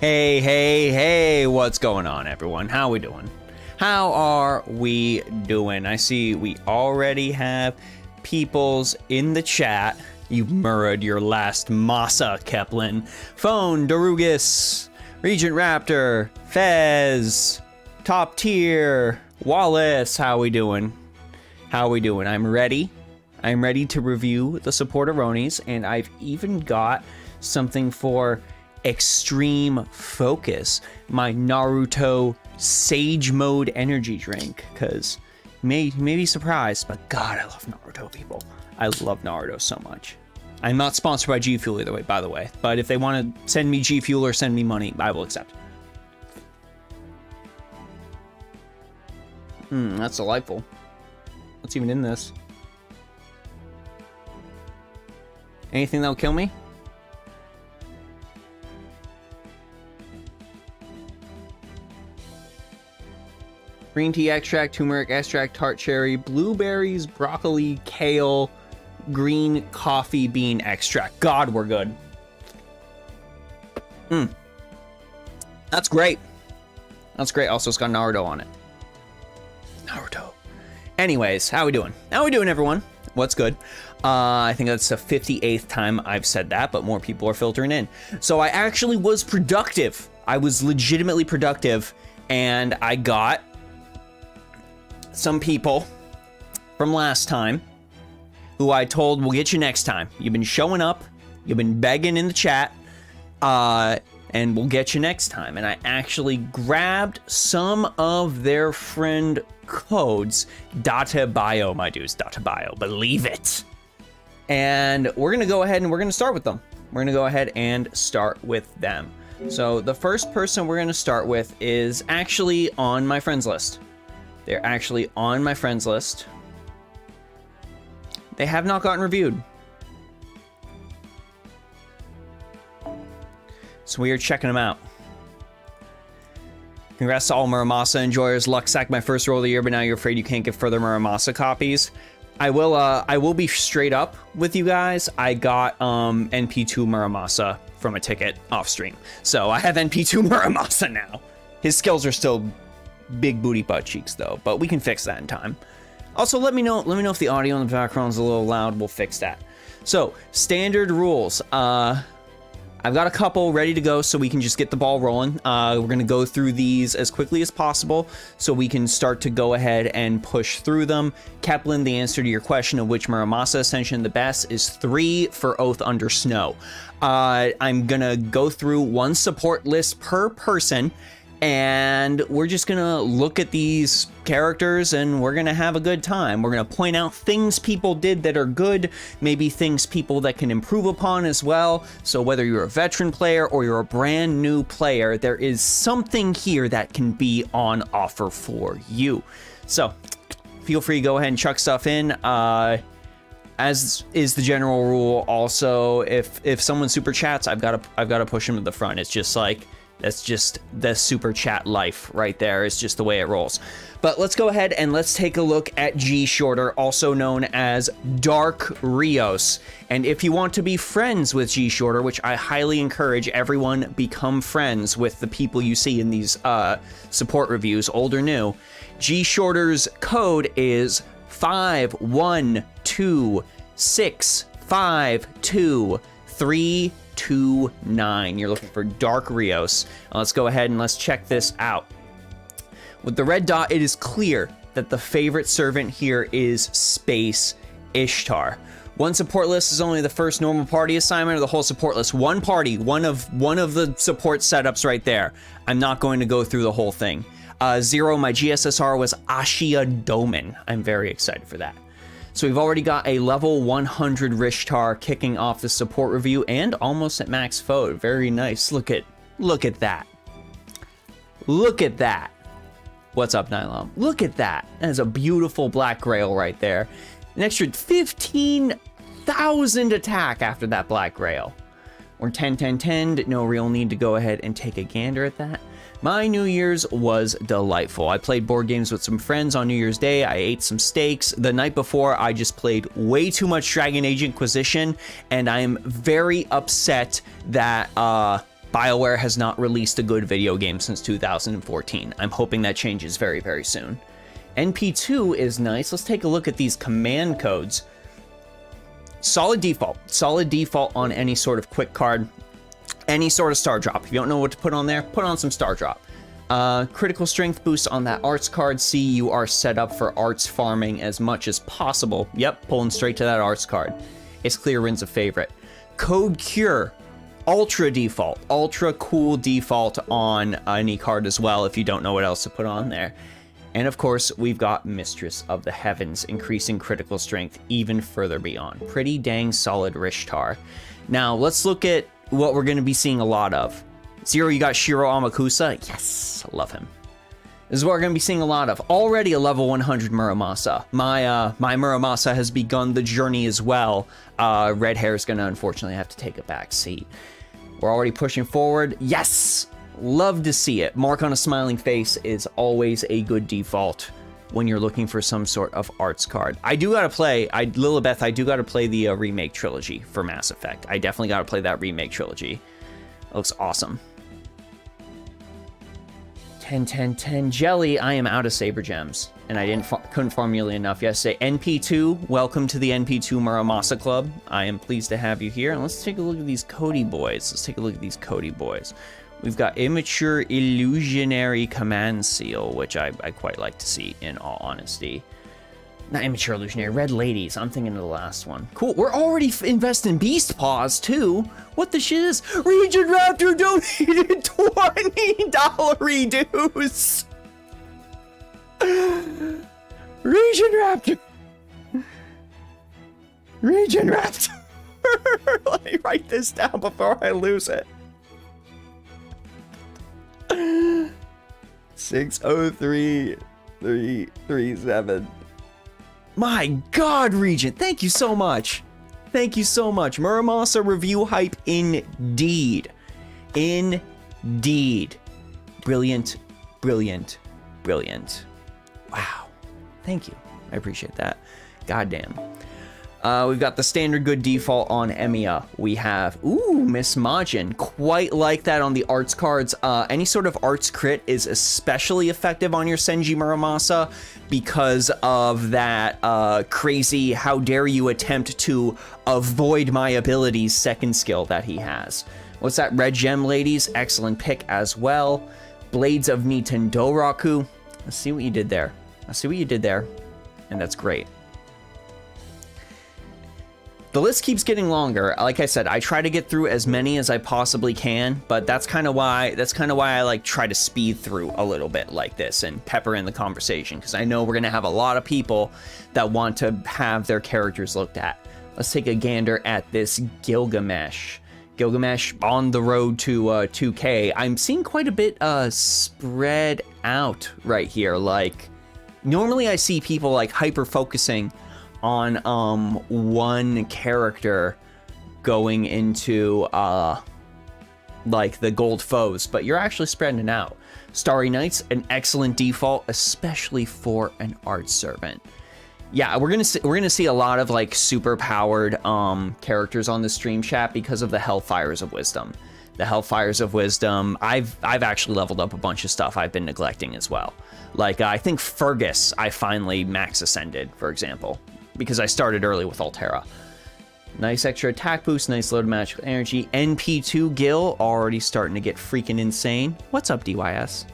Hey, hey, hey, what's going on, everyone? How we doing? How are we doing? I see we already have peoples in the chat. You've murdered your last masa, Kaplan. Phone, Darrugus, Regent Raptor, Fez, Top Tier, Wallace. How we doing? How we doing? I'm ready. I'm ready to review the Supporteronis, and I've even got something for Extreme Focus, my Naruto Sage Mode energy drink, because you may be surprised, but God, I love Naruto, people. I love Naruto so much. I'm not sponsored by G Fuel either way, by the way, but if they want to send me G Fuel or send me money, I will accept. That's delightful. What's even in this? Anything that'll kill me? Green tea extract, turmeric extract, tart cherry, blueberries, broccoli, kale, green coffee bean extract. God, we're good. That's great. That's great. Also, it's got Naruto on it. Naruto. Anyways, how we doing? How we doing, everyone? What's good? I think that's the 58th time I've said that, but more people are filtering in. So I actually was productive. I was legitimately productive, and I got some people from last time who I told we'll get you next time. You've been showing up, you've been begging in the chat, and we'll get you next time. And I actually grabbed some of their friend codes. Data bio, my dudes, data bio, believe it. And we're gonna go ahead and we're gonna start with them. We're gonna go ahead and start with them. So the first person we're gonna start with is actually on my friends list. They're actually on my friends list. They have not gotten reviewed. So we are checking them out. Congrats to all Muramasa enjoyers. Lucksack, my first roll of the year, but now you're afraid you can't get further Muramasa copies. I will be straight up with you guys. I got NP2 Muramasa from a ticket off stream. So I have NP2 Muramasa now. His skills are still big booty butt cheeks though, but we can fix that in time. Also, let me know if the audio in the background is a little loud. We'll fix that. So, standard rules. I've got a couple ready to go so we can just get the ball rolling. We're going to go through these as quickly as possible so we can start to go ahead and push through them. Kaplan, the answer to your question of which Muramasa Ascension the best is 3 for Oath Under Snow. I'm going to go through one support list per person, and we're just gonna look at these characters and we're gonna have a good time. We're gonna point out things people did that are good, maybe things people that can improve upon as well. So whether you're a veteran player or you're a brand new player, there is something here that can be on offer for you. So feel free to go ahead and chuck stuff in. As is the general rule, also if someone super chats, I've gotta push them to the front. It's just like, that's just the super chat life right there. It's just the way it rolls. But let's go ahead and let's take a look at G Shorter, also known as Dark Rios. And if you want to be friends with G Shorter, which I highly encourage everyone become friends with the people you see in these support reviews, old or new, G Shorter's code is 5126523229. You're looking for Dark Rios. Let's go ahead and let's check this out. With the red dot, it is clear that the favorite servant here is Space Ishtar. One support list is only the first normal party assignment, or the whole support list. One party, one of the support setups right there. I'm not going to go through the whole thing. 0, my GSSR was Ashia Doman. I'm very excited for that. So we've already got a level 100 Rishtar kicking off the support review and almost at max foe. Very nice. Look at that. Look at that. What's up, Nylon? Look at that. That is a beautiful black grail right there. An extra 15,000 attack after that black grail. Or 10-10-10. No real need to go ahead and take a gander at that. My New Year's was delightful. I played board games with some friends on New Year's Day. I ate some steaks. The night before, I just played way too much Dragon Age Inquisition, and I am very upset that BioWare has not released a good video game since 2014. I'm hoping that changes very, very soon. NP2 is nice. Let's take a look at these command codes. Solid default on any sort of quick card, any sort of star drop. If you don't know what to put on there, put on some star drop. Critical strength boost on that arts card. See, you are set up for arts farming as much as possible. Yep, pulling straight to that arts card. It's clear wins a favorite. Code Cure. Ultra default, ultra cool default on any card as well if you don't know what else to put on there. And of course, we've got Mistress of the Heavens, increasing critical strength even further beyond. Pretty dang solid Rishtar. Now, let's look at what we're going to be seeing a lot of. Zero, you got Shiro Amakusa. Yes, I love him. This is what we're going to be seeing a lot of. Already a level 100 Muramasa. My Muramasa has begun the journey as well. Red Hair is going to unfortunately have to take a back seat. We're already pushing forward. Yes! Love to see it. Mark on a smiling face is always a good default when you're looking for some sort of arts card. I do gotta play, Lilibeth, I do gotta play the remake trilogy for Mass Effect. I definitely gotta play that remake trilogy. It looks awesome. 10, 10, 10 Jelly. I am out of Saber Gems, and I couldn't farm nearly enough yesterday. NP2, welcome to the NP2 Muramasa Club. I am pleased to have you here. And let's take a look at these Cody boys. We've got Immature Illusionary Command Seal, which I quite like to see, in all honesty. Not Immature Illusionary, Red Ladies. I'm thinking of the last one. Cool. We're already investing Beast Paws, too. What the shit is? Regent Raptor donated $20 reduce. Regent Raptor. Regent Raptor. Let me write this down before I lose it. 603337. My God, Regent, thank you so much. Thank you so much. Muramasa review hype indeed. Indeed. Brilliant, brilliant, brilliant. Wow. Thank you. I appreciate that. Goddamn. We've got the standard good default on Emiya. We have, Miss Majin. Quite like that on the arts cards. Any sort of arts crit is especially effective on your Senji Muramasa because of that crazy how dare you attempt to avoid my abilities second skill that he has. What's that? Red Gem Ladies. Excellent pick as well. Blades of Niten Doraku. Let's see what you did there. And that's great. The list keeps getting longer. Like I said, I try to get through as many as I possibly can, but that's kind of why I like try to speed through a little bit like this and pepper in the conversation, because I know we're gonna have a lot of people that want to have their characters looked at. Let's take a gander at this Gilgamesh. Gilgamesh on the road to 2K. I'm seeing quite a bit spread out right here. Like normally I see people like hyper focusing on one character going into like the gold foes, but you're actually spreading it out. Starry Nights, an excellent default, especially for an art servant. Yeah, we're gonna see a lot of like super powered characters on the stream chat because of the Hellfires of Wisdom. The Hellfires of Wisdom, I've actually leveled up a bunch of stuff I've been neglecting as well. Like I think Fergus I finally max ascended, for example, because I started early with Altera. Nice extra attack boost, nice load of magical energy. NP2 Gil already starting to get freaking insane. What's up, DYS?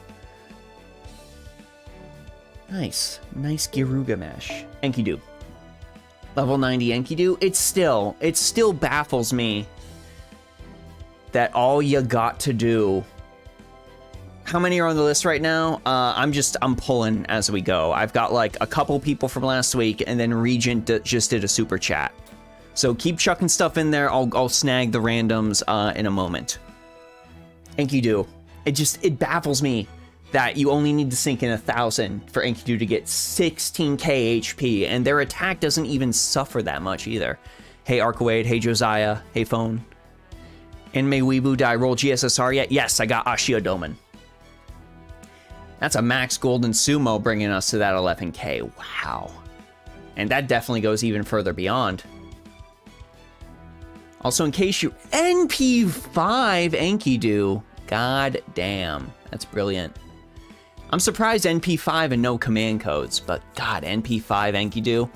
Nice Girugamesh. Enkidu. Level 90 Enkidu. It still baffles me that all you got to do. How many are on the list right now? I'm pulling as we go. I've got like a couple people from last week, and then Regent just did a super chat. So keep chucking stuff in there. I'll snag the randoms in a moment. Enkidu. It baffles me that you only need to sink in 1,000 for Enkidu to get 16k HP, and their attack doesn't even suffer that much either. Hey Arkawade, hey Josiah, hey Phone. Anime Weebu, did I roll GSSR yet? Yes, I got Ashiodoman. That's a max golden sumo bringing us to that 11k. Wow. And that definitely goes even further beyond. Also, in case you... NP5 Enkidu. God damn. That's brilliant. I'm surprised NP5 and no command codes, but God, NP5 Enkidu.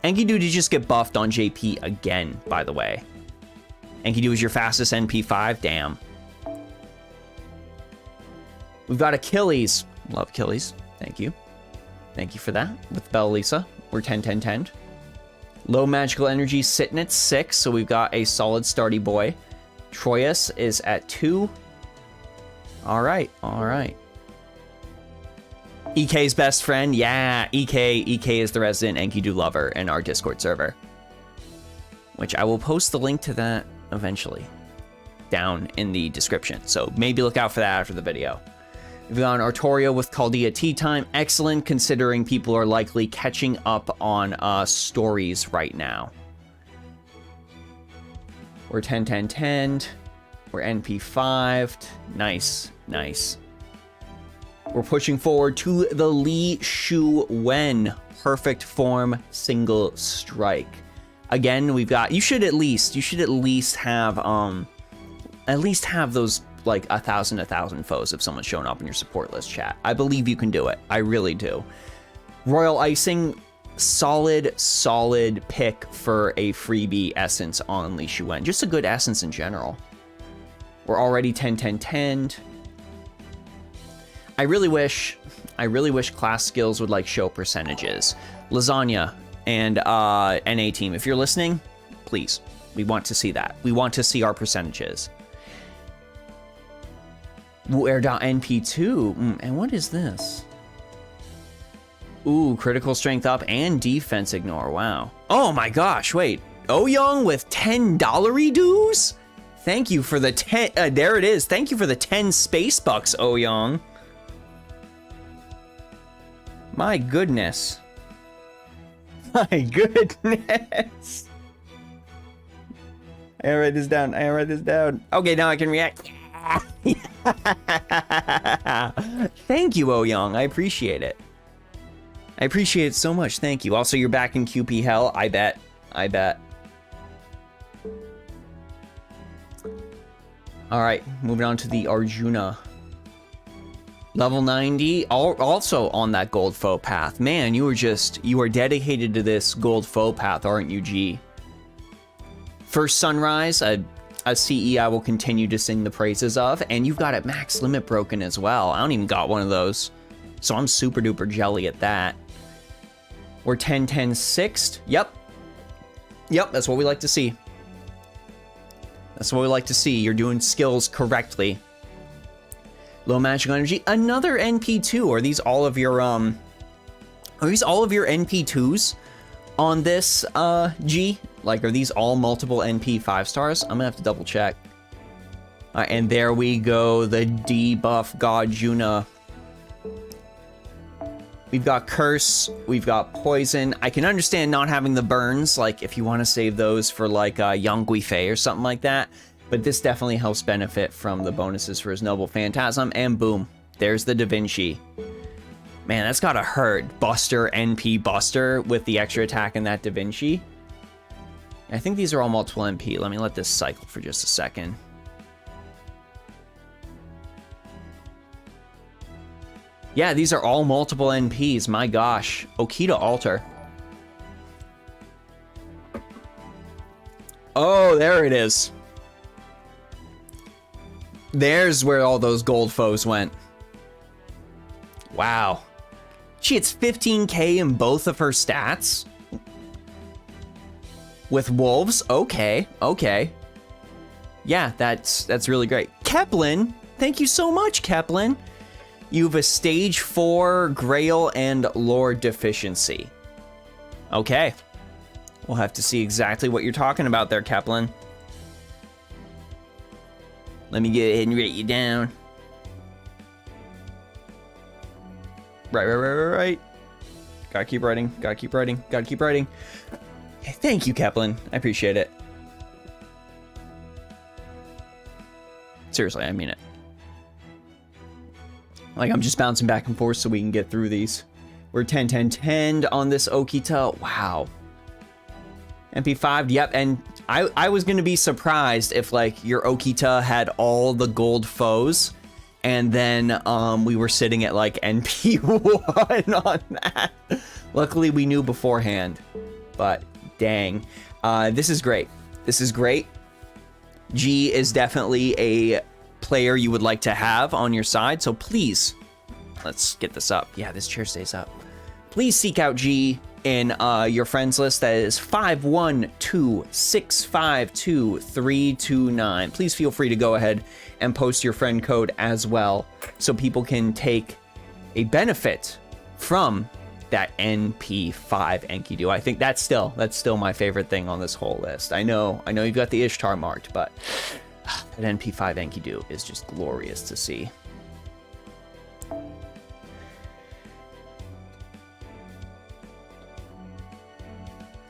Enkidu did just get buffed on JP again, by the way. Enkidu is your fastest NP5? Damn. We've got Achilles. Love Achilles. Thank you. Thank you for that. With Bellelisa, we're 10-10-10. Low magical energy sitting at 6, so we've got a solid starty boy. Troyus is at 2. All right, all right. EK's best friend, yeah, EK is the resident Enkidu lover in our Discord server. Which I will post the link to that eventually down in the description, so maybe look out for that after the video. We've got an Artorio with Chaldea Tea Time. Excellent, considering people are likely catching up on stories right now. We're 10-10-10. We're NP5'd. Nice, nice. We're pushing forward to the Li Shu Wen. Perfect form, single strike. Again, we've got... You should at least have those... like 1,000 foes if someone's showing up in your support list, chat. I believe you can do it. I really do. Royal Icing, solid pick for a freebie essence on Li Shuwen. Just a good essence in general. We're already 10-10-10'd. I really wish class skills would like show percentages. Lasagna and NA team, if you're listening, please, we want to see that. We want to see our percentages. Wuer.np2. And what is this? Ooh, critical strength up and defense ignore. Wow. Oh my gosh, wait. Ouyang with $10 dues? Thank you for the 10. There it is. Thank you for the 10 space bucks, Ouyang. My goodness. My goodness. I write this down. Okay, now I can react. Thank you, Ouyang. I appreciate it. I appreciate it so much. Thank you. Also, you're back in QP hell. I bet. All right, moving on to the Arjuna. Level 90, also on that gold foe path. Man, you are dedicated to this gold foe path, aren't you, G? First Sunrise, a CE I will continue to sing the praises of, and you've got it max limit broken as well. I don't even got one of those, so I'm super duper jelly at that. We're 10-10-6'd. Yep, that's what we like to see. That's what we like to see. You're doing skills correctly. Low magical energy, another NP2. Are these all of your NP2s on this G? Like, are these all multiple NP 5-stars? I'm gonna have to double check. And there we go, the debuff God Juna. We've got Curse, we've got Poison. I can understand not having the burns, like if you want to save those for like Yang Guifei or something like that. But this definitely helps benefit from the bonuses for his Noble Phantasm. And boom, there's the Da Vinci. Man, that's gotta hurt. Buster, NP Buster with the extra attack in that Da Vinci. I think these are all multiple NP. Let me let this cycle for just a second. Yeah, these are all multiple NPs. My gosh. Okita Altar. Oh, there it is. There's where all those gold foes went. Wow. She hits 15k in both of her stats. With wolves? Okay. Yeah, that's really great. Kaplan, thank you so much, Kaplan. You have a stage 4 Grail and Lore deficiency. Okay. We'll have to see exactly what you're talking about there, Kaplan. Let me go ahead and write you down. Right. Gotta keep writing. Thank you, Kaplan. I appreciate it. Seriously, I mean it. Like, I'm just bouncing back and forth so we can get through these. We're 10-10-10 on this Okita. Wow. MP5, yep, and I was gonna be surprised if like your Okita had all the gold foes, and then we were sitting at like NP1 on that. Luckily we knew beforehand, but dang. This is great. This is great. G is definitely a player you would like to have on your side, so please, let's get this up. Yeah, this chair stays up. Please seek out G in your friends list. That is 512-652-329. Please feel free to go ahead and post your friend code as well, so people can take a benefit from that NP5 Enkidu. I think that's still my favorite thing on this whole list. I know you've got the Ishtar marked, but that NP5 Enkidu is just glorious to see.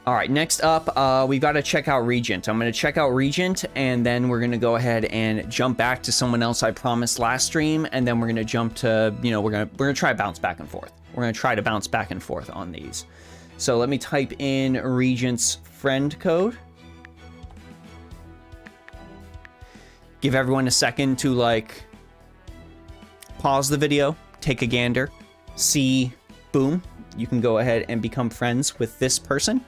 All right, next up, we've got to check out Regent. I'm going to check out Regent, and then we're going to go ahead and jump back to someone else I promised last stream, and then we're going to jump to, you know, we're going to try to bounce back and forth. We're going to try to bounce back and forth on these. So let me type in Regent's friend code. Give everyone a second to, like, pause the video, take a gander, see, boom, you can go ahead and become friends with this person.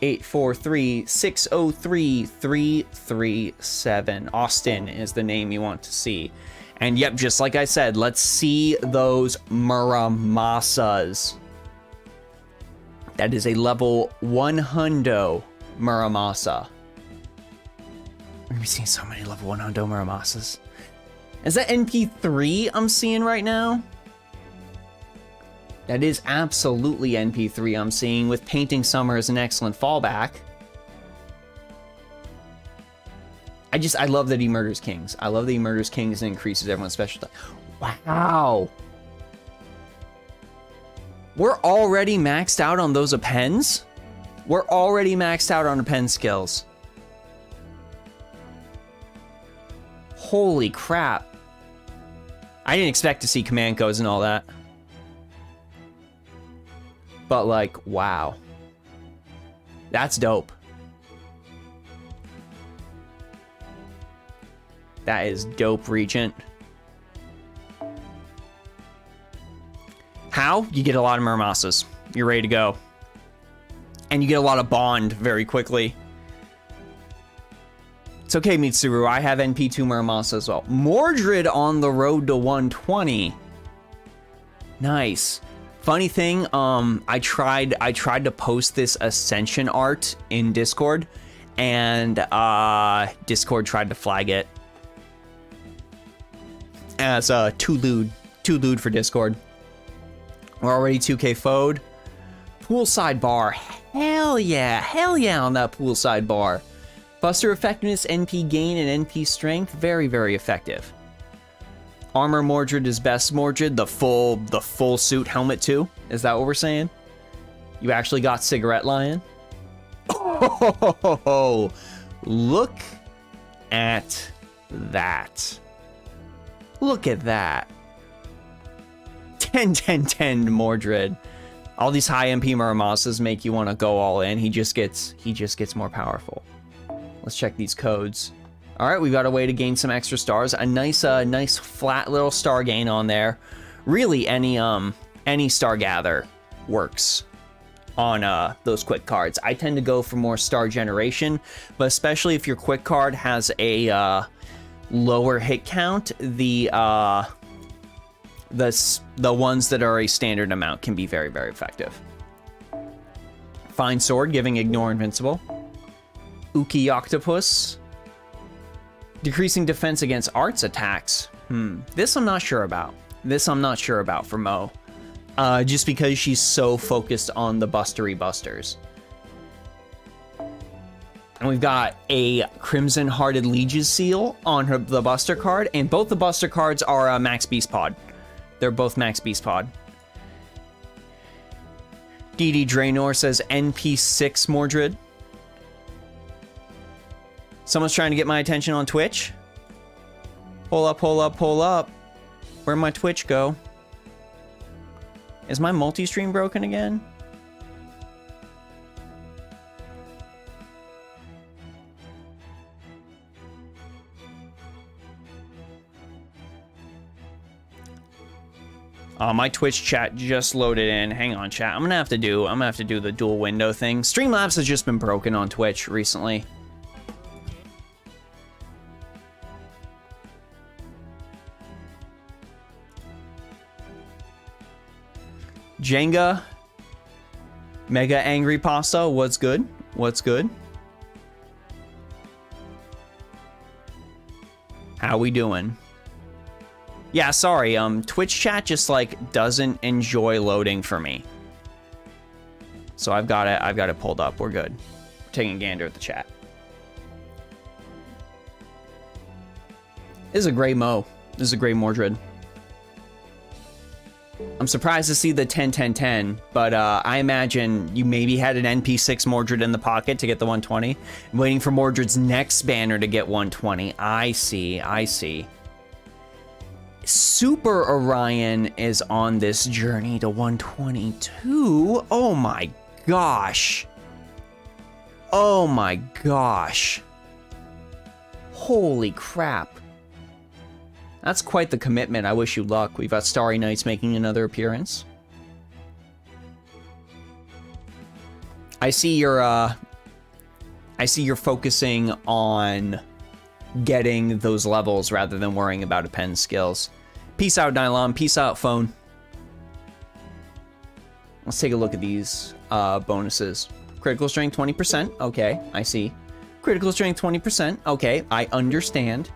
843-603-337. Austin is the name you want to see. And yep, just like I said, let's see those Muramasas. That is a level 100 Muramasa. We're gonna be seeing so many level 100 Muramasas. Is that NP3 I'm seeing right now? That is absolutely NP3 I'm seeing, with Painting Summer as an excellent fallback. I love that he murders kings. I love that he murders kings and increases everyone's special. Wow. We're already maxed out on those appends? We're already maxed out on append skills. Holy crap. I didn't expect to see command codes and all that. But like, wow. That's dope. That is dope, Regent. How? You get a lot of Muramasas. You're ready to go. And you get a lot of bond very quickly. It's okay, Mitsuru. I have NP2 Muramasa as well. Mordred on the road to 120. Nice. Funny thing, I tried to post this Ascension art in Discord, and Discord tried to flag it as too lewd for Discord. We're already 2K foed. Poolside bar, hell yeah on that poolside bar. Buster effectiveness, NP gain, and NP strength, very, very effective. Armor Mordred is best Mordred, the full suit helmet too. Is that what we're saying? You actually got Cigarette Lion? Oh, look at that. Look at that. 10-10-10 Mordred. All these high MP Muramasas make you want to go all in. He just gets more powerful. Let's check these codes. All right, we've got a way to gain some extra stars. A nice flat little star gain on there. Really, any star gather works on those quick cards. I tend to go for more star generation, but especially if your quick card has a lower hit count, the ones that are a standard amount can be very, very effective. Fine Sword, giving Ignore Invincible. Uki Octopus, decreasing defense against arts attacks. This I'm not sure about. This I'm not sure about for Mo. Just because she's so focused on the bustery busters. And we've got a Crimson Hearted Liege's seal on the buster card, and both the buster cards are Max Beast Pod. They're both Max Beast Pod. DD Draenor says NP6 Mordred. Someone's trying to get my attention on Twitch. Pull up. Where'd my Twitch go? Is my multi-stream broken again? My Twitch chat just loaded in. Hang on, chat. I'm gonna have to do the dual window thing. Streamlabs has just been broken on Twitch recently. Jenga, Mega Angry Pasta, what's good? What's good? How we doing? Yeah, sorry, Twitch chat just like doesn't enjoy loading for me. So I've got it pulled up. We're good. We're taking a gander at the chat. This is a great Mo. This is a great Mordred. I'm surprised to see the 10-10-10, but I imagine you maybe had an NP6 Mordred in the pocket to get the 120. I'm waiting for Mordred's next banner to get 120. I see. Super Orion is on this journey to 122. Oh my gosh. Oh my gosh. Holy crap. That's quite the commitment. I wish you luck. We've got Starry Nights making another appearance. I see you're focusing on getting those levels rather than worrying about append skills. Peace out, Nylon. Peace out, Phone. Let's take a look at these bonuses. Critical strength 20%. Okay, I see. Critical strength 20%. Okay, I understand.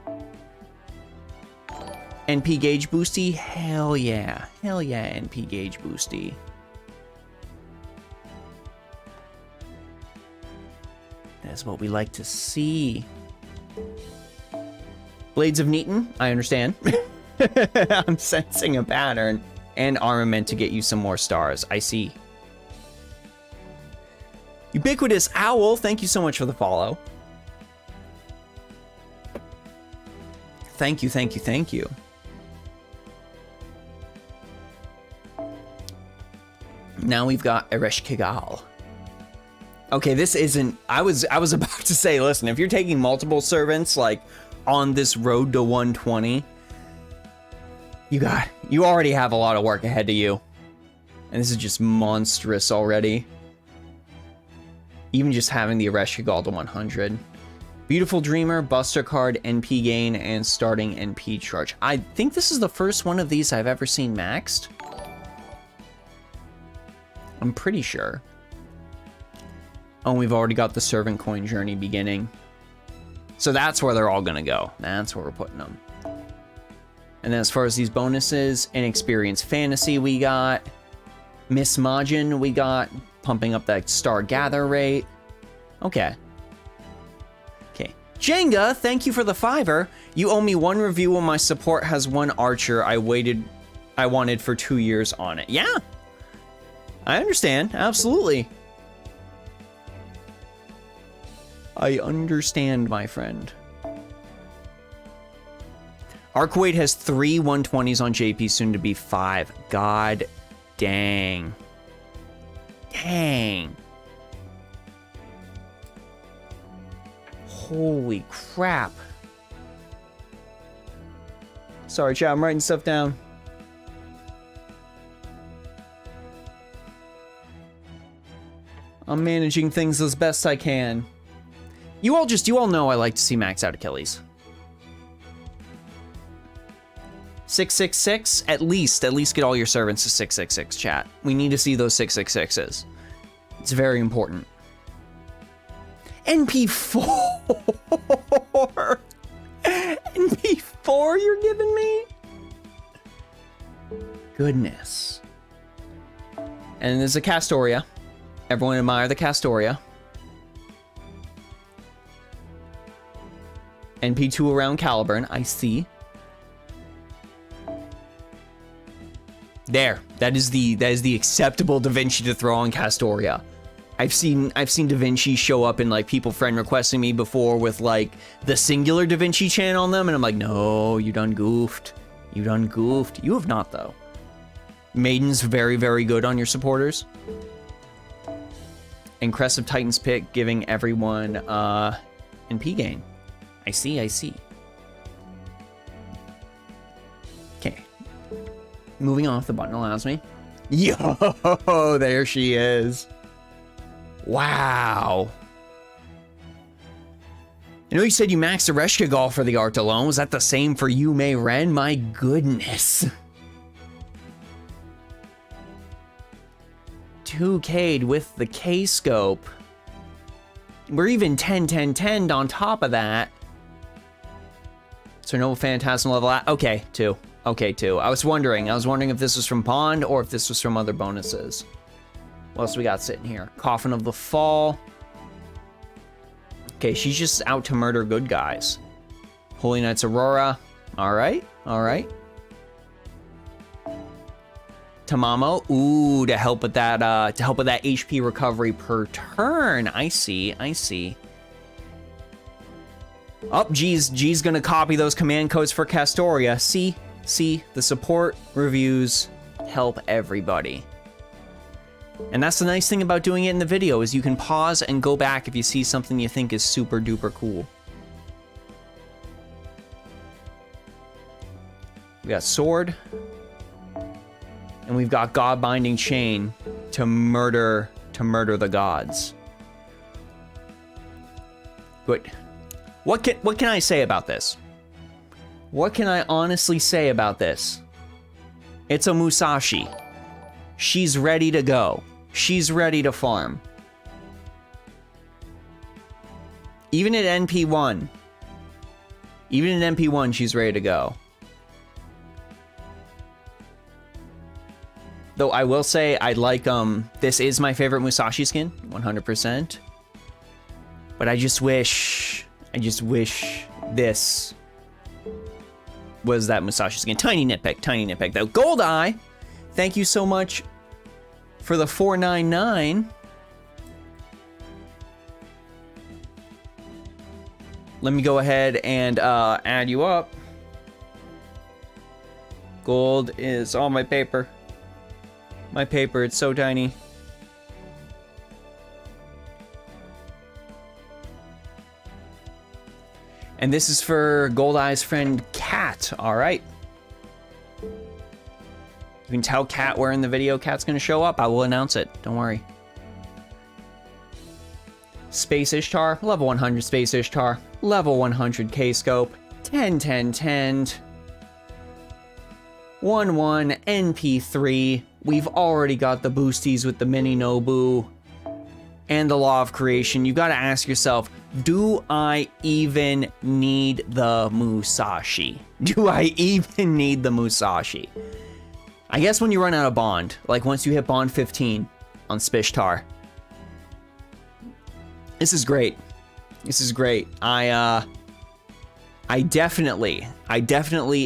NP gauge boosty? Hell yeah. Hell yeah, NP gauge boosty. That's what we like to see. Blades of Neaton? I understand. I'm sensing a pattern. And armament to get you some more stars. I see. Ubiquitous Owl, thank you so much for the follow. Thank you. Now we've got Eresh Kigal. Okay, this isn't... I was about to say, listen, if you're taking multiple servants, like, on this road to 120, you already have a lot of work ahead of you. And this is just monstrous already. Even just having the Eresh Kigal to 100. Beautiful Dreamer, Buster Card, NP gain, and starting NP charge. I think this is the first one of these I've ever seen maxed. I'm pretty sure. Oh, we've already got the Servant Coin Journey beginning. So that's where they're all gonna go. That's where we're putting them. And then as far as these bonuses, Inexperienced Fantasy we got. Miss Majin we got. Pumping up that Star Gather rate. Okay. Jenga, thank you for the $5. You owe me one review when my support has one archer I wanted for 2 years on it. Yeah. I understand. Absolutely. I understand, my friend. Arkwade has 3 120s on JP, soon to be 5. God dang. Dang. Holy crap. Sorry, chat, I'm writing stuff down. I'm managing things as best I can. You all know I like to see max out Achilles. 666, at least get all your servants to 666, chat. We need to see those 666s. It's very important. NP4. NP4 you're giving me? Goodness. And there's a Castoria. Everyone admire the Castoria. NP2 around Caliburn, I see. There. That is the acceptable Da Vinci to throw on Castoria. I've seen Da Vinci show up in like people friend requesting me before with like the singular Da Vinci chant on them, and I'm like, no, you done goofed. You done goofed. You have not though. Maiden's very, very good on your supporters. And Crest of Titan's pick giving everyone NP gain. I see. Okay. moving on if the button allows me. Yo, there she is. Wow. I know you said you maxed Ereshkigal Gall for the art alone. Was that the same for you, May Ren? My goodness. 2K'd with the K-scope. We're even 10-10-10'd on top of that. So no Phantasm level. Okay, 2. Okay, 2. I was wondering if this was from Bond or if this was from other bonuses. What else we got sitting here? Coffin of the Fall. Okay, she's just out to murder good guys. Holy Knights Aurora. All right, all right. Tamamo. Ooh, to help with that HP recovery per turn. I see, I see. Oh, G's gonna copy those command codes for Castoria. See, the support reviews help everybody. And that's the nice thing about doing it in the video, is you can pause and go back if you see something you think is super duper cool. We got Sword. And we've got God Binding Chain to murder the gods. Good. What can I say about this? What can I honestly say about this? It's a Musashi. She's ready to go. She's ready to farm. Even at NP1. Even at NP1, she's ready to go. Though I will say, I like, this is my favorite Musashi skin, 100%. But I just wish this was that Musashi skin. Tiny nitpick though. Gold Eye, thank you so much for the $4.99. Let me go ahead and add you up. Gold is on my paper. My paper, it's so tiny. And this is for Goldeye's friend Cat. All right. You can tell Cat where in the video Cat's gonna show up. I will announce it. Don't worry. Space Ishtar, level 100 Space Ishtar, level 100 K-scope, 10-10-10, 1-1 NP3. We've already got the boosties with the Mini Nobu and the Law of Creation. You've got to ask yourself, do I even need the Musashi? Do I even need the Musashi? I guess when you run out of Bond, like once you hit Bond 15 on Spishtar. This is great. This is great. I definitely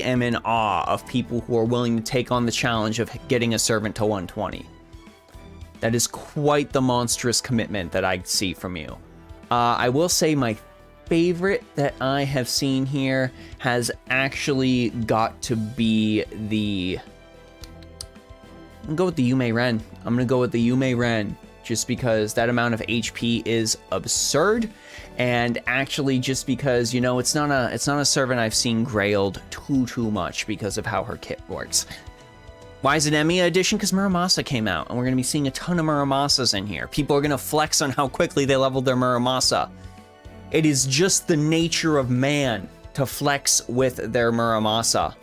am in awe of people who are willing to take on the challenge of getting a servant to 120. That is quite the monstrous commitment that I see from you. I will say my favorite that I have seen here has actually got to be the... I'm gonna go with the Yume Ren. I'm gonna go with the Yume Ren, just because that amount of HP is absurd. And actually just because, you know, it's not a servant I've seen grailed too much because of how her kit works. Why is it Emiya edition? Because Muramasa came out, and we're going to be seeing a ton of Muramasas in here. People are going to flex on how quickly they leveled their Muramasa. It is just the nature of man to flex with their Muramasa.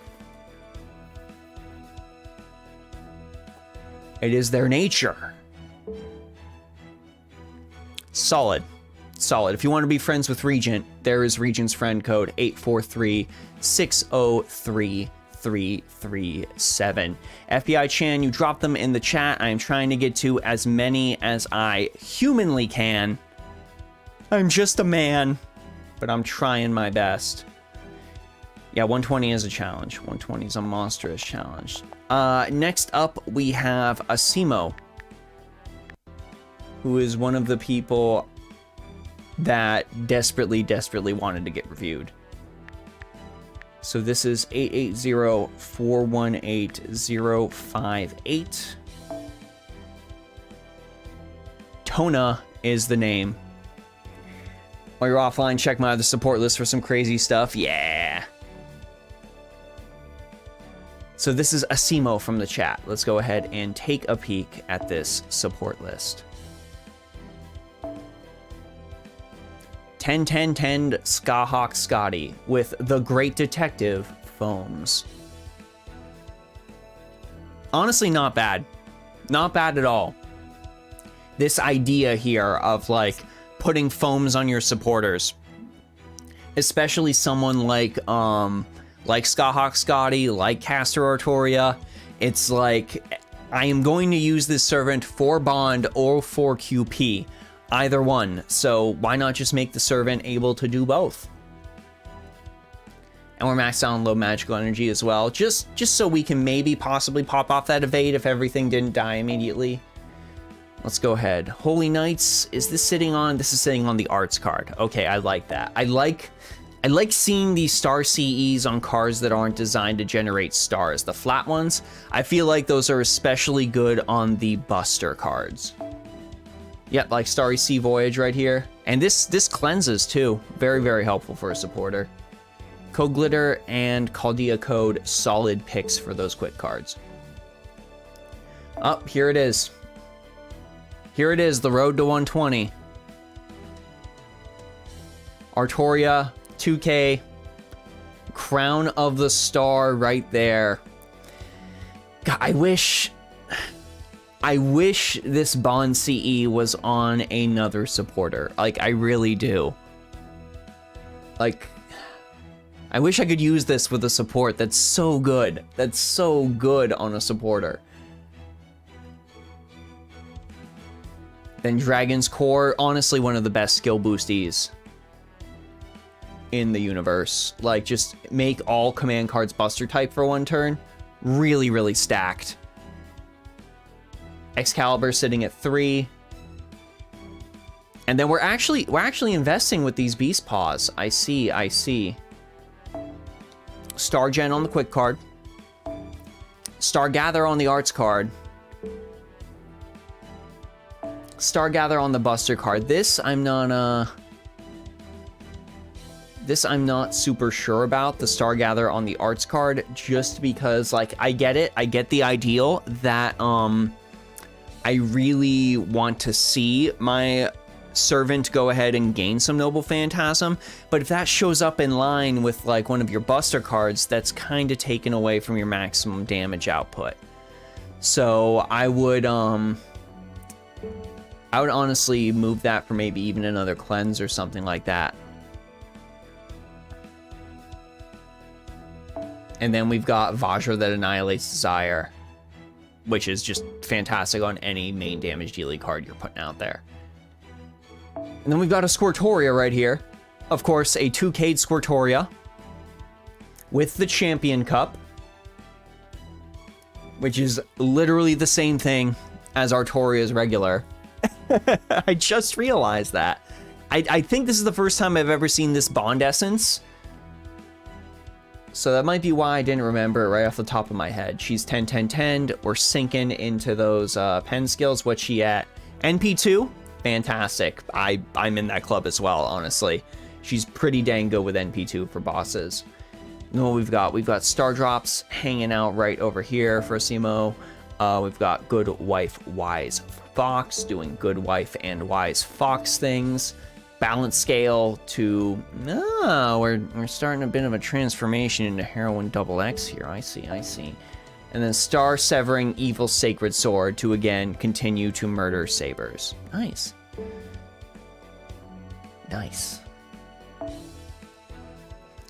It is their nature. Solid. Solid. If you want to be friends with Regent, there is Regent's friend code 843-603-337. FBI Chan, you drop them in the chat. I am trying to get to as many as I humanly can. I'm just a man, but I'm trying my best. Yeah, 120 is a challenge. 120 is a monstrous challenge. Next up, we have Osmo, who is one of the people that desperately wanted to get reviewed. So this is 880-418-058. Tona is the name. While you're offline, check my other support list for some crazy stuff. Yeah. So this is Osmo from the chat. Let's go ahead and take a peek at this support list. 10-10-10 Skahawk Scotty with the Great Detective Foams. Honestly, not bad. Not bad at all. This idea here of like putting foams on your supporters, especially someone like Skahawk Scotty, like Caster Artoria. It's like, I am going to use this servant for bond or for QP. Either one, so why not just make the servant able to do both? And we're maxed out on low magical energy as well, just so we can maybe possibly pop off that evade if everything didn't die immediately. Let's go ahead. Holy Knights, is this sitting on? This is sitting on the arts card. Okay, I like that. I like seeing these star CEs on cards that aren't designed to generate stars. The flat ones, I feel like those are especially good on the buster cards. Yep, like Starry Sea Voyage right here. And this cleanses too. Very, very helpful for a supporter. Code Glitter and Chaldea Code, solid picks for those quick cards. Oh, here it is. Here it is, the road to 120. Artoria, 2K, Crown of the Star right there. God, I wish this Bond CE was on another supporter. Like, I really do. Like, I wish I could use this with a support that's so good. That's so good on a supporter. Then Dragon's Core, honestly one of the best skill boosties in the universe. Like, just make all command cards buster type for one turn. Really, really stacked. Excalibur sitting at 3. And then we're actually investing with these Beast Paws. I see. Star Gen on the quick card. Star Gather on the arts card. Star Gather on the buster card. This I'm not super sure about, the Star Gather on the arts card, just because, like, I get it. I get the ideal that I really want to see my servant go ahead and gain some Noble Phantasm, but if that shows up in line with like one of your buster cards, that's kind of taken away from your maximum damage output. So I would honestly move that for maybe even another cleanse or something like that. And then we've got Vajra that annihilates Desire, which is just fantastic on any main damage dealing card you're putting out there. And then we've got a Squirtoria right here. Of course, a 2K'd Squirtoria with the Champion Cup, which is literally the same thing as Artoria's regular. I just realized that. I think this is the first time I've ever seen this Bond Essence. So that might be why I didn't remember it right off the top of my head. She's 10-10-10. We're sinking into those pen skills. What's she at? NP2? Fantastic. I'm in that club as well, honestly. She's pretty dang good with NP2 for bosses. And what we've got Star Drops hanging out right over here for Osmo. We've got Good Wife Wise Fox doing Good Wife and Wise Fox things. Balance scale to we're starting a bit of a transformation into Heroine XX here. I see. And then Star Severing Evil Sacred Sword to again continue to murder sabers. Nice.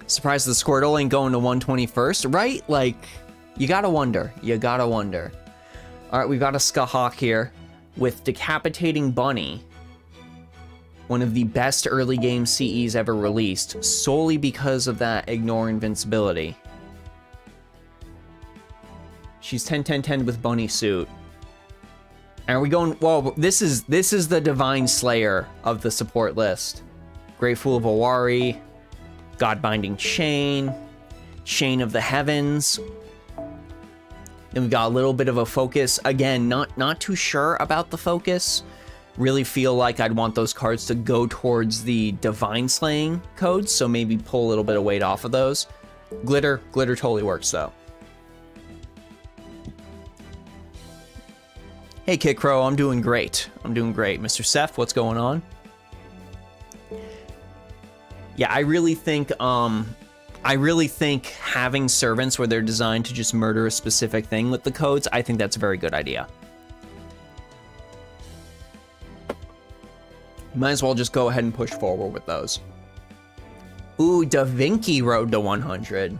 Surprised the Squirtle ain't going to 121st, right? Like, you gotta wonder. All right, we've got a Skahawk here with Decapitating Bunny. One of the best early game CEs ever released, solely because of that Ignore Invincibility. She's 10-10-10 with Bunny Suit. And are we going, well, this is the Divine Slayer of the support list. Great Fool of Awari, Godbinding Chain, Chain of the Heavens. Then we got a little bit of a focus. Again, not too sure about the focus. Really feel like I'd want those cards to go towards the Divine Slaying codes, so maybe pull a little bit of weight off of those. Glitter totally works though. Hey, Kid Crow, I'm doing great. I'm doing great. Mr. Seth, what's going on? Yeah, I really think having servants where they're designed to just murder a specific thing with the codes, I think that's a very good idea. Might as well just go ahead and push forward with those. Ooh, Da Vinci Road to 100.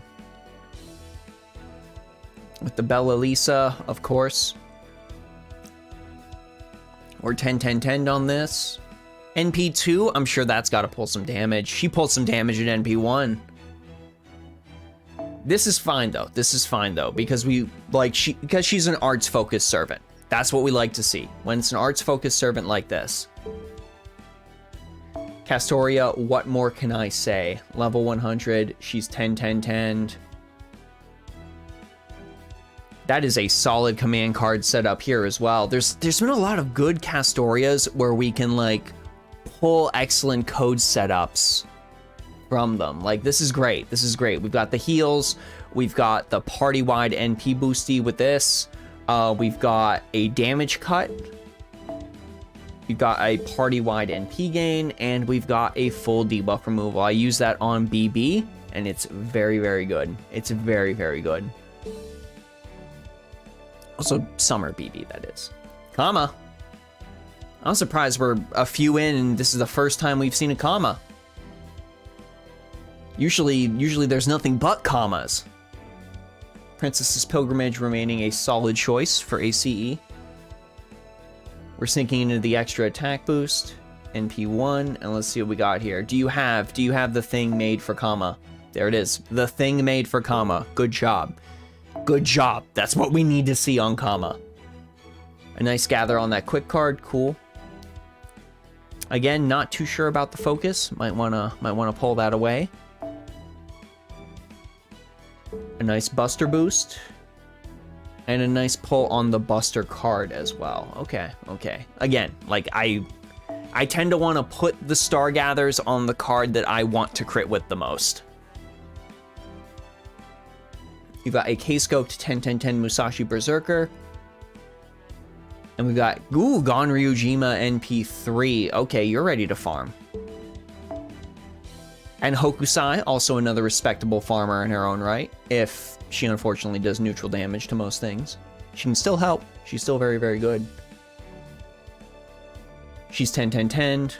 With the Bella Lisa, of course. Or 10-10-10 on this. NP2, I'm sure that's got to pull some damage. She pulled some damage at NP1. This is fine though. This is fine though because because she's an arts focused servant. That's what we like to see when it's an arts focused servant like this. Castoria, what more can I say? Level 100, she's 10-10-10. That is a solid command card setup here as well. There's been a lot of good Castorias where we can like pull excellent code setups from them. Like this is great. This is great. We've got the heals. We've got the party-wide NP boosty with this. We've got a damage cut. We've got a party-wide NP gain, and we've got a full debuff removal. I use that on BB, and it's very, very good. It's very, very good. Also, summer BB, that is. Comma. I'm surprised we're a few in, and this is the first time we've seen a comma. Usually there's nothing but commas. Princess's Pilgrimage remaining a solid choice for ACE. We're sinking into the extra attack boost, NP1, and let's see what we got here. Do you have the thing made for comma? There it is, the thing made for comma. Good job. Good job. That's what we need to see on comma. A nice gather on that quick card, cool. Again, not too sure about the focus. Might wanna pull that away. A nice Buster boost. And a nice pull on the Buster card as well. Okay, okay. Again, like I tend to want to put the Star Gathers on the card that I want to crit with the most. You've got a K-Scoped 10-10-10 Musashi Berserker. And we've got, ooh, Gonryujima NP3. Okay, you're ready to farm. And Hokusai, also another respectable farmer in her own right, if she unfortunately does neutral damage to most things. She can still help. She's still very, very good. She's 10-10-10,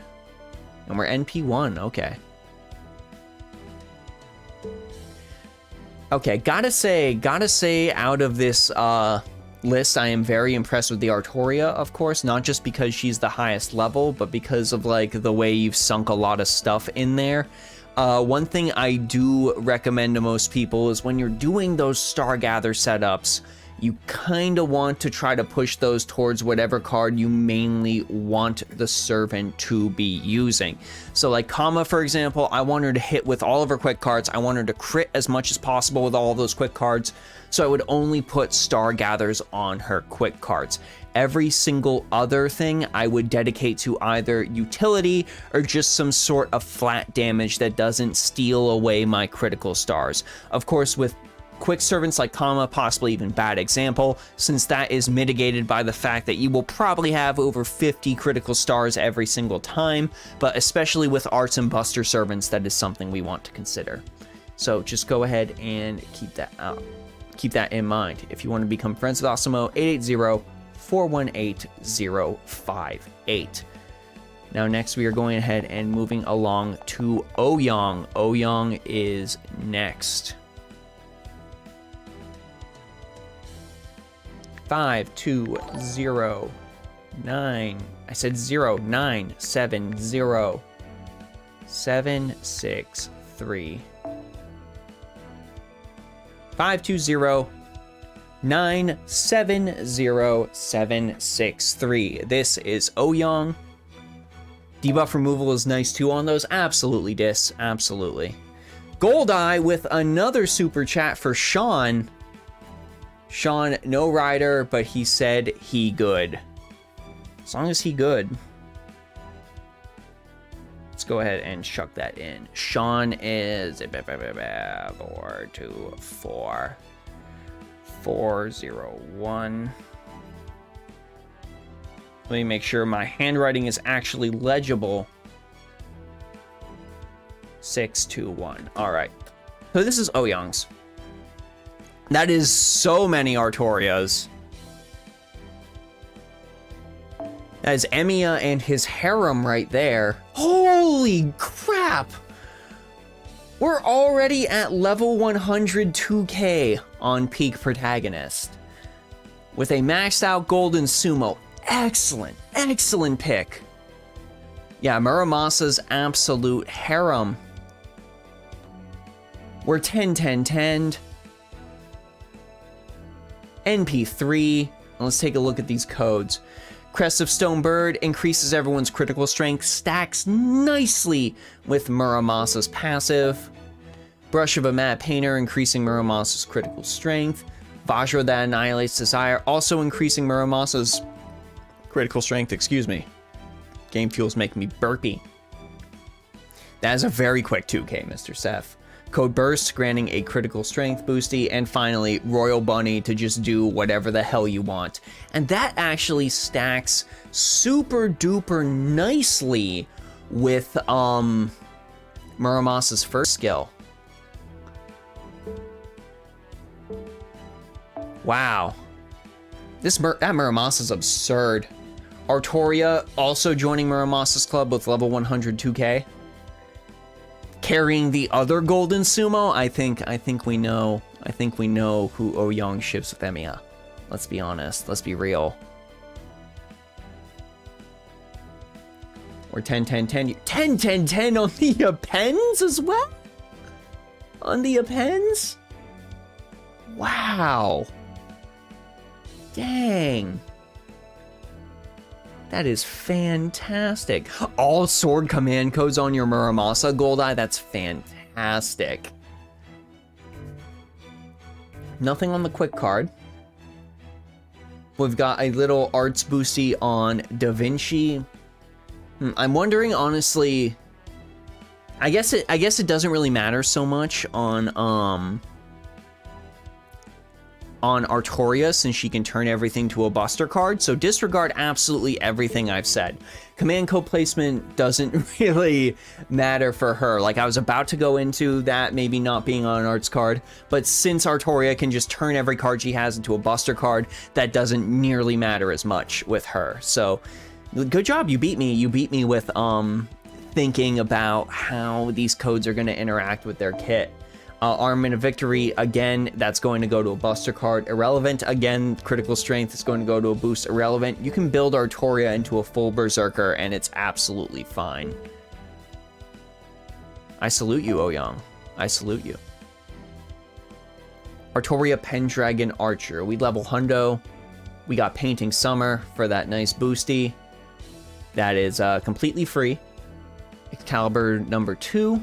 and we're NP1, okay. Okay, gotta say out of this list, I am very impressed with the Artoria, of course, not just because she's the highest level, but because of like the way you've sunk a lot of stuff in there. One thing I do recommend to most people is when you're doing those Star Gather setups, you kind of want to try to push those towards whatever card you mainly want the servant to be using. So like Kama, for example, I want her to hit with all of her quick cards. I want her to crit as much as possible with all of those quick cards. So I would only put Star Gathers on her quick cards. Every single other thing I would dedicate to either utility or just some sort of flat damage that doesn't steal away my critical stars. Of course, with quick servants like Kama, possibly even bad example, since that is mitigated by the fact that you will probably have over 50 critical stars every single time, but especially with arts and buster servants, that is something we want to consider. So just go ahead and keep that out. Keep that in mind. If you want to become friends with Osmo, 880-418-058. Now next we are going ahead and moving along to Oyong. Oyong is next. 5209. I said 0970 763. 520-970-763. This is Oyong. Debuff removal is nice too on those. Absolutely, Dis. Absolutely. Goldeye with another super chat for Sean. Sean, no rider, but he said he good. As long as he good. Let's go ahead and chuck that in. Sean is 424 401 Let me make sure my handwriting is actually legible. 621. All right. So this is Ouyang's. That is so many Artorias. That is Emiya and his harem right there. Holy crap! We're already at level 102k on peak protagonist. With a maxed out golden sumo. Excellent, excellent pick. Yeah, Muramasa's absolute harem. We're 10-10-10'd. NP3. Let's take a look at these codes. Crest of Stone Bird increases everyone's critical strength, stacks nicely with Muramasa's passive. Brush of a Mad Painter, increasing Muramasa's critical strength. Vajra that annihilates desire, also increasing Muramasa's critical strength, excuse me. Game Fuel's making me burpy. That is a very quick 2k, Mr. Seth. Code Burst, granting a critical strength boosty, and finally, Royal Bunny to just do whatever the hell you want. And that actually stacks super duper nicely with Muramasa's first skill. Wow. That Muramasa's absurd. Artoria also joining Muramasa's club with level 102k. Carrying the other golden sumo, I think we know who Ouyang ships with Emiya. Let's be honest, let's be real. We're 10-10-10. 10-10-10 on the appends as well? On the appends? Wow. Dang. That is fantastic. All sword command codes on your Muramasa Goldeye. That's fantastic. Nothing on the quick card. We've got a little arts boosty on Da Vinci. I'm wondering, honestly, I guess it doesn't really matter so much on Artoria, since she can turn everything to a buster card, so disregard absolutely everything I've said. Command code placement doesn't really matter for her. Like, I was about to go into that maybe not being on an arts card, but since Artoria can just turn every card she has into a buster card, that doesn't nearly matter as much with her. So, good job, you beat me. You beat me with thinking about how these codes are going to interact with their kit. Armament of Victory, again, that's going to go to a buster card. Irrelevant, again, critical strength is going to go to a boost. Irrelevant, you can build Artoria into a full berserker and it's absolutely fine. I salute you, Ouyang. I salute you. Artoria Pendragon Archer. We level hundo. We got Painting Summer for that nice boosty. That is completely free. Excalibur number 2.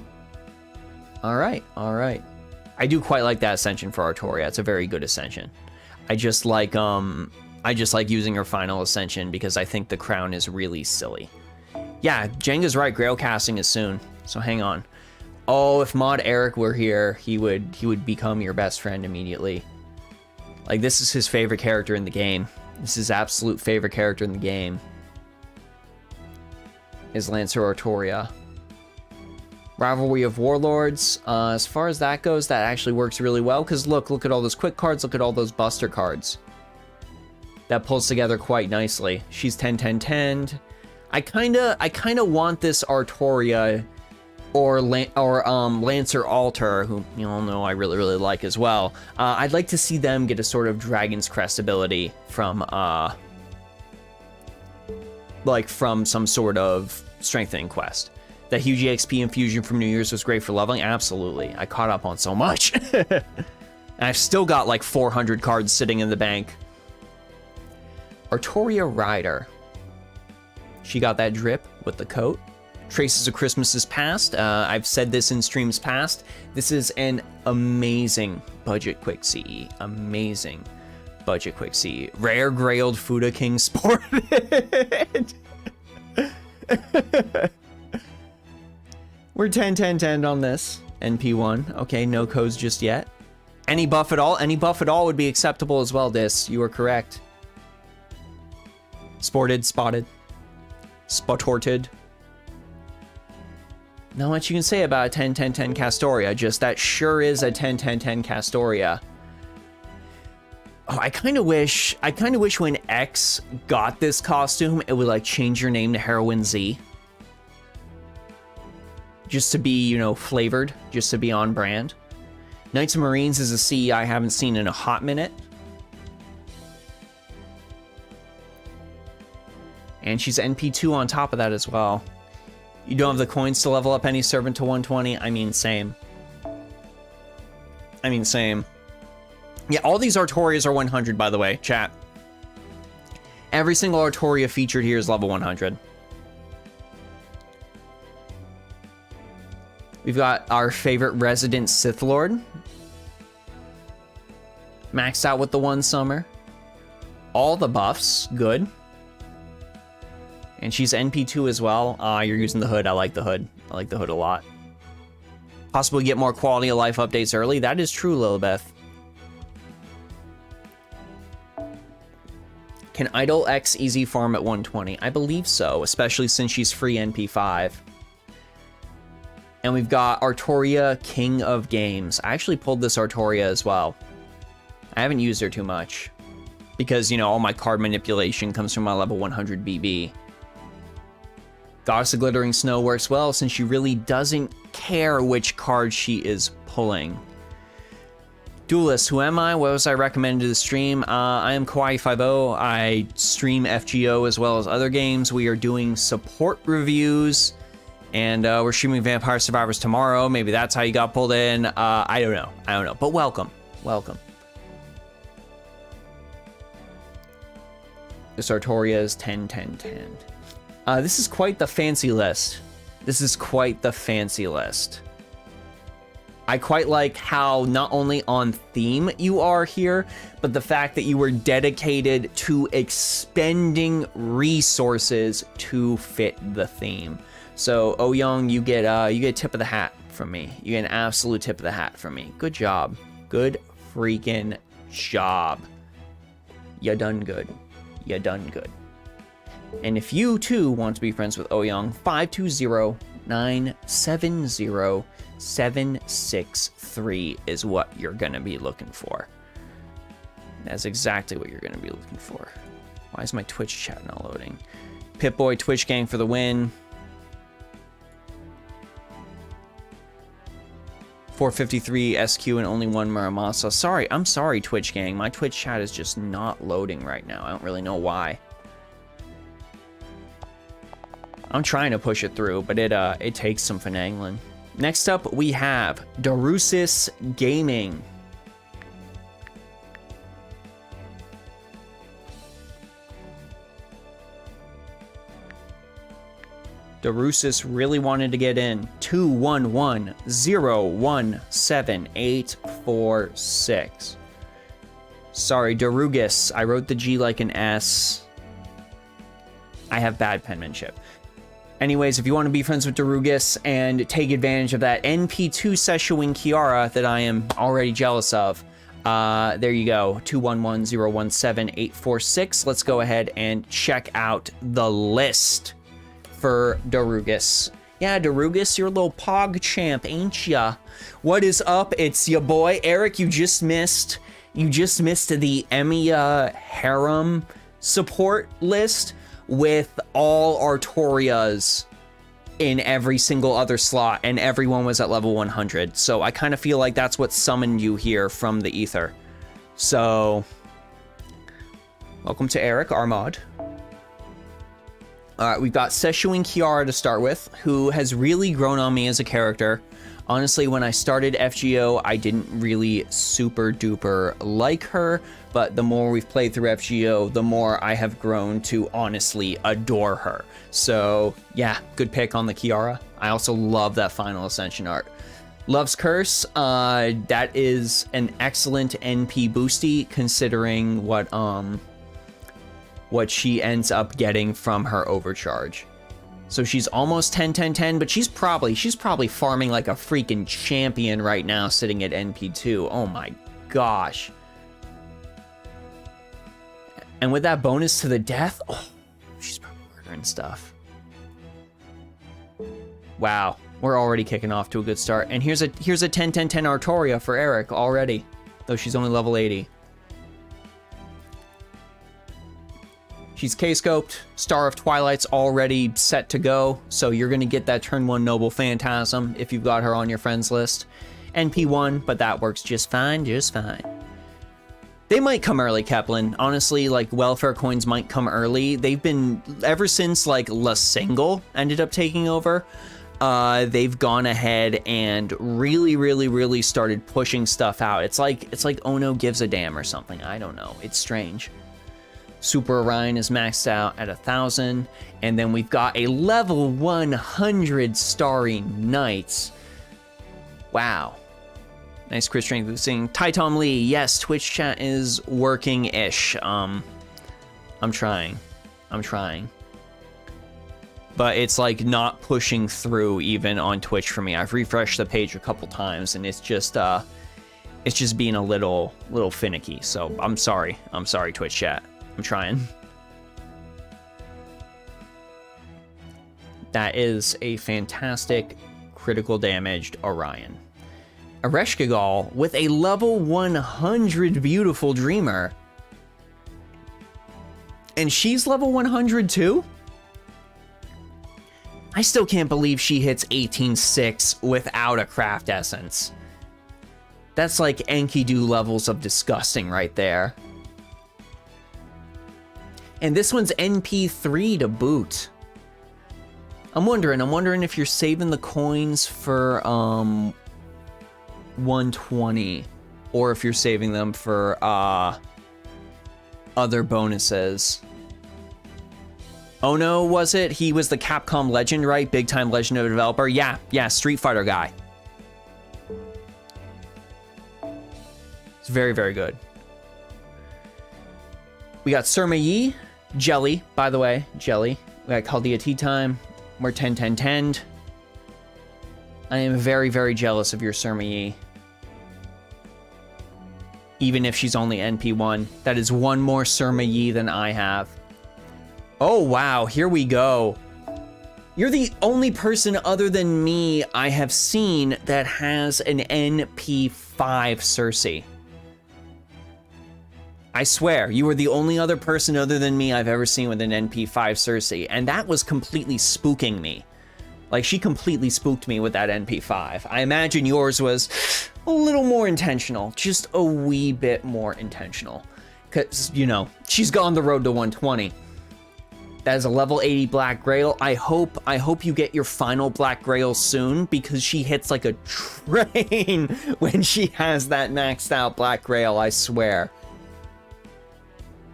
All right. I do quite like that ascension for Artoria. It's a very good ascension. I just like using her final ascension because I think the crown is really silly. Yeah, Jenga's right. Grail casting is soon, so hang on. Oh, if Mod Eric were here, he would become your best friend immediately. Like, this is his favorite character in the game. This is his absolute favorite character in the game. Is Lancer Artoria. Rivalry of Warlords, as far as that goes, that actually works really well, because look at all those quick cards, look at all those buster cards. That pulls together quite nicely. She's 10-10-10'd. I kinda want this Artoria or Lancer Alter, who you all know I really like as well. I'd like to see them get a sort of Dragon's Crest ability from from some sort of strengthening quest. That huge EXP infusion from New Year's was great for leveling. Absolutely. I caught up on so much. And I've still got like 400 cards sitting in the bank. Artoria Rider. She got that drip with the coat. Traces of Christmases Past. I've said this in streams past. This is an amazing budget quick CE. Amazing budget quick CE. Rare Grailed Fuda King Sported. We're 10-10-10 on this. NP1. Okay, no codes just yet. Any buff at all? Any buff at all would be acceptable as well, Dis. You are correct. Sported, spotted, spotorted. Not much you can say about a 10-10-10 Castoria, just that sure is a 10-10-10 Castoria. Oh, I kind of wish when X got this costume, it would like change your name to Heroine Z. Just to be, you know, flavored, just to be on brand. Knights and Marines is a CE I haven't seen in a hot minute. And she's NP2 on top of that as well. You don't have the coins to level up any servant to 120? I mean, same. Yeah, all these Artorias are 100, by the way, chat. Every single Artoria featured here is level 100. We've got our favorite resident Sith Lord. Maxed out with the 1 summer. All the buffs, good. And she's NP2 as well. You're using the hood. I like the hood. I like the hood a lot. Possibly get more quality of life updates early. That is true, Lilibeth. Can Idol X easy farm at 120? I believe so, especially since she's free NP5. And we've got Artoria, King of Games. I actually pulled this Artoria as well. I haven't used her too much. Because, you know, all my card manipulation comes from my level 100 BB. Goddess of Glittering Snow works well since she really doesn't care which card she is pulling. Duelist, who am I? What was I recommended to the stream? I am Kawaii50. I stream FGO as well as other games. We are doing support reviews, and we're streaming Vampire Survivors tomorrow. Maybe that's how you got pulled in. I don't know. But welcome. This Artoria is 10-10-10. This is quite the fancy list. I quite like how not only on theme you are here, but the fact that you were dedicated to expending resources to fit the theme. So, Oh Young, you get a tip of the hat from me. You get an absolute tip of the hat from me. Good job. Good freaking job. You done good. And if you too want to be friends with Oh Young, 520-970-763 is what you're gonna be looking for. That's exactly what you're gonna be looking for. Why is my Twitch chat not loading? Pip-Boy Twitch Gang for the win. 453 SQ and only 1 Muramasa. I'm sorry, Twitch Gang. My Twitch chat is just not loading right now. I don't really know why. I'm trying to push it through, but it takes some finagling. Next up, we have Darrugus Gaming. Darrugus really wanted to get in. 211017846. Sorry, Darrugus. I wrote the G like an S. I have bad penmanship. Anyways, if you want to be friends with Darrugus and take advantage of that NP2 Seshawing Kiara that I am already jealous of, there you go, 211017846. Let's go ahead and check out the list for Darrugus. Yeah, Darrugus, you're a little pog champ, ain't ya? What is up? It's your boy Eric. You just missed the Emiya harem support list with all Artorias in every single other slot, and everyone was at level 100. So I kind of feel like that's what summoned you here from the ether. So, welcome to Eric, our mod. All right, we've got Seshuin Kiara to start with, who has really grown on me as a character. Honestly, when I started FGO, I didn't really super duper like her, but the more we've played through FGO, the more I have grown to honestly adore her. So yeah, good pick on the Kiara. I also love that final Ascension art. Love's Curse, that is an excellent NP boosty considering what she ends up getting from her overcharge. So she's almost 10-10-10, but she's probably farming like a freaking champion right now, sitting at NP2. Oh my gosh. And with that bonus to the death, and stuff. Wow, we're already kicking off to a good start. And here's a 10-10-10 Artoria for Eric already, though she's only level 80. She's K-scoped, Star of Twilight's already set to go, so you're gonna get that turn 1 Noble Phantasm if you've got her on your friends list. NP1, but that works just fine, just fine. They might come early, Kaplan. Honestly, like, welfare coins might come early. They've been, ever since, like, La Single ended up taking over, they've gone ahead and really started pushing stuff out. It's like Ono gives a damn or something. I don't know. It's strange. Super Orion is maxed out at 1,000, and then we've got a level 100 Starry Knights. Wow. Nice crit strength boosting. Taitom Lee, yes, Twitch chat is working-ish. I'm trying. But it's like not pushing through even on Twitch for me. I've refreshed the page a couple times and it's just being a little finicky. So I'm sorry, Twitch chat. I'm trying. That is a fantastic critical damaged Orion. Ereshkigal with a level 100 beautiful Dreamer. And she's level 100 too? I still can't believe she hits 18-6 without a craft essence. That's like Enkidu levels of disgusting right there. And this one's NP3 to boot. I'm wondering if you're saving the coins for 120 or if you're saving them for other bonuses. Oh no, was it? He was the Capcom legend, right? Big time legendary developer. Yeah, Street Fighter guy. It's very good. We got Surma Yi, Jelly, by the way, Jelly. We got Chaldea Tea Time. We're 10-10-10'd. I am very jealous of your Surma Yi. Even if she's only NP1. That is one more Surma Yi than I have. Oh, wow, here we go. You're the only person other than me I have seen that has an NP5 Cersei. I swear, you were the only other person other than me I've ever seen with an NP5 Cersei, and that was completely spooking me. Like, she completely spooked me with that NP5. I imagine yours was a little more intentional, just a wee bit more intentional. Because, you know, she's gone the road to 120. That is a level 80 Black Grail. I hope you get your final Black Grail soon, because she hits like a train when she has that maxed out Black Grail, I swear.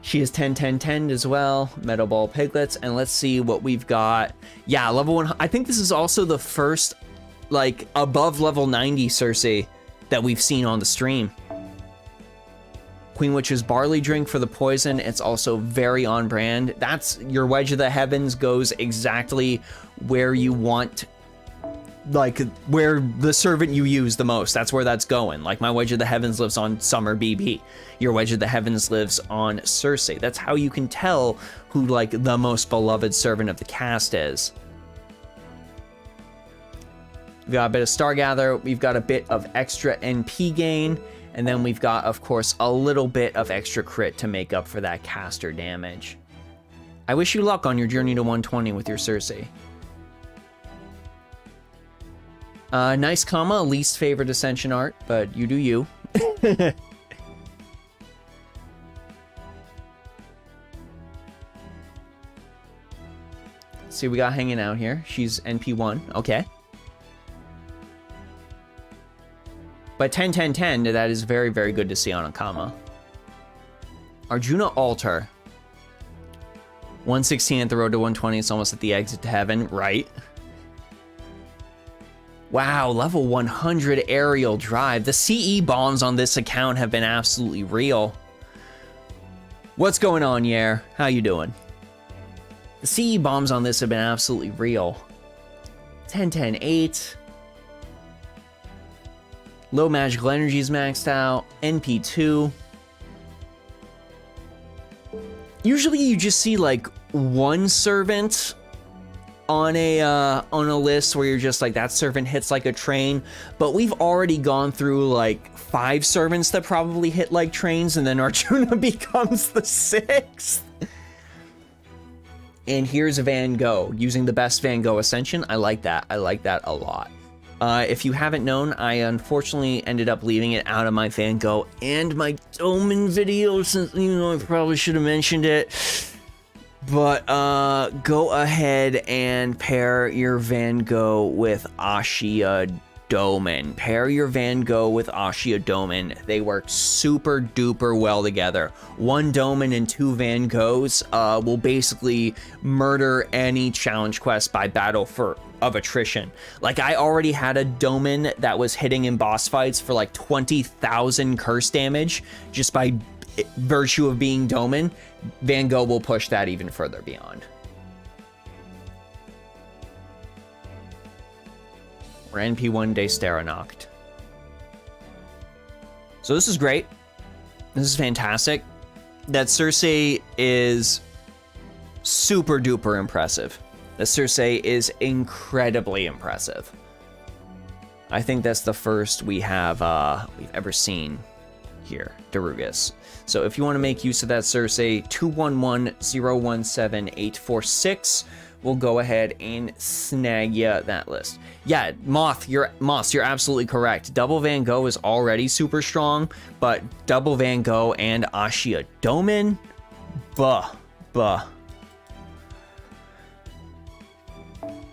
She is 10-10-10 as well, Metal Ball Piglets, and let's see what we've got. Yeah, level 1, I think this is also the first, like, above level 90 Cersei that we've seen on the stream. Queen Witch's Barley Drink for the poison, it's also very on brand. That's, your Wedge of the Heavens goes exactly where you want, like, where the servant you use the most, that's where that's going. Like, my Wedge of the Heavens lives on Summer BB. Your Wedge of the Heavens lives on Cersei. That's how you can tell who, like, the most beloved servant of the cast is. We've got a bit of Stargather, we've got a bit of extra NP gain, and then we've got, of course, a little bit of extra crit to make up for that caster damage. I wish you luck on your journey to 120 with your Cersei. Nice comma, least favorite Ascension art, but you do you. See what we got hanging out here. She's NP1, okay. But 10-10-10, that is very good to see on a comma. Arjuna Altar. 116 at the road to 120, it's almost at the exit to heaven, right? Wow, level 100 aerial drive. The CE bombs on this account have been absolutely real. What's going on, Yair? How you doing? The CE bombs on this have been absolutely real. 10-10-8. Low magical energy is maxed out. NP2. Usually you just see like one servant on a list where you're just like, that servant hits like a train, but we've already gone through like 5 servants that probably hit like trains, and then Arjuna becomes the 6th. And here's Van Gogh, using the best Van Gogh Ascension. I like that. I like that a lot. If you haven't known, I unfortunately ended up leaving it out of my Van Gogh and my Doman video, since, you know, I probably should have mentioned it. But go ahead and pair your Van Gogh with Ashia Doman. Pair your Van Gogh with Ashia Doman. They work super duper well together. 1 Doman and 2 Van Goghs will basically murder any challenge quest by battle of attrition. Like, I already had a Doman that was hitting in boss fights for like 20,000 curse damage just by virtue of being Doman. Van Gogh will push that even further beyond. Or NP1 Day Staranoct. So this is great. This is fantastic. That Circe is super duper impressive. The Circe is incredibly impressive. I think that's the first we've ever seen here, Darrugus. So if you want to make use of that Circe, 211-017-846, we'll go ahead and snag you that list. Yeah, Moth, you're absolutely correct. Double Van Gogh is already super strong, but Double Van Gogh and Ashia Doman, buh.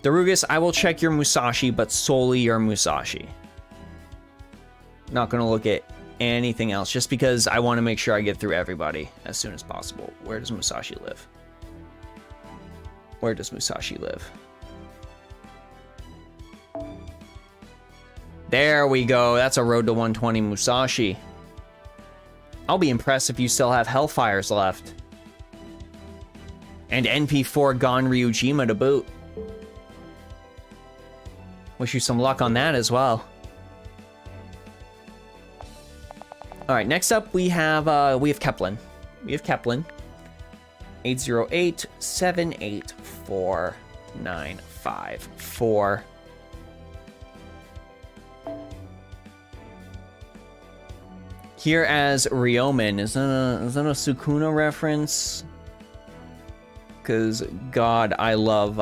Darrugus, I will check your Musashi, but solely your Musashi. Not gonna look at anything else, just because I want to make sure I get through everybody as soon as possible. Where does Musashi live? Where does Musashi live? There we go. That's a road to 120 Musashi. I'll be impressed if you still have Hellfires left. And NP4 Gon Ryujima to boot. Wish you some luck on that as well. All right, next up we have Kaplan. We have Kaplan. 808-784-954. Here as Ryomen. Is that a Sukuna reference? Because God, I love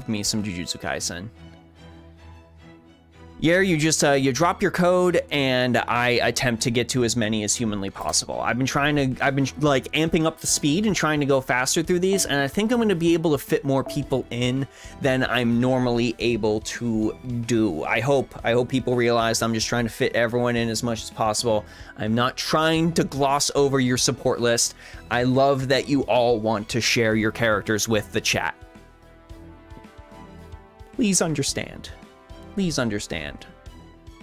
me some Jujutsu Kaisen. Yeah, you just you drop your code, and I attempt to get to as many as humanly possible. I've been like amping up the speed and trying to go faster through these, and I think I'm going to be able to fit more people in than I'm normally able to do. I hope people realize I'm just trying to fit everyone in as much as possible. I'm not trying to gloss over your support list. I love that you all want to share your characters with the chat. Please understand. Please understand.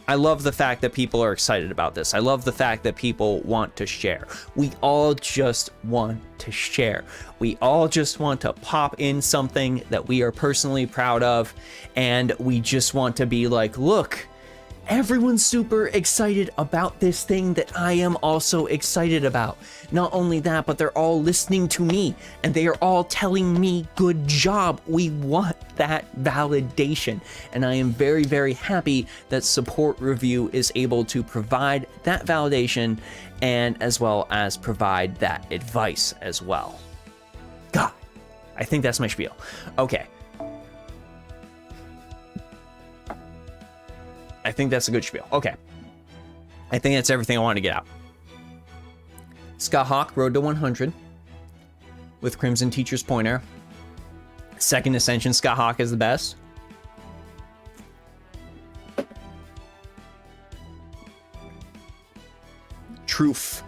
I love the fact that people are excited about this. I love the fact that people want to share. We all just want to share. We all just want to pop in something that we are personally proud of, and we just want to be like, look, everyone's super excited about this thing that I am also excited about. Not only that, but they're all listening to me, and they are all telling me, good job. We want that validation. And I am very, very happy that Support Review is able to provide that validation, and as well as provide that advice as well. God, I think that's my spiel. Okay. I think that's a good spiel. Okay. I think that's everything I wanted to get out. Ska Hawk, Road to 100 with Crimson Teacher's Pointer. Second Ascension, Ska Hawk is the best. Truth.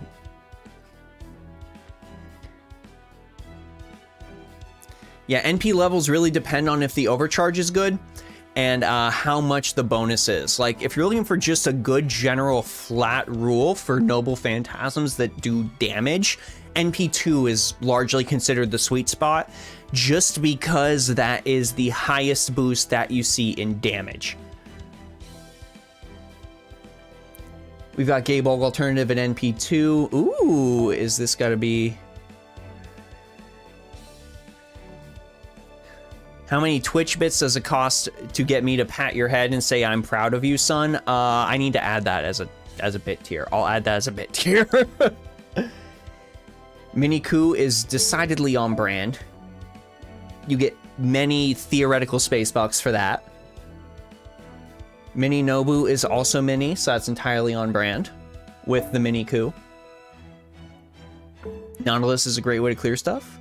Yeah, NP levels really depend on if the overcharge is good and how much the bonus is. Like, if you're looking for just a good general flat rule for noble phantasms that do damage, NP2 is largely considered the sweet spot, just because that is the highest boost that you see in damage. We've got Gaybolg Alternative at NP2. Ooh, is this gotta be... How many Twitch bits does it cost to get me to pat your head and say I'm proud of you, son? I need to add that as a bit tier. I'll add that as a bit tier. Miniku is decidedly on brand. You get many theoretical space bucks for that. Mini Nobu is also mini, so that's entirely on brand with the Miniku. Nautilus is a great way to clear stuff.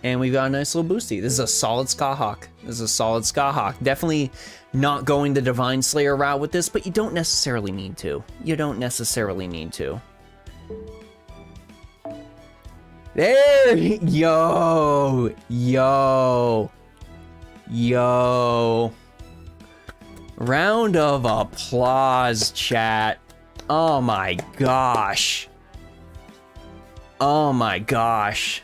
And we've got a nice little boosty. This is a solid Skahawk. This is a solid Skahawk. Definitely not going the Divine Slayer route with this, but you don't necessarily need to. You don't necessarily need to. There! Yo! Yo! Yo! Round of applause, chat. Oh my gosh. Oh my gosh.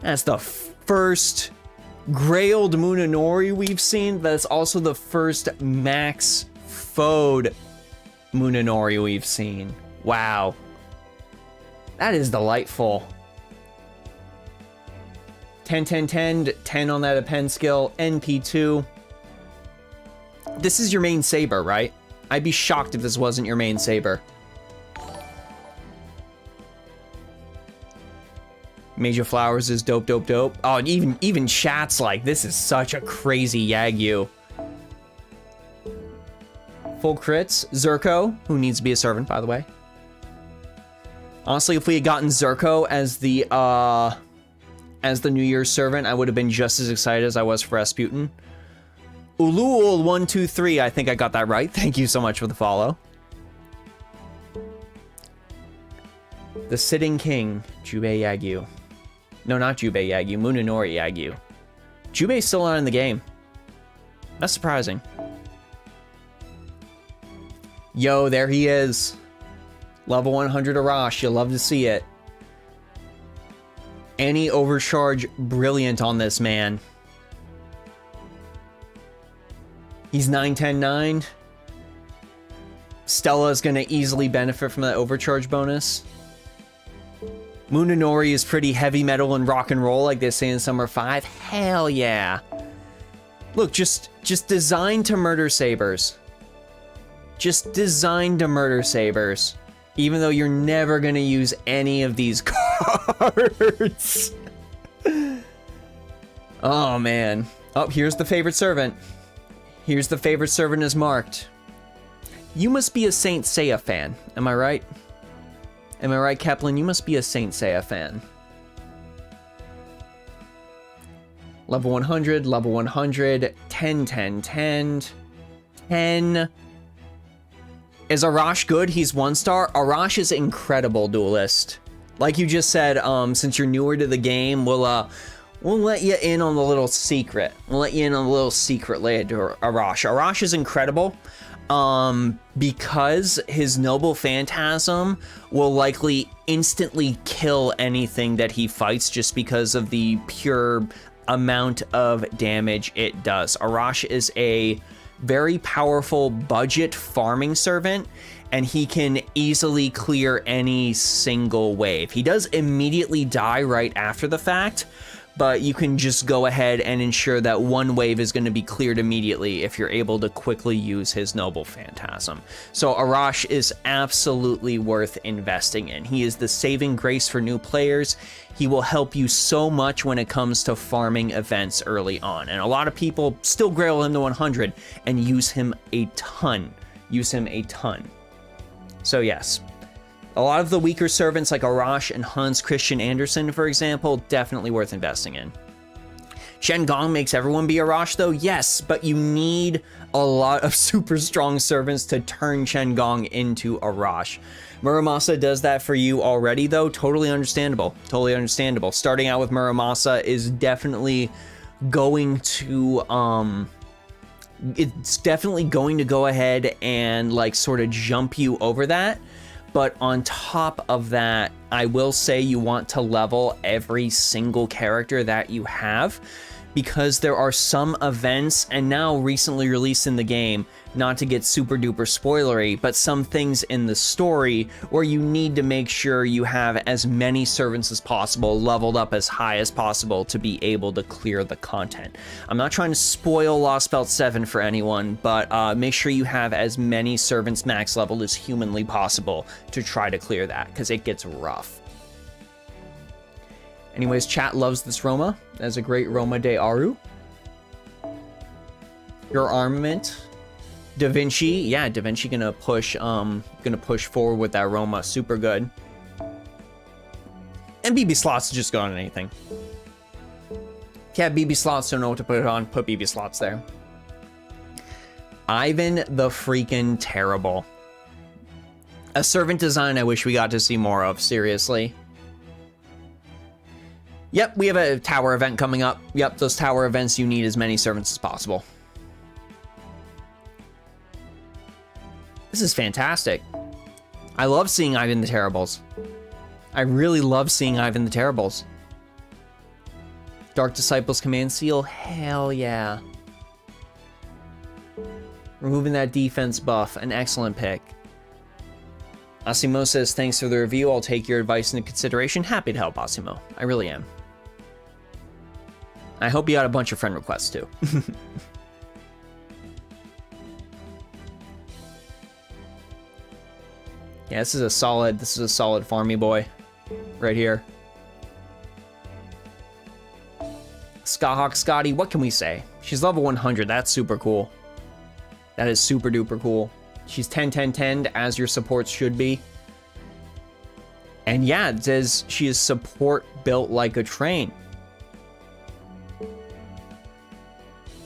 That's the first Grailed Munenori we've seen. That's also the first Max Fode Munenori we've seen. Wow. That is delightful. 10, 10, 10, 10 on that append skill. NP2. This is your main saber, right? I'd be shocked if this wasn't your main saber. Major Flowers is dope, dope, dope. Oh, and even chat's like, this is such a crazy Yagyu. Full crits. Zurko, who needs to be a servant, by the way. Honestly, if we had gotten Zurko as the New Year's servant, I would have been just as excited as I was for Rasputin. Ulul123, I think I got that right. Thank you so much for the follow. The Sitting King, Jubei Yagyu. No, not Jubei Yagyu, Munenori Yagyu. Jubei's still not in the game. That's surprising. Yo, there he is. Level 100 Arash, you'll love to see it. Any overcharge, brilliant on this man. He's 9-10-9. Stella's gonna easily benefit from that overcharge bonus. Munenori is pretty heavy metal and rock and roll, like they say in Summer 5. Hell yeah. Look, just designed to murder sabers. Just designed to murder sabers. Even though you're never gonna use any of these cards. Oh man. Oh, here's the favorite servant. Here's the favorite servant is marked. You must be a Saint Seiya fan, am I right? Am I right, Kaplan? You must be a Saint Seiya fan. Level 100, level 100, 10, 10, 10, 10. Is Arash good? He's 1-star. Arash is incredible duelist. Like you just said, since you're newer to the game, we'll let you in on the little secret. We'll let you in on the little secret later to Arash. Arash is incredible. Because his Noble Phantasm will likely instantly kill anything that he fights just because of the pure amount of damage it does. Arash is a very powerful budget farming servant, and he can easily clear any single wave. He does immediately die right after the fact, but you can just go ahead and ensure that one wave is going to be cleared immediately if you're able to quickly use his Noble Phantasm. So Arash is absolutely worth investing in. He is the saving grace for new players. He will help you so much when it comes to farming events early on. And a lot of people still grail him to 100 and use him a ton. Use him a ton. So yes. A lot of the weaker servants like Arash and Hans Christian Andersen, for example, definitely worth investing in. Shen Gong makes everyone be Arash though, yes, but you need a lot of super strong servants to turn Shen Gong into Arash. Muramasa does that for you already though, totally understandable, totally understandable. Starting out with Muramasa is definitely going to, it's definitely going to go ahead and like sort of jump you over that. But on top of that, I will say you want to level every single character that you have, because there are some events, and now recently released in the game, not to get super duper spoilery, but some things in the story where you need to make sure you have as many servants as possible leveled up as high as possible to be able to clear the content. I'm not trying to spoil Lost Belt 7 for anyone, but make sure you have as many servants max leveled as humanly possible to try to clear that, because it gets rough. Anyways, chat loves this Roma. That's a great Roma de Aru. Your armament. Da Vinci. Yeah, Da Vinci gonna push forward with that Roma. Super good. And BB slots just go on anything. If you have BB slots, don't know what to put it on, put BB slots there. Ivan the freaking Terrible. A servant design I wish we got to see more of, seriously. Yep, we have a tower event coming up. Yep, those tower events, you need as many servants as possible. This is fantastic. I love seeing Ivan the Terribles. I really love seeing Ivan the Terribles. Dark Disciples Command Seal, hell yeah. Removing that defense buff, an excellent pick. Osmo says, thanks for the review. I'll take your advice into consideration. Happy to help, Osmo. I really am. I hope you got a bunch of friend requests too. Yeah, this is a solid farmy boy right here. Skahawk Scotty, what can we say? She's level 100. That's super cool. That is super duper cool. She's 10-10-10 as your supports should be. And yeah, it says she is support built like a train.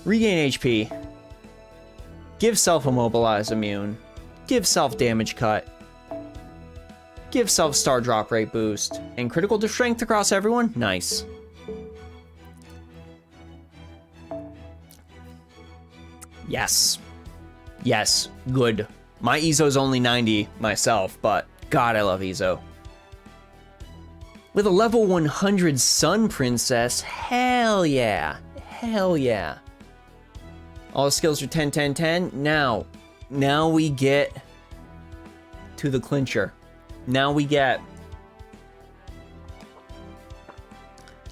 Regain HP. Give self-immobilize immune. Give self-damage cut. Give self-star drop rate boost. And critical to strength across everyone? Nice. Yes. Yes. Good. My EZO's only 90 myself, but God, I love EZO. With a level 100 Sun Princess, hell yeah. Hell yeah. All the skills are 10-10-10. Now we get to the clincher. Now we get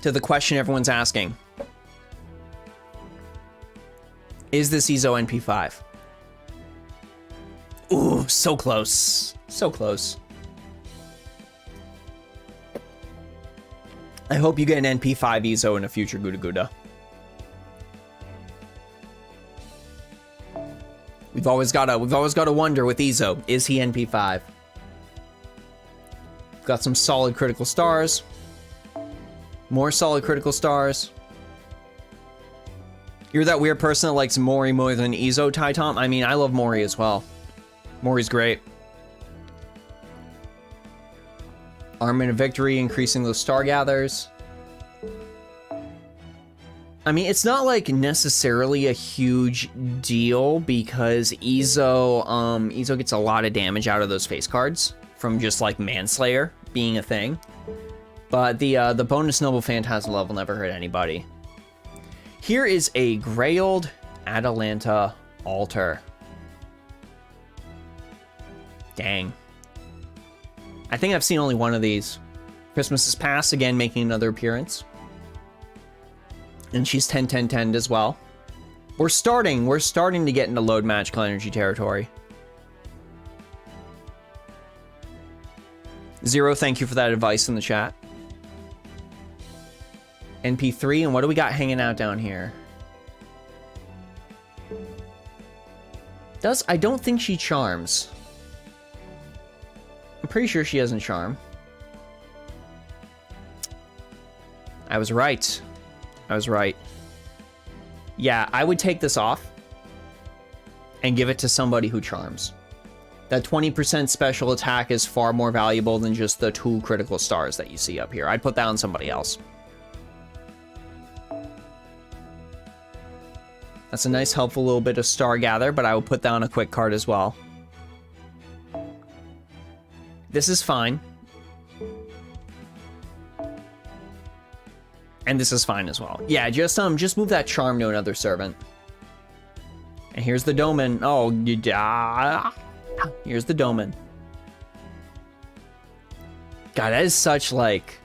to the question everyone's asking. Is this EZO NP5? Ooh, so close. So close. I hope you get an NP5 EZO in a future Guda Guda. We've always got to wonder with EZO, is he NP5? Got some solid critical stars. More solid critical stars. You're that weird person that likes Mori more than EZO, Ty-Tom? I mean, I love Mori as well. Mori's great. Armament of Victory, increasing those star gathers. I mean, it's not like necessarily a huge deal because EZO gets a lot of damage out of those face cards from just like Manslayer being a thing. But the bonus Noble Phantasm level never hurt anybody. Here is a Grailed Atalanta Altar. Dang. I think I've seen only one of these. Christmas is past, again making another appearance. And she's 10-10-10 as well. We're starting to get into load magical energy territory. Zero, thank you for that advice in the chat. NP3, and what do we got hanging out down here? I don't think she charms. I'm pretty sure she doesn't charm. I was right. I was right. Yeah, I would take this off and give it to somebody who charms. That 20% special attack is far more valuable than just the 2 critical stars that you see up here. I'd put that on somebody else. That's a nice, helpful little bit of Star Gather, but I will put that on a quick card as well. This is fine. And this is fine as well. Yeah, just move that charm to another servant. And here's the Doman. Oh, here's the Doman. God, that is such like...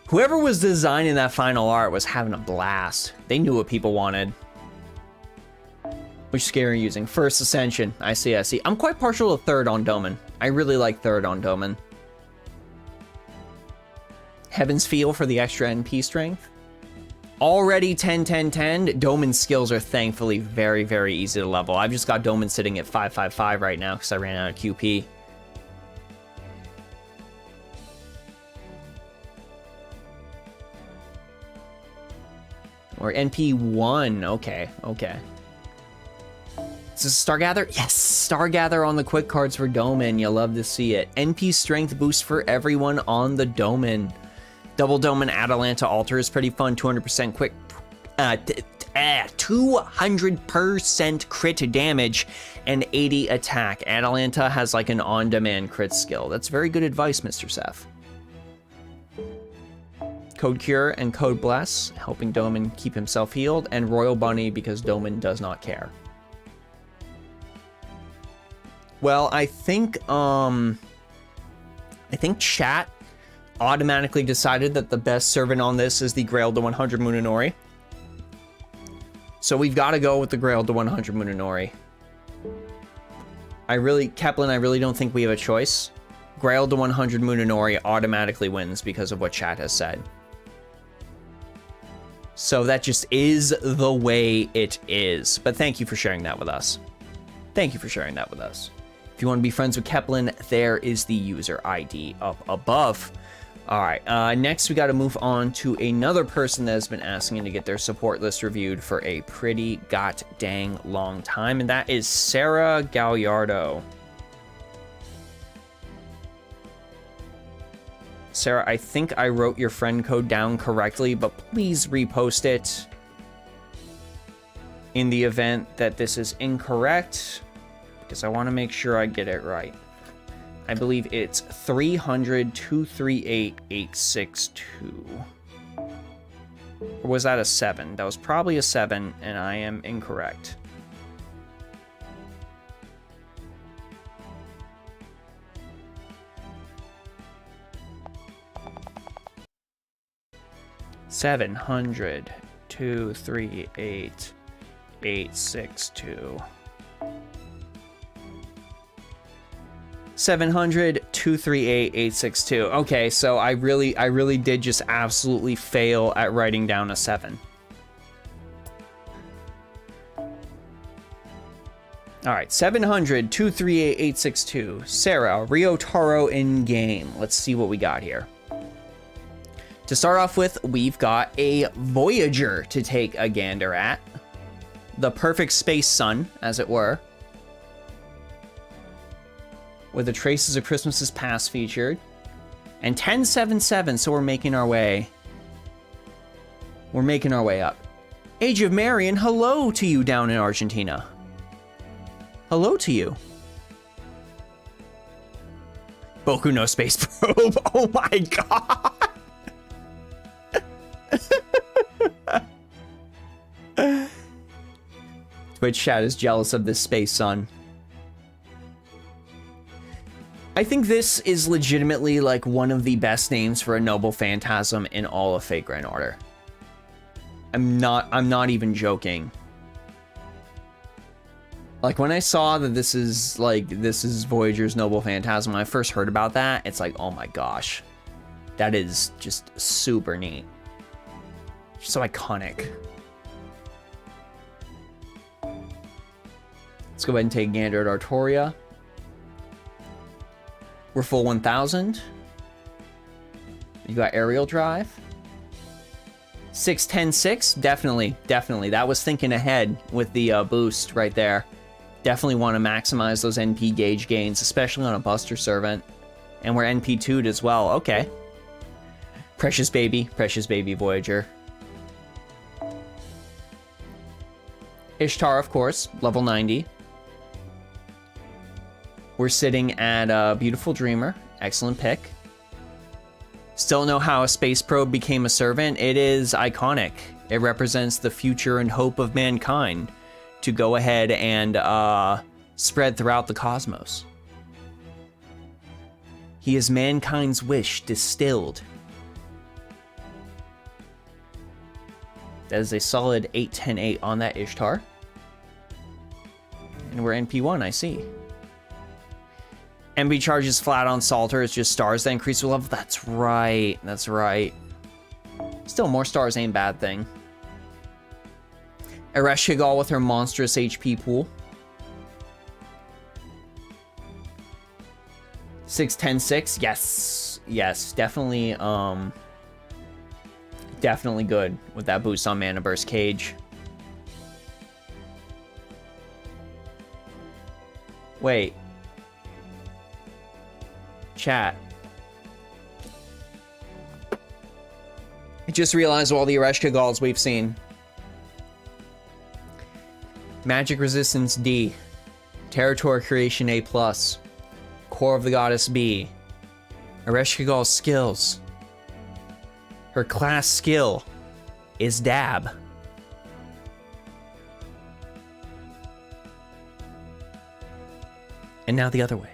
Whoever was designing that final art was having a blast. They knew what people wanted. Which scare are you using? First Ascension. I see. I'm quite partial to third on Doman. I really like third on Doman. Heaven's Feel for the extra NP strength. Already 10-10-10. Doman's skills are thankfully very, very easy to level. I've just got Doman sitting at 5-5-5 right now because I ran out of QP. Or NP1. Okay. Is this Stargather? Yes, Stargather on the quick cards for Doman. You love to see it. NP strength boost for everyone on the Doman. Double Doman Atalanta Altar is pretty fun. 200% quick... 200% crit damage and 80 attack. Atalanta has like an on-demand crit skill. That's very good advice, Mr. Seth. Code Cure and Code Bless, helping Doman keep himself healed, and Royal Bunny because Doman does not care. Well, I think chat automatically decided that the best servant on this is the Grail to 100 Munenori. So we've got to go with the Grail to 100 Munenori. Kaplan, I really don't think we have a choice. Grail to 100 Munenori automatically wins because of what chat has said. So that just is the way it is. But thank you for sharing that with us. If you want to be friends with Kaplan, there is the user ID up above. All right, next we got to move on to another person that has been asking to get their support list reviewed for a pretty dang long time, and that is Sarah Gallardo. Sarah, I think I wrote your friend code down correctly, but please repost it in the event that this is incorrect, because I want to make sure I get it right. I believe it's 300-238-862. Or was that a 7? That was probably a 7, and I am incorrect. $700-238-862. 700-238-862. Okay, so I really did just absolutely fail at writing down a 7. All right, 700-238-862. Sarah, Rio Taro in game. Let's see what we got here. To start off with, we've got a Voyager to take a gander at. The perfect space sun, as it were. With the Traces of Christmas's Past featured. And 1077, so we're making our way. We're making our way up. Age of Marion, hello to you down in Argentina. Hello to you. Boku no Space Probe. Oh my god. Twitch chat is jealous of this space sun. I think this is legitimately like one of the best names for a noble phantasm in all of Fate Grand Order. I'm not even joking. Like when I saw that this is Voyager's Noble Phantasm, when I first heard about that, it's like, oh my gosh. That is just super neat. So iconic. Let's go ahead and take a gander at Artoria. We're full 1,000. You got aerial drive. 6-10-6, definitely. That was thinking ahead with the boost right there. Definitely want to maximize those NP gauge gains, especially on a Buster Servant. And we're NP 2'd as well. Okay. Precious baby Voyager. Ishtar, of course, level 90. We're sitting at Beautiful Dreamer. Excellent pick. Still know how a space probe became a servant? It is iconic. It represents the future and hope of mankind to go ahead and spread throughout the cosmos. He is mankind's wish distilled. That is a solid 8-10-8 on that Ishtar. And we're NP1, I see. MB charges flat on Salter. It's just stars that increase with level. That's right. That's right. Still, more stars ain't a bad thing. Ereshkigal with her monstrous HP pool. 6-10-6. Yes. Yes. Definitely, definitely good with that boost on Mana Burst Cage. Wait. Chat. I just realized all the Ereshkigals we've seen. Magic Resistance D. Territory Creation A+. Core of the Goddess B. Ereshkigal's skills. Her class skill is Dab. And now the other way.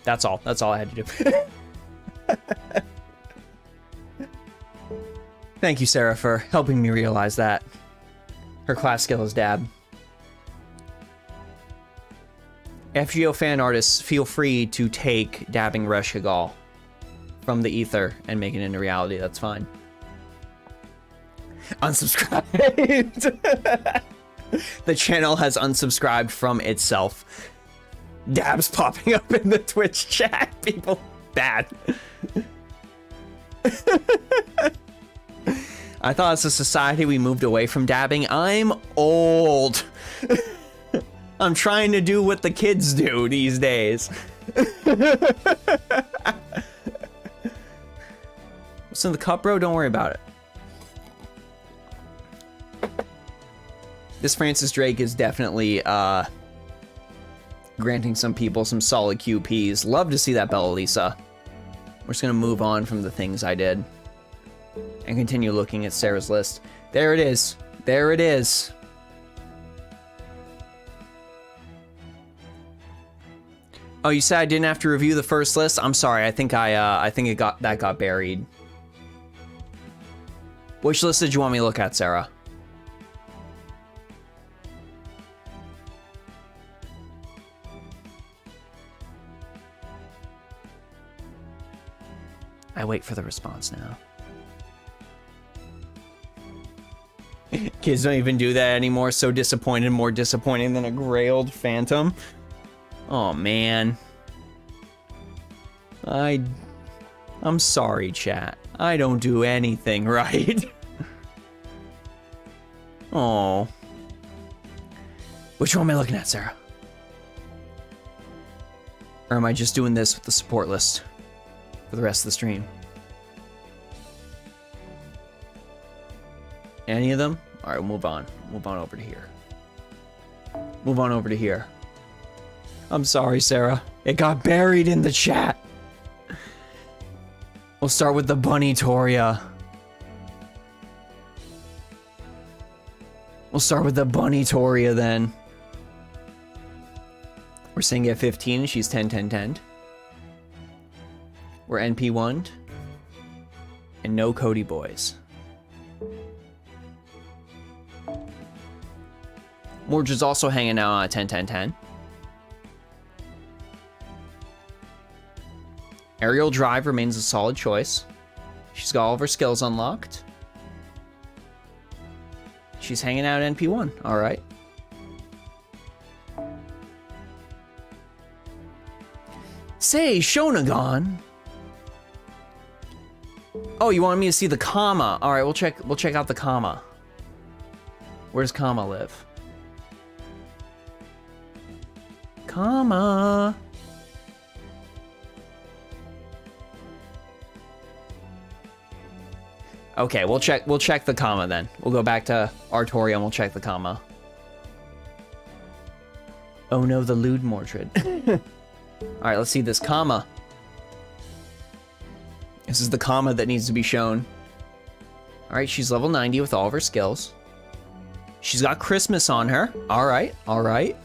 That's all. That's all I had to do. Thank you, Sarah, for helping me realize that. Her class skill is Dab. FGO fan artists, feel free to take dabbing Ereshkigal from the ether and make it into reality. That's fine. Unsubscribed. The channel has unsubscribed from itself. Dabs popping up in the Twitch chat. People, bad. I thought as a society we moved away from dabbing. I'm old. I'm trying to do what the kids do these days. What's in the cup, bro? Don't worry about it. This Francis Drake is definitely granting some people some solid QPs. Love to see that, Bella Lisa. We're just gonna move on from the things I did and continue looking at Sarah's list. There it is. There it is. Oh, you said I didn't have to review the first list? I'm sorry. I think it got buried. Which list did you want me to look at, Sarah? I wait for the response now. Kids don't even do that anymore. So disappointed, more disappointing than a gray old phantom. Oh man. I'm sorry, chat. I don't do anything right. Oh. Which one am I looking at, Sarah? Or am I just doing this with the support list for the rest of the stream? Any of them? All right, we'll move on. Move on over to here. Move on over to here. I'm sorry, Sarah. It got buried in the chat. We'll start with the Bunny Toria. We'll start with the Bunny Toria then. We're sitting at 15 and she's 10-10-10. We're NP1'd. And no Cody boys. Mordred's also hanging out on a 10-10-10. Aerial Drive remains a solid choice. She's got all of her skills unlocked. She's hanging out at NP1. All right. Say, Shonagon. Oh, you wanted me to see the comma. All right, we'll check out the comma. Where does comma live? Comma. Okay, we'll check the comma then. We'll go back to Artoria and we'll check the comma. Oh no, the lewd Mordred. Alright, let's see this comma. This is the comma that needs to be shown. Alright, she's level 90 with all of her skills. She's got Christmas on her. Alright, alright.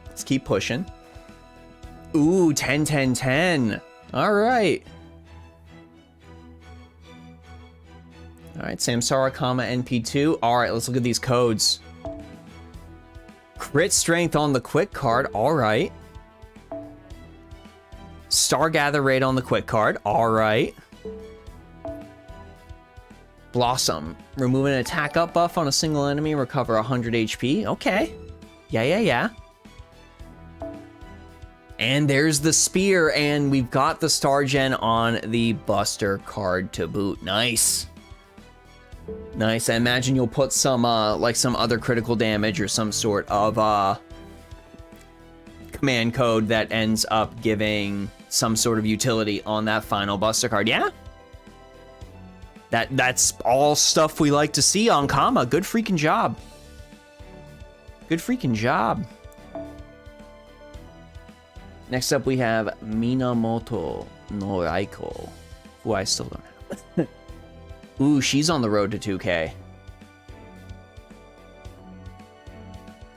Let's keep pushing. Ooh, 10, 10, 10. Alright. Alright, Samsara, comma, NP2. Alright, let's look at these codes. Crit strength on the quick card. Alright. Star gather rate on the quick card. Alright. Blossom. Remove an attack up buff on a single enemy. Recover 100 HP. Okay. Yeah. And there's the spear, and we've got the star gen on the Buster card to boot. Nice. Nice. I imagine you'll put some, like some other critical damage or some sort of, command code that ends up giving some sort of utility on that final Buster card. Yeah? That's all stuff we like to see on comma. Good freaking job. Good freaking job. Next up, we have Minamoto no Raiko, who I still don't have. Ooh, she's on the road to 2K.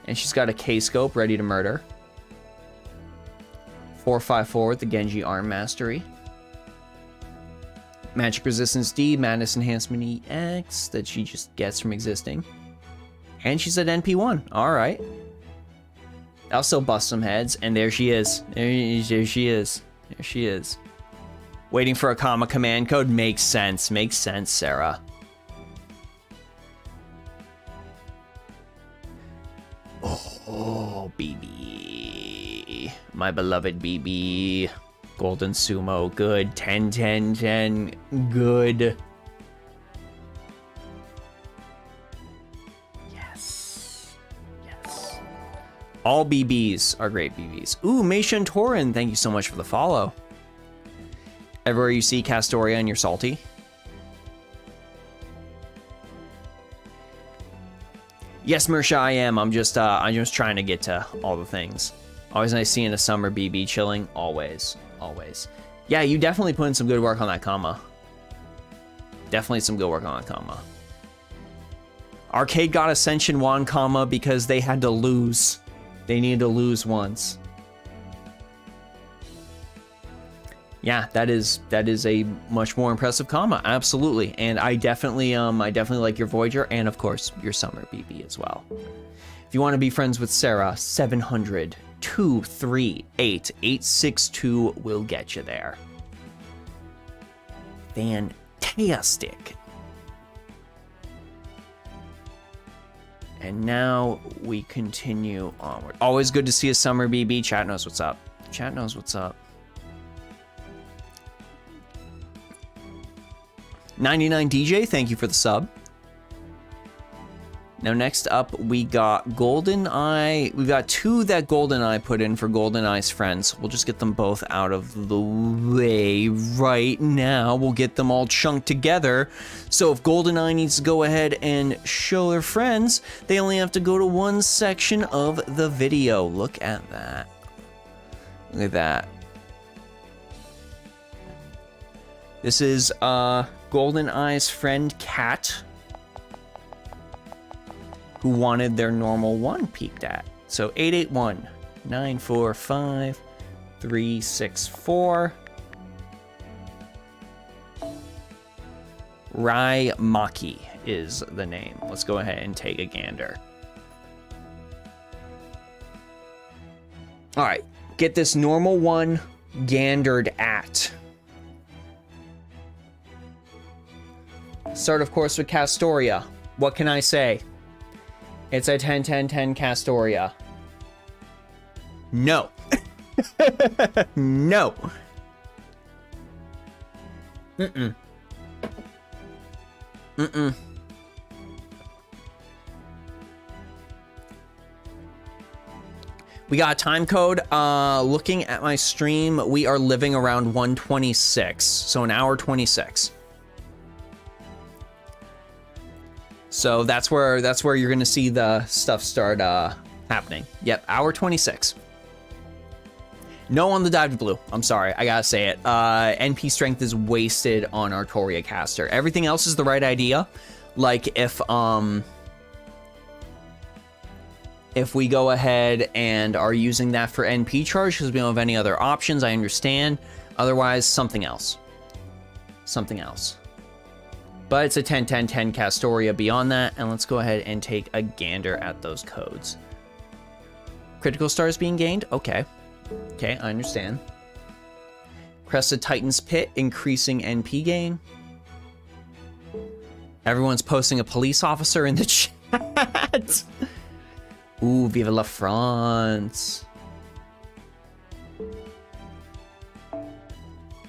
And she's got a K-scope ready to murder. 454 with the Genji Arm Mastery. Magic Resistance D, Madness Enhancement EX that she just gets from existing. And she's at NP1. Alright. I'll still bust some heads, and there she is. There she is. There she is. Waiting for a comma command code makes sense. Makes sense, Sarah. Oh, BB. My beloved BB. Golden Sumo. Good. 10, 10, 10. Good. All BBs are great BBs. Ooh, Meishan Torin, thank you so much for the follow. Everywhere you see Castoria and you're salty. Yes, Mersha, I am. I'm just trying to get to all the things. Always nice seeing a summer BB chilling. Always, always. Yeah, you definitely put in some good work on that comma. Definitely some good work on that comma. Arcade got Ascension Wand comma because they had to lose. They needed to lose once. Yeah, that is a much more impressive comma, absolutely. And I definitely like your Voyager and of course your Summer BB as well. If you want to be friends with Sarah, 700-238-862 will get you there. Fantastic. And now we continue onward. Always good to see a Summer BB. Chat knows what's up. Chat knows what's up. 99 DJ, thank you for the sub. Now next up, we got GoldenEye. We've got two that GoldenEye put in for GoldenEye's friends. We'll just get them both out of the way right now. We'll get them all chunked together. So if GoldenEye needs to go ahead and show their friends, they only have to go to one section of the video. Look at that. Look at that. This is GoldenEye's friend Kat, who wanted their normal one peeked at. So 881-945-364. Rai Maki is the name. Let's go ahead and take a gander. All right, get this normal one gandered at. Start, of course, with Castoria. What can I say? It's a 10-10-10 Castoria. No. No. Mm-mm. Mm-mm. We got a time code. Looking at my stream, we are living around 126. So an hour 26. So that's where you're gonna see the stuff start happening. Yep, hour 26. No on the dive blue. I'm sorry, I gotta say it. NP strength is wasted on Artoria caster. Everything else is the right idea. Like if we go ahead and are using that for NP charge because we don't have any other options, I understand. Otherwise, something else. Something else. But it's a 10-10-10 Castoria beyond that, and let's go ahead and take a gander at those codes. Critical stars being gained? Okay. Okay, I understand. Crested Titan's Pit, increasing NP gain. Everyone's posting a police officer in the chat. Ooh, Vive la France.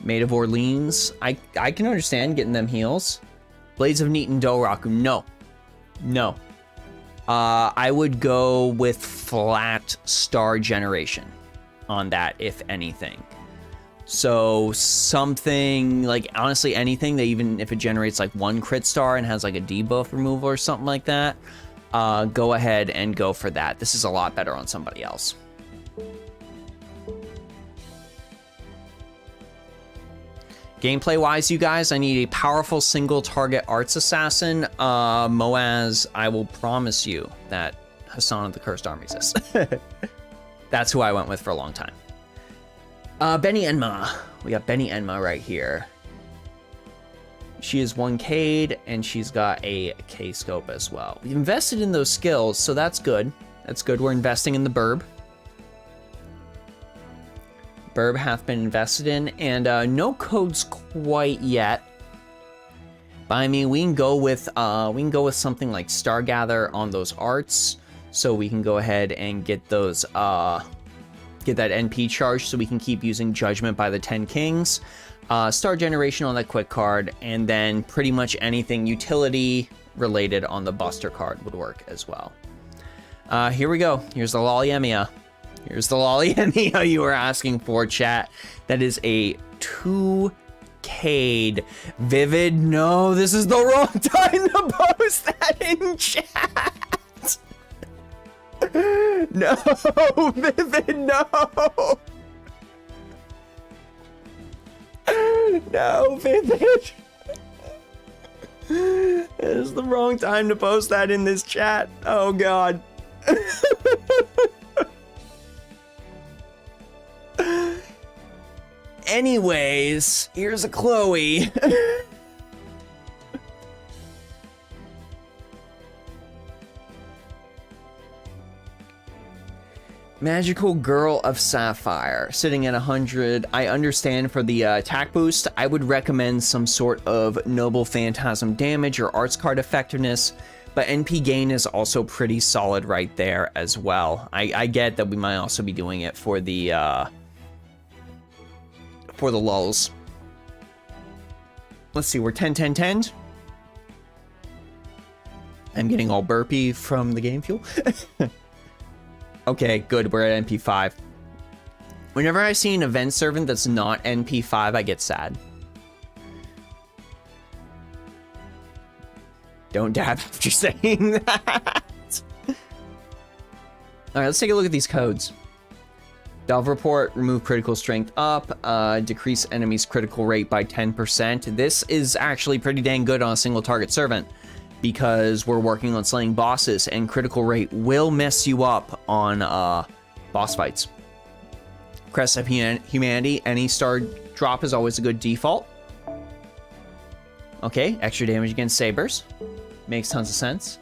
Maid of Orleans. I can understand getting them heals. Blades of Neat and Doraku. No. No. I would go with flat star generation on that, if anything. So something like, honestly, anything that even if it generates like 1 crit star and has like a debuff removal or something like that, go ahead and go for that. This is a lot better on somebody else. Gameplay wise, you guys, I need a powerful single target arts assassin. Moaz, I will promise you that Hassan of the Cursed Armies is. That's who I went with for a long time. Benny Enma. We got Benny Enma right here. She is 1K'd, and she's got a K-scope as well. We invested in those skills, so that's good. That's good. We're investing in the Burb. Burb hath been invested in, and no codes quite yet. But I mean, we can go with something like Stargather on those arts, so we can go ahead and get those get that NP charge, so we can keep using Judgment by the 10 Kings. Star generation on that quick card, and then pretty much anything utility related on the Buster card would work as well. Here we go. Here's the Lolly Emiya. Here's the Lolly Emiya you were asking for, chat. That is a 2K'd Vivid. No, this is the wrong time to post that in chat. No, Vivid, no. No, Vivid. It is the wrong time to post that in this chat. Oh, God. Anyways, here's a Chloe. Magical Girl of Sapphire, sitting at 100. I understand for the attack boost, I would recommend some sort of Noble Phantasm damage or arts card effectiveness, but NP gain is also pretty solid right there as well. I get that we might also be doing it for the lulls. Let's see, we're 10-10-10. I'm getting all burpy from the game fuel. Okay, good, we're at NP5. Whenever I see an event servant that's not NP5, I get sad. Don't dab after saying that. Alright, let's take a look at these codes. Delve Report, remove critical strength up, decrease enemies' critical rate by 10%. This is actually pretty dang good on a single target servant, because we're working on slaying bosses, and critical rate will mess you up on boss fights. Crest of Humanity, any star drop is always a good default. Okay, extra damage against sabers. Makes tons of sense.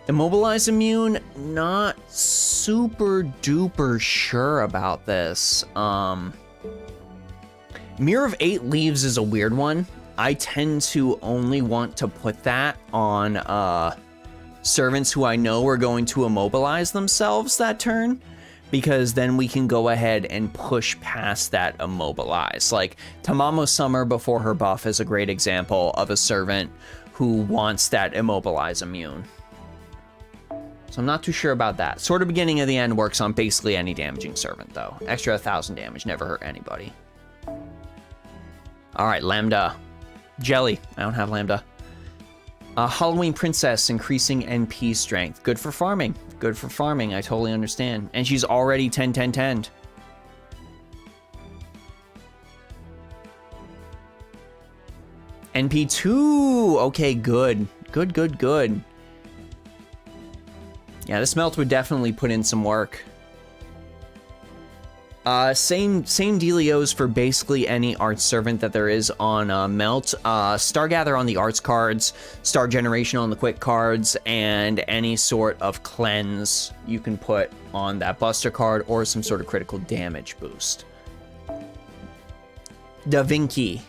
Immobilize immune, not super duper sure about this. Mirror of 8 Leaves is a weird one. I tend to only want to put that on servants who I know are going to immobilize themselves that turn, because then we can go ahead and push past that immobilize. Like Tamamo Summer before her buff is a great example of a servant who wants that immobilize immune. So I'm not too sure about that. Sword of Beginning of the End works on basically any damaging servant though. Extra 1,000 damage, never hurt anybody. All right, Lambda. Jelly, I don't have Lambda. Halloween Princess, increasing NP strength. Good for farming. Good for farming, I totally understand. And she's already 10-10-10'd. NP2! Okay, good. Good, good, good. Yeah, this melt would definitely put in some work. Same dealios for basically any art servant that there is on Melt. Star Gather on the arts cards, Star Generation on the quick cards, and any sort of cleanse you can put on that Buster card or some sort of critical damage boost. Da Vinci.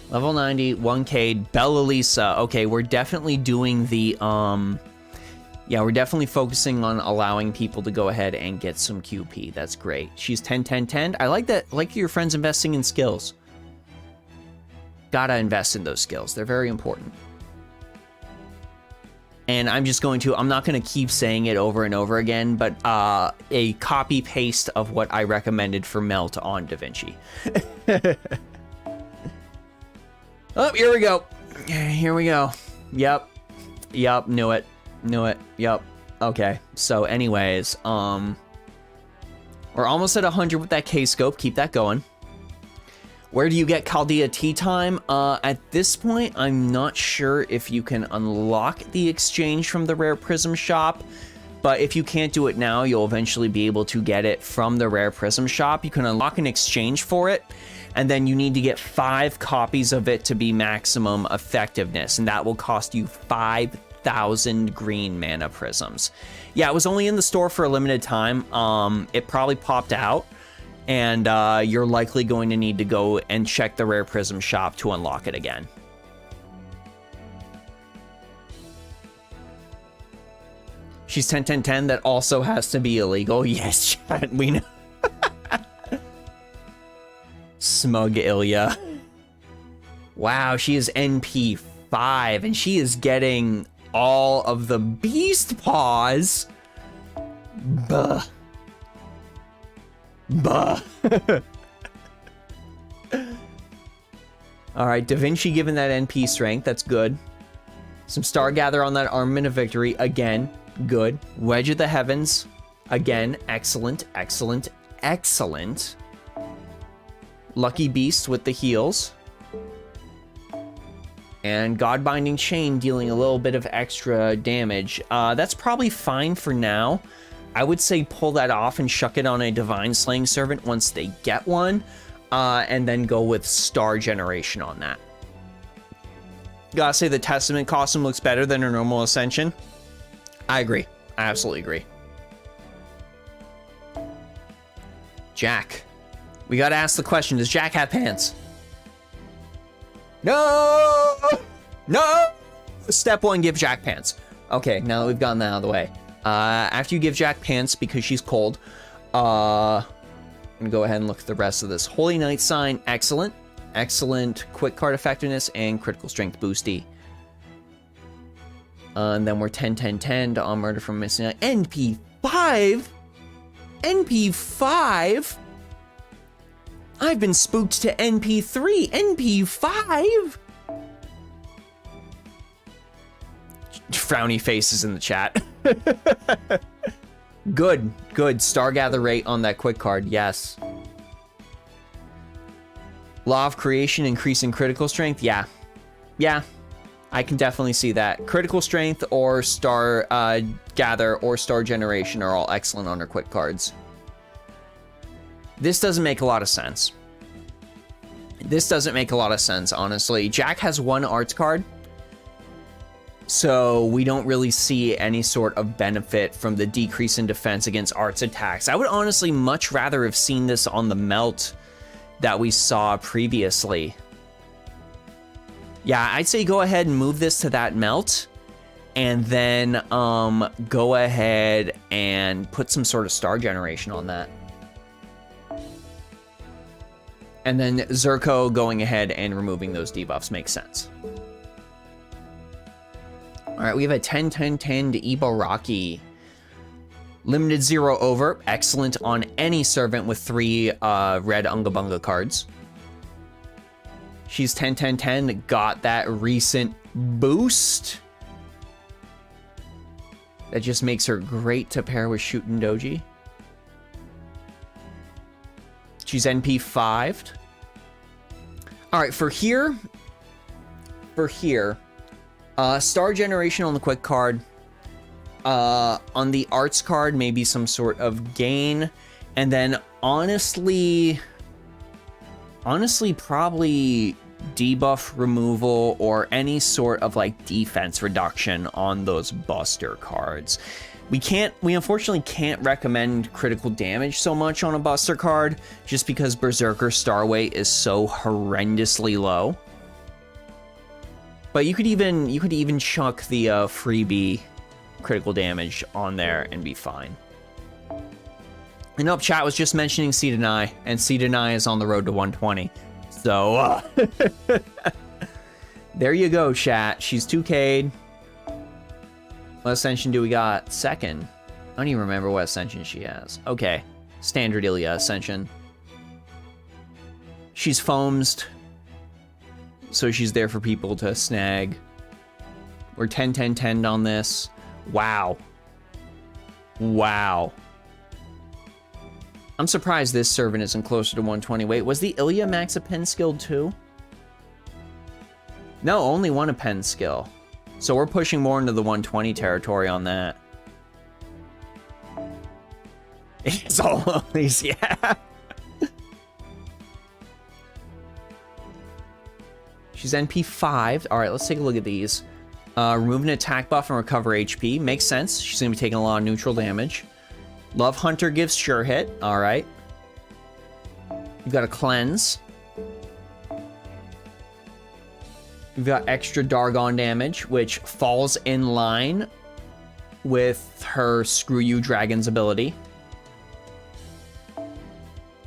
Level 90, 1K, Bella Lisa. Okay, we're definitely doing the, yeah, we're definitely focusing on allowing people to go ahead and get some QP. That's great. She's 10-10-10. I like that. I like your friends investing in skills. Gotta invest in those skills. They're very important. And I'm not going to keep saying it over and over again, but a copy paste of what I recommended for Melt on Da Vinci. Oh, here we go. Here we go. Yep. Knew it. Yep. Okay. So anyways, we're almost at 100 with that K-scope. Keep that going. Where do you get Chaldea Tea Time? At this point, I'm not sure if you can unlock the exchange from the Rare Prism shop, but if you can't do it now, you'll eventually be able to get it from the Rare Prism shop. You can unlock an exchange for it, and then you need to get 5 copies of it to be maximum effectiveness, and that will cost you 5,000 green mana prisms. Yeah, it was only in the store for a limited time. It probably popped out, and you're likely going to need to go and check the Rare Prism shop to unlock it again. She's 10-10-10. That also has to be illegal. Yes, chat, we know. Smug Ilya. Wow, she is NP 5, and she is getting all of the beast paws. Buh. All right, Da Vinci given that NP strength. That's good. Some Star Gather on that Armament of Victory. Again, good. Wedge of the Heavens. Again, excellent. Lucky Beast with the heals. And God-Binding Chain dealing a little bit of extra damage. That's probably fine for now. I would say pull that off and chuck it on a Divine Slaying Servant once they get one, and then go with Star Generation on that. Gotta say the Testament costume looks better than her normal Ascension. I agree. I absolutely agree. Jack. We gotta ask the question, does Jack have pants? No! No! Step 1, give Jack pants. Okay, now that we've gotten that out of the way. After you give Jack pants because she's cold, I'm gonna go ahead and look at the rest of this. Holy Knight Sign, excellent. Excellent quick card effectiveness and critical strength boosty. And then we're 10-10-10 on Murder from Missing Out. NP5? NP5? I've been spooked to NP3. NP5? Frowny faces in the chat. Good. Star Gather rate on that quick card, yes. Law of Creation increasing critical strength, yeah. I can definitely see that. Critical strength or Star Gather or Star Generation are all excellent on her quick cards. This doesn't make a lot of sense. Honestly. Jack has 1 arts card, so we don't really see any sort of benefit from the decrease in defense against arts attacks. I would honestly much rather have seen this on the Melt that we saw previously. Yeah, I'd say go ahead and move this to that Melt, and then go ahead and put some sort of Star Generation on that. And then Zerko going ahead and removing those debuffs makes sense. All right, we have a 10-10-10 to Ibaraki. Limited 0 over, excellent on any servant with 3 red Unga Bunga cards. She's 10, 10, 10, got that recent boost. That just makes her great to pair with Shootin' Doji. She's NP 5'd. All right, for here, Star Generation on the quick card. On the arts card, maybe some sort of gain. And then honestly, probably debuff removal or any sort of like defense reduction on those buster cards. We unfortunately can't recommend critical damage so much on a buster card just because Berserker star weight is so horrendously low. But you could even chuck the freebie critical damage on there and be fine. And up, chat was just mentioning C Deny, and C Deny is on the road to 120. So there you go, chat. She's 2K'd. What ascension do we got? Second. I don't even remember what ascension she has. Okay. Standard Emiya ascension. She's foamsed, so she's there for people to snag. We're 10, 10, 10 on this. Wow. Wow. I'm surprised this servant isn't closer to 120. Wait, was the Emiya max a pen skill too? No, only one a pen skill. So we're pushing more into the 120 territory on that. It's all these, yeah. She's NP 5. All right, let's take a look at these. Remove an attack buff and recover HP. Makes sense. She's going to be taking a lot of neutral damage. Love Hunter gives sure hit. All right. You've got a cleanse. You've got extra Dargon damage, which falls in line with her Screw You Dragon's ability.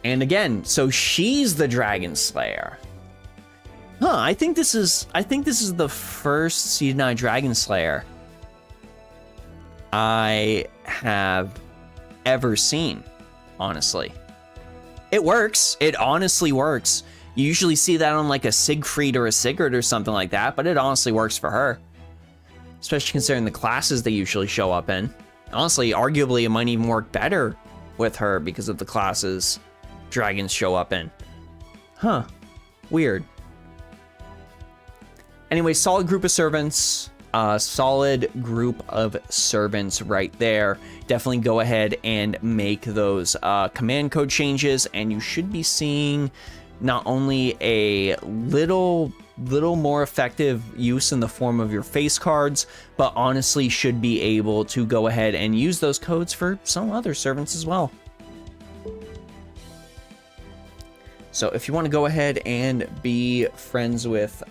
And again, so she's the Dragon Slayer. Huh, I think this is the first C9 Dragon Slayer I have ever seen, honestly. It works. It honestly works. You usually see that on like a Siegfried or a Sigurd or something like that, but it honestly works for her. Especially considering the classes they usually show up in. Honestly, arguably it might even work better with her because of the classes dragons show up in. Huh. Weird. Anyway, solid group of servants. Solid group of servants right there. Definitely go ahead and make those command code changes, and you should be seeing not only a little more effective use in the form of your face cards, but honestly should be able to go ahead and use those codes for some other servants as well. So if you want to go ahead and be friends with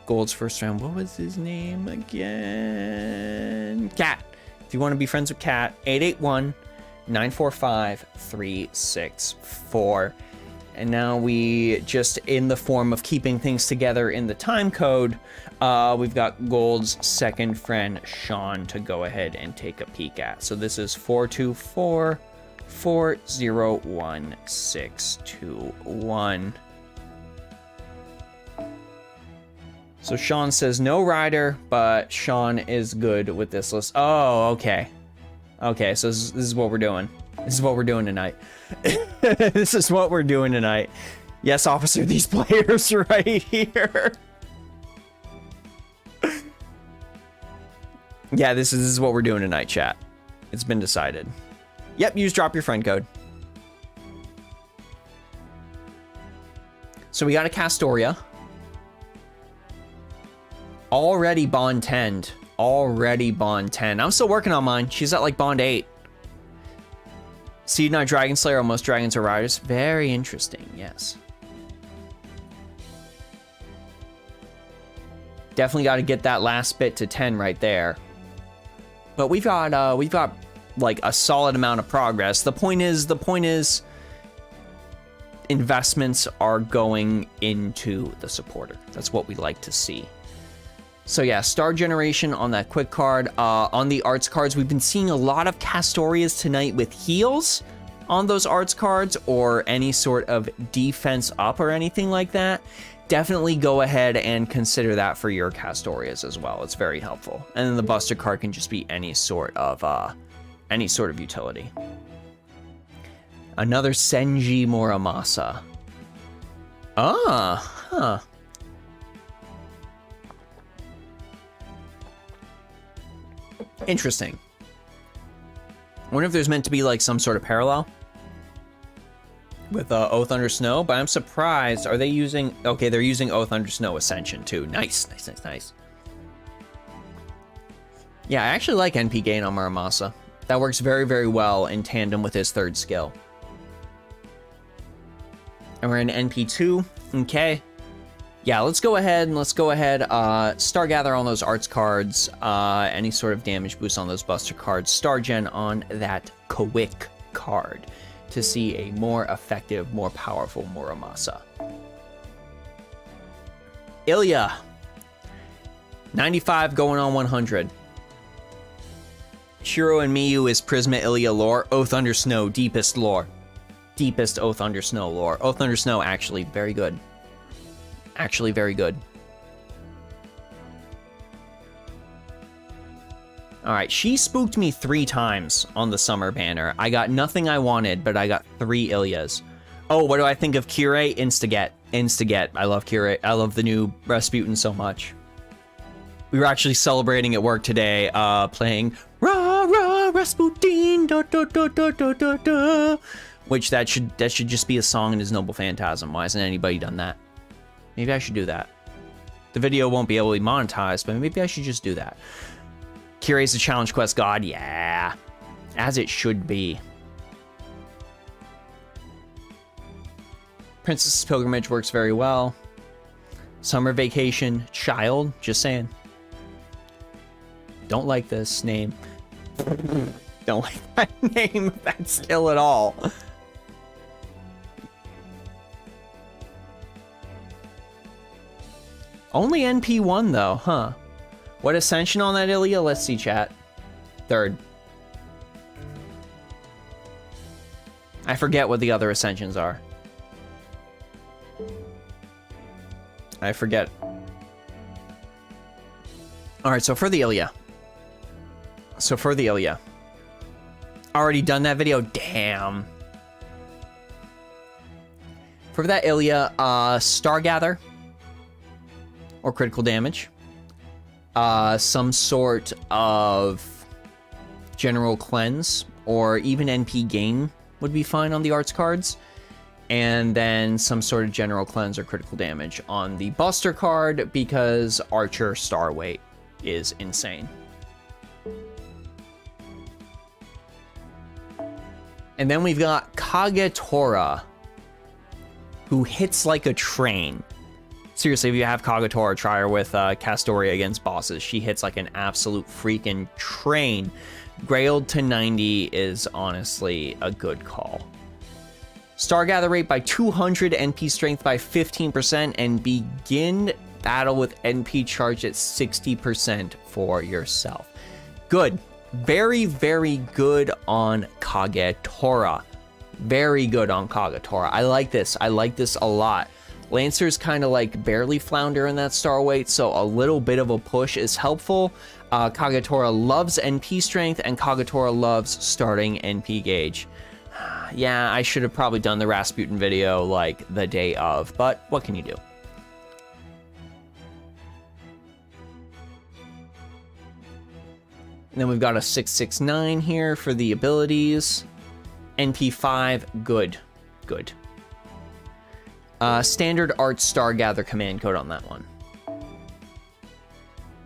Gold's first round, what was his name again? Cat. If you want to be friends with Cat, 881-945-364. And now we just, in the form of keeping things together in the time code, we've got Gold's second friend, Sean, to go ahead and take a peek at. So this is 424-401-621. So Sean says no rider, but Sean is good with this list. Oh, okay. Okay, so this is what we're doing. This is what we're doing tonight. This is what we're doing tonight. Yes, officer, these players right here. Yeah, this is what we're doing tonight, chat. It's been decided. Yep, use drop your friend code. So we got a Castoria. Already bond 10. Already bond 10. I'm still working on mine. She's at like bond 8. Seed Knight Dragon Slayer, most dragons are riders. Very interesting, yes. Definitely got to get that last bit to 10 right there. But we've got like a solid amount of progress. The point is investments are going into the supporter. That's what we like to see. So yeah, Star Generation on that quick card. On the arts cards, we've been seeing a lot of Castorias tonight with heals. on those arts cards or any sort of defense up or anything like that, definitely go ahead and consider that for your Castorias as well. It's very helpful. And then the Buster card can just be any sort of utility. Another Senji Muramasa. Huh. Interesting. I wonder if there's meant to be like some sort of parallel with Oath Under Snow, but I'm surprised. Are they using... Okay, they're using Oath Under Snow Ascension too. Nice. Yeah, I actually like NP gain on Muramasa. That works very, very well in tandem with his third skill. And we're in NP2. Okay. Yeah, let's go ahead. Stargather on those arts cards. Any sort of damage boost on those Buster cards. Star Gen on that Quick card to see a more effective, more powerful Muramasa. Emiya. 95 going on 100. Shiro and Miyu is Prisma Emiya lore. Oath Under Snow, deepest lore. Deepest Oath Under Snow lore. Oath Under Snow, actually, very good. Actually, very good. Alright, she spooked me 3 times on the summer banner. I got nothing I wanted, but I got 3 Emiyas. Oh, what do I think of Kirei? Instaget. Instaget. I love Kirei. I love the new Rasputin so much. We were actually celebrating at work today, playing Rah Rah Rasputin, da da da da da da da. Which that should just be a song in his Noble Phantasm. Why hasn't anybody done that? Maybe I should do that. The video won't be able to be monetized, but maybe I should just do that. Kirei's the challenge quest god, yeah. As it should be. Princess's Pilgrimage works very well. Summer Vacation, Child, just saying. Don't like this name. Don't like that name, that skill at all. Only NP1 though, huh? What ascension on that Emiya? Let's see, chat. 3rd. I forget what the other ascensions are. I forget. Alright, so for the Emiya. Already done that video? Damn. For that Emiya, Stargather. Or critical damage. Some sort of general cleanse or even NP gain would be fine on the arts cards. And then some sort of general cleanse or critical damage on the Buster card because Archer star weight is insane. And then we've got Kagetora, who hits like a train. Seriously, if you have Kagetora, try her with Castoria against bosses. She hits like an absolute freaking train. Grailed to 90 is honestly a good call. Stargather rate by 200, NP strength by 15%, and begin battle with NP charge at 60% for yourself. Good. Very, very good on Kagetora. Very good on Kagetora. I like this. I like this a lot. Lancers kind of like barely flounder in that star weight, so a little bit of a push is helpful. Kagetora loves NP strength, and Kagetora loves starting NP gauge. Yeah, I should have probably done the Rasputin video like the day of, but what can you do? And then we've got a 669 here for the abilities. NP5, good. Good. Standard Art Stargather command code on that one.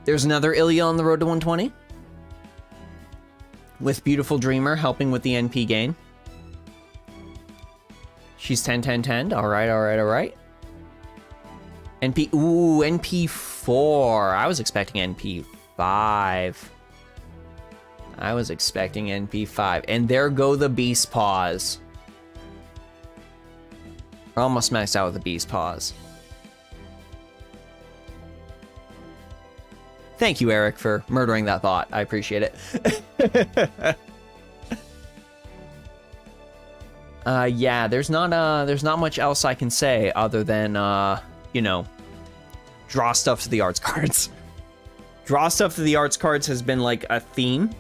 There's another Emiya on the road to 120. With Beautiful Dreamer helping with the NP gain. She's 10, 10, 10. All right, all right, all right. NP, ooh, NP4. I was expecting NP5. I was expecting NP5. And there go the Beast Paws. We're almost maxed out with the Beast Paws. Thank you, Eric, for murdering that thought. I appreciate it. Yeah, there's not much else I can say other than, you know, draw stuff to the arts cards. Draw stuff to the arts cards has been like a theme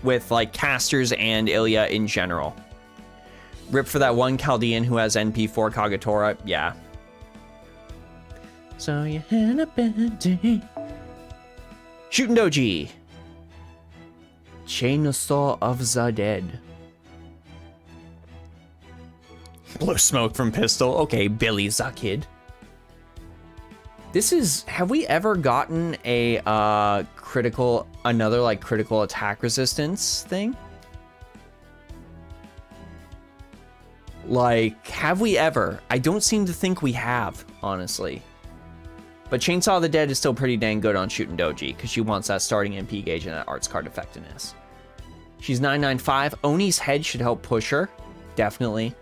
with like casters and Emiya in general. Rip for that one Chaldean who has NP4 Kagatora, yeah. So you had a bad day. Shooting Doji. Chainsaw of the Dead. Blow smoke from pistol. Okay, Billy the Kid. This is, have we ever gotten a another like critical attack resistance thing? Like, have we ever? I don't seem to think we have, honestly. But Chainsaw of the Dead is still pretty dang good on Shooting Doji, because she wants that starting MP gauge and that arts card effectiveness. She's 995. Oni's head should help push her. Definitely.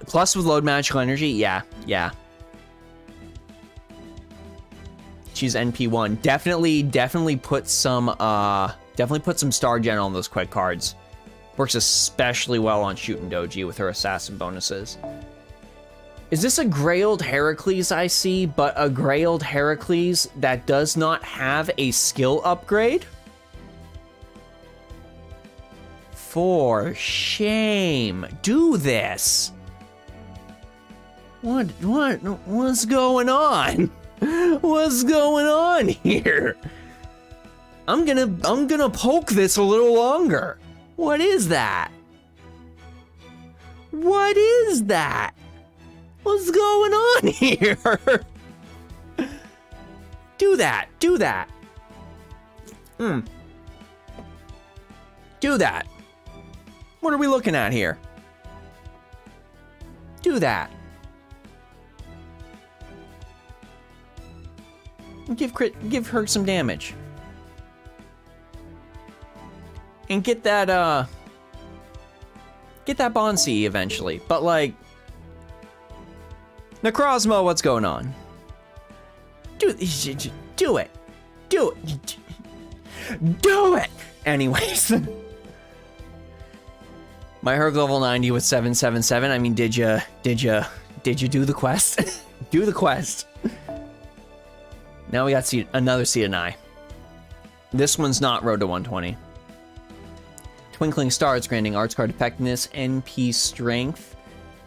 Plus with load magical energy, yeah. She's NP1. Definitely put some Star Gen on those quick cards. Works especially well on Shooting Doji with her assassin bonuses. Is this a Grailed Heracles I see, but a Grailed Heracles that does not have a skill upgrade? For shame. Do this. What's going on? What's going on here? I'm gonna poke this a little longer. What is that? What is that? What's going on here? Do that. Do that. Do that. What are we looking at here? Do that. Give her some damage. And get that Bonsi eventually. But like, Necrozma, what's going on? Do it. Do it. Do it. Anyways. My Herc level 90 with 777. I mean, did you do the quest? Do the quest. Now we got another Seedani. This one's not Road to 120. Twinkling Stars granting arts card effectiveness, NP strength,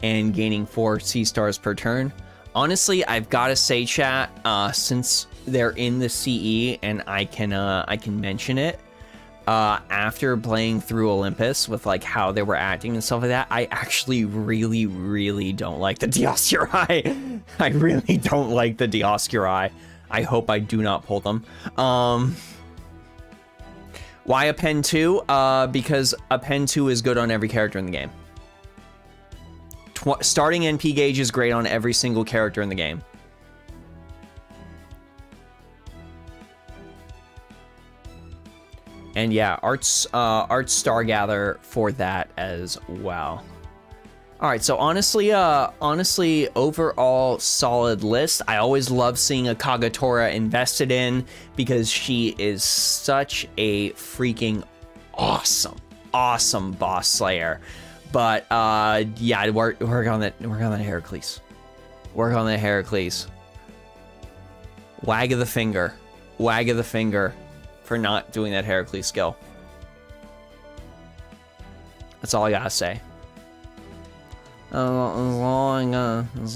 and gaining 4 C stars per turn. Honestly, I've got to say, chat, since they're in the CE and I can mention it, after playing through Olympus with like how they were acting and stuff like that, I actually really don't like the Dioscuri. I really don't like the Dioscuri. I hope I do not pull them. Why a pen 2? Because a pen 2 is good on every character in the game. Starting NP gauge is great on every single character in the game. And yeah, Arts Stargather for that as well. All right, so honestly, overall solid list. I always love seeing a Kagatora invested in because she is such a freaking awesome boss slayer. But yeah, work on that Heracles. Work on that Heracles. Wag of the finger for not doing that Heracles skill. That's all I gotta say. That's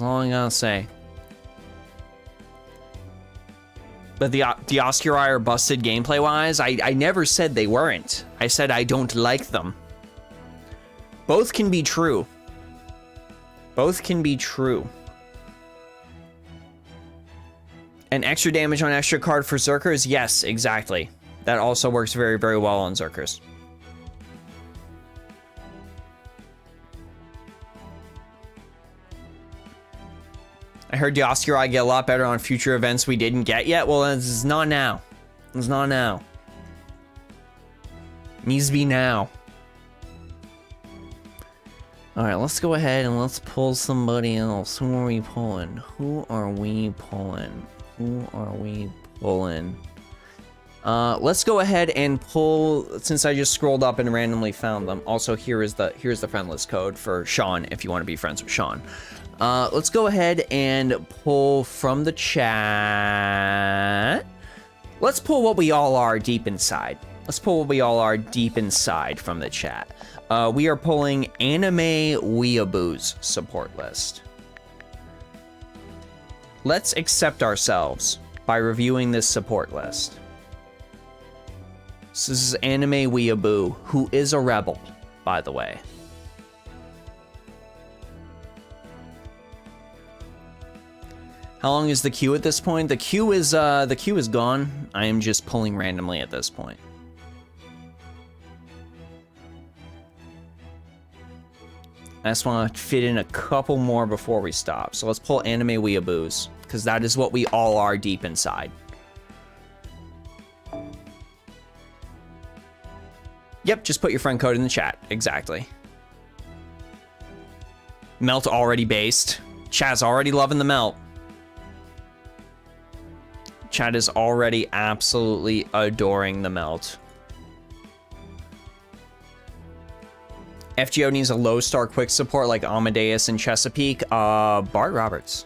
all I gotta say. But the Dioscuri are busted gameplay wise. I never said they weren't. I said I don't like them. Both can be true. Both can be true. And extra damage on extra card for Zerkers? Yes, exactly. That also works very well on Zerkers. I heard Dioscuri get a lot better on future events we didn't get yet. Well, it's not now. It's not now. It needs to be now. Alright, let's go ahead and let's pull somebody else. Who are we pulling? Who are we pulling? Who are we pulling? Let's go ahead and pull, since I just scrolled up and randomly found them. Also, here's the friend list code for Sean if you want to be friends with Sean. Let's go ahead and pull from the chat. Let's pull what we all are deep inside. Let's pull what we all are deep inside from the chat. We are pulling Anime Weeaboo's support list. Let's accept ourselves by reviewing this support list. So this is Anime Weeaboo, who is a rebel, by the way. How long is the queue at this point? The queue is gone. I am just pulling randomly at this point. I just want to fit in a couple more before we stop. So let's pull Anime Weeaboos, because that is what we all are deep inside. Yep, just put your friend code in the chat. Exactly. Melt already based. Chat's already loving the melt. Chat is already absolutely adoring the melt. FGO needs a low star quick support like Amadeus and Chesapeake. Bart Roberts.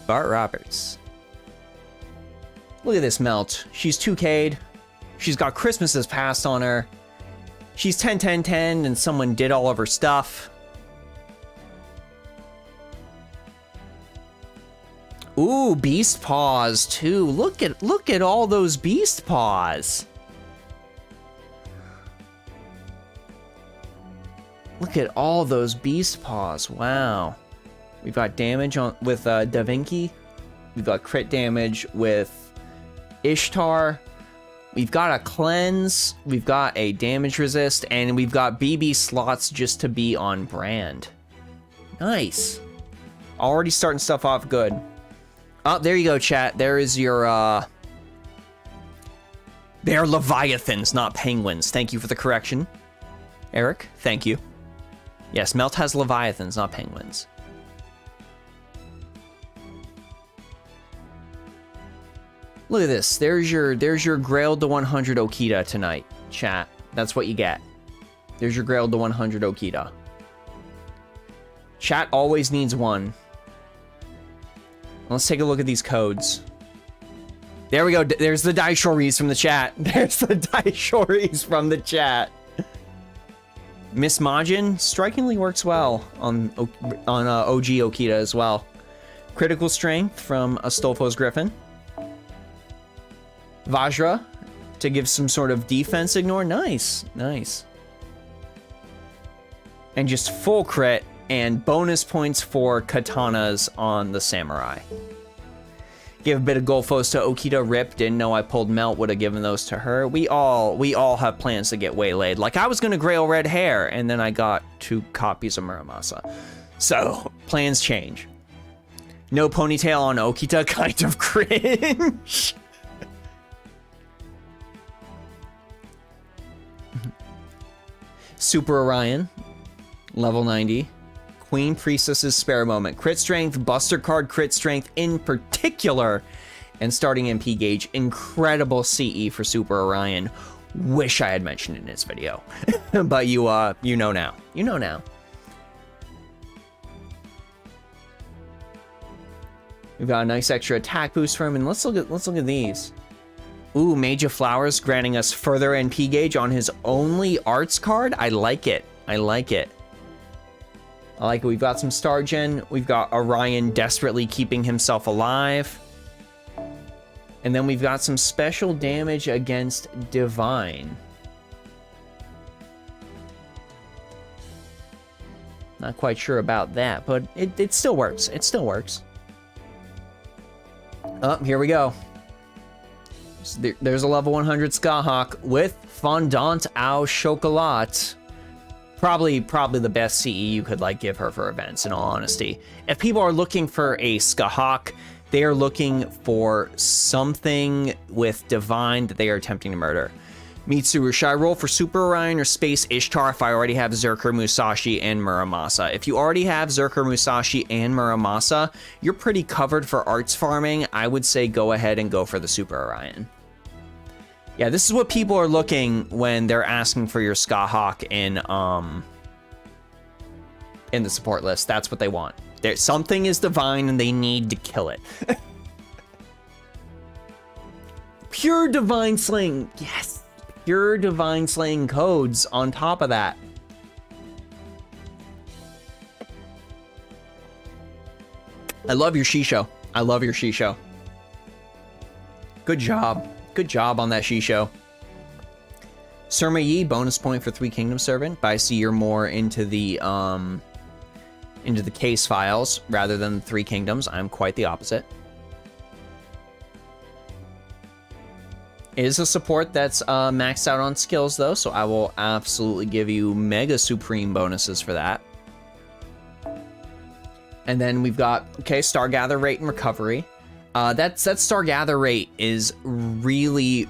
Bart Roberts. Look at this melt. She's 2K'd. She's got Christmas's past on her. She's 10-10-10 and someone did all of her stuff. Ooh, beast paws too. Look at all those beast paws. Look at all those beast paws. Wow. We've got damage on with Da Vinci. We've got crit damage with Ishtar. We've got a cleanse. We've got a damage resist, and we've got BB slots just to be on brand. Nice. Already starting stuff off good. Oh, there you go, chat. There is your, they're Leviathans, not penguins. Thank you for the correction. Eric, thank you. Yes, Melt has Leviathans, not penguins. Look at this. There's your Grailed to 100 Okita tonight, chat. That's what you get. There's your Grailed to 100 Okita. Chat always needs one. Let's take a look at these codes. There we go. There's the Daishoris from the chat. There's the Daishoris from the chat. Miss Majin strikingly works well on OG Okita as well. Critical strength from Astolfo's Griffin. Vajra to give some sort of defense ignore. Nice, nice. And just full crit and bonus points for katanas on the samurai. Give a bit of Golfos to Okita. Rip, didn't know I pulled Melt, would have given those to her. We all have plans to get waylaid. Like, I was gonna grail red hair, and then I got 2 copies of Muramasa. So, plans change. No ponytail on Okita, kind of cringe. Super Orion, level 90. Queen Priestess's spare moment. Crit strength, buster card crit strength in particular, and starting MP gauge. Incredible CE for Super Orion. Wish I had mentioned it in this video. But you know now. You know now. We've got a nice extra attack boost for him, and let's look at these. Ooh, Mage of Flowers granting us further NP gauge on his only arts card. I like it. I like it. I like it. We've got some Star Gen. We've got Orion desperately keeping himself alive. And then we've got some special damage against Divine. Not quite sure about that, but it still works. It still works. Oh, here we go. There's a level 100 Skahawk with Fondant au Chocolat. Probably the best CE you could like give her for events, in all honesty. If people are looking for a Skahawk, they are looking for something with Divine that they are attempting to murder. Mitsuru, should I roll for Super Orion or Space Ishtar if I already have Zerker, Musashi, and Muramasa? If you already have Zerker, Musashi, and Muramasa, you're pretty covered for arts farming. I would say go ahead and go for the Super Orion. Yeah, this is what people are looking when they're asking for your Skahawk in the support list. That's what they want. Something is divine and they need to kill it. Pure divine slaying. Yes. Pure divine slaying codes on top of that. I love your Shisho. I love your Shisho. Good job. Good job on that Shisho. Surma Yi, bonus point for 3 Kingdom Servant, but I see you're more into the case files rather than 3 Kingdoms. I'm quite the opposite. It is a support that's maxed out on skills though, so I will absolutely give you mega supreme bonuses for that. And then we've got, okay, Star Gather rate and recovery. That Star Gather rate is really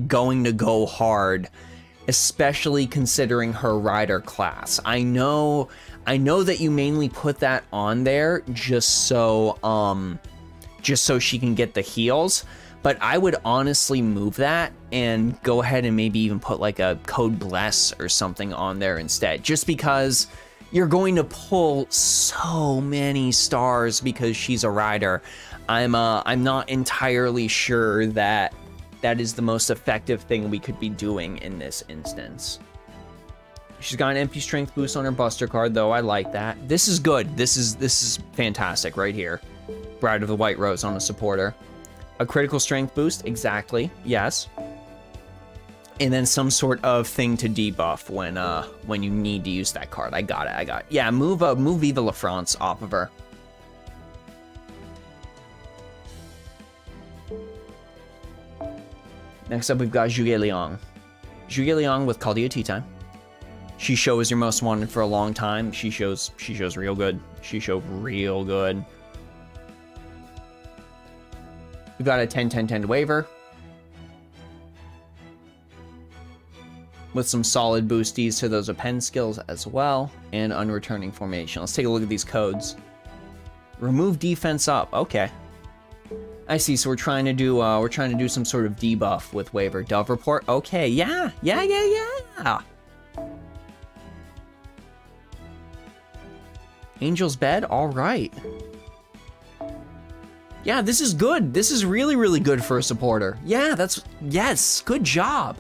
going to go hard, especially considering her rider class. I know that you mainly put that on there just so she can get the heals, but I would honestly move that and go ahead and maybe even put like a code bless or something on there instead, just because you're going to pull so many stars because she's a rider. I'm not entirely sure that is the most effective thing we could be doing in this instance. She's got an MP strength boost on her Buster card, though. I like that. This is good. This is fantastic right here. Bride of the White Rose on a supporter. A critical strength boost, exactly. Yes. And then some sort of thing to debuff when you need to use that card. I got it. Yeah, move Viva La France off of her. Next up, we've got Zhuge Liang. Zhuge Liang with Caldea Tea Time. Shisho is your most wanted for a long time. Shisho's real good. Shisho real good. We've got a 10-10-10 waiver. With some solid boosties to those append skills as well. And unreturning formation. Let's take a look at these codes. Remove defense up. Okay. I see. So we're trying to do some sort of debuff with waiver. Dove report. Okay. Yeah. Angel's bed. All right. Yeah, this is good. This is really good for a supporter. Yeah, yes. Good job.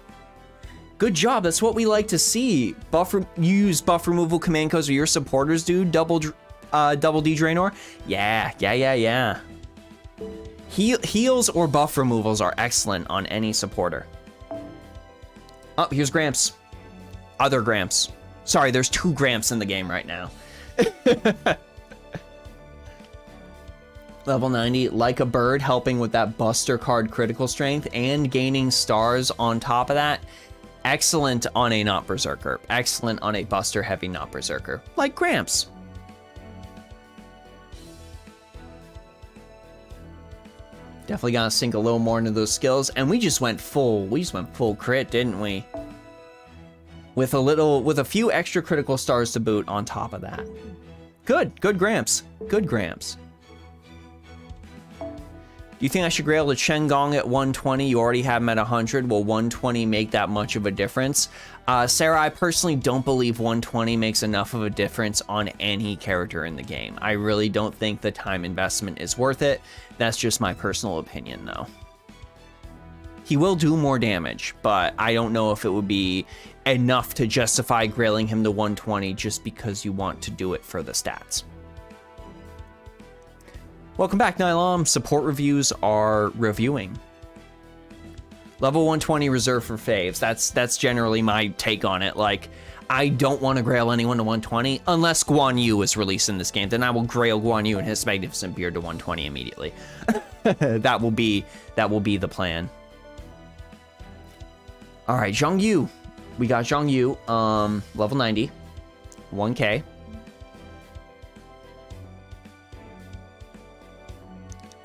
Good job. That's what we like to see. You use buff removal command codes or your supporters do double D Draenor. Yeah. Heals or buff removals are excellent on any supporter. Oh, here's Gramps. Other Gramps. Sorry, there's 2 Gramps in the game right now. Level 90, like a bird, helping with that Buster card critical strength and gaining stars on top of that. Excellent on a not Berserker. Excellent on a Buster heavy not Berserker. Like Gramps. Definitely gotta sink a little more into those skills, and we just went full crit, didn't we? With a few extra critical stars to boot on top of that. Good Gramps. Good Gramps. Do you think I should grail the Chengong at 120? You already have him at 100. Will 120 make that much of a difference? Sarah, I personally don't believe 120 makes enough of a difference on any character in the game. I really don't think the time investment is worth it. That's just my personal opinion, though. He will do more damage, but I don't know if it would be enough to justify grailing him to 120 just because you want to do it for the stats. Welcome back, Nylom. Support reviews are reviewing. Level 120 reserved for faves. That's generally my take on it. Like, I don't want to grail anyone to 120 unless Guan Yu is released in this game. Then I will grail Guan Yu and his magnificent beard to 120 immediately. That will be the plan. All right, Zhang Yu. We got Zhang Yu, level 90, 1K.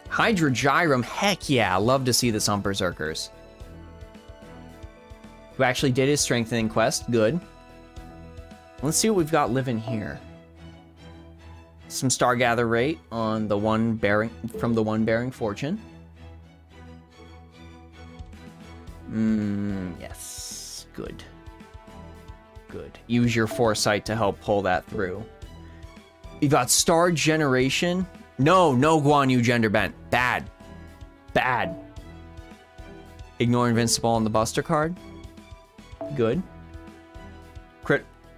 Hydra Gyrum, heck yeah, love to see this on Berserkers. who actually did his strengthening quest. Good. Let's see what we've got living here. Some star gather rate on the one bearing from the one bearing fortune. Yes. Good. Good. Use your foresight to help pull that through. You got star generation. No Guan Yu gender bent. Bad. Bad. Ignore invincible on the buster card. Good.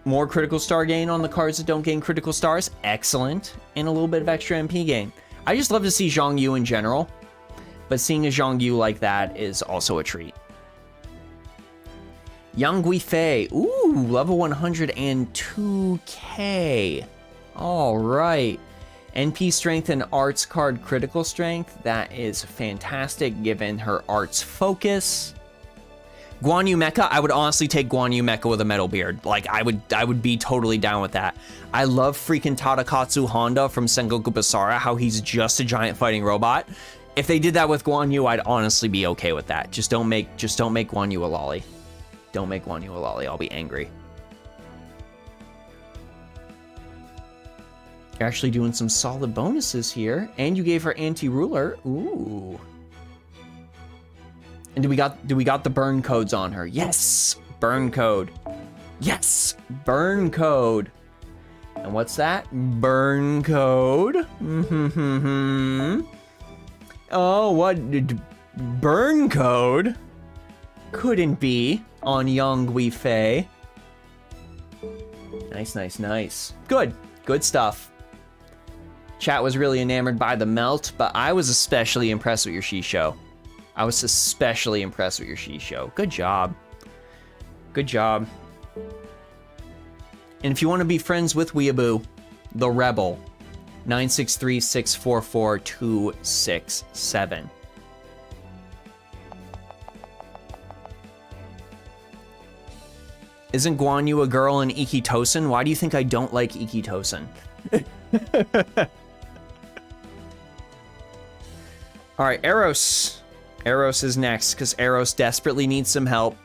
More critical star gain on the cards that don't gain critical stars. Excellent. And a little bit of extra MP gain. I just love to see Zhang Yu in general, but seeing a Zhang Yu like that is also a treat. Yang Guifei. Ooh, level 102k. All right. NP strength and arts card critical strength. That is fantastic given her arts focus. Guan Yu Mecha, I would honestly take Guan Yu Mecha with a metal beard. Like, I would be totally down with that. I love freaking Tadakatsu Honda from Sengoku Basara, how he's just a giant fighting robot. If they did that with Guan Yu, I'd honestly be okay with that. Just don't make Guan Yu a lolly. Don't make Guan Yu a lolly, I'll be angry. You're actually doing some solid bonuses here, and you gave her anti-ruler. Ooh. And do we got the burn codes on her? Yes, burn code. Yes, burn code. And what's that? Burn code. Oh, what? Burn code? Couldn't be on Yang Guifei. Nice, nice, nice. Good stuff. Chat was really enamored by the melt, but I was especially impressed with your Shisho. I was especially impressed with your Shisho. Good job. Good job. And if you want to be friends with Weeaboo, the Rebel, 963-644-267. Isn't Guan Yu a girl in Ikitosen? Why do you think I don't like Ikitosen? All right, Eros. Eros is next, because Eros desperately needs some help.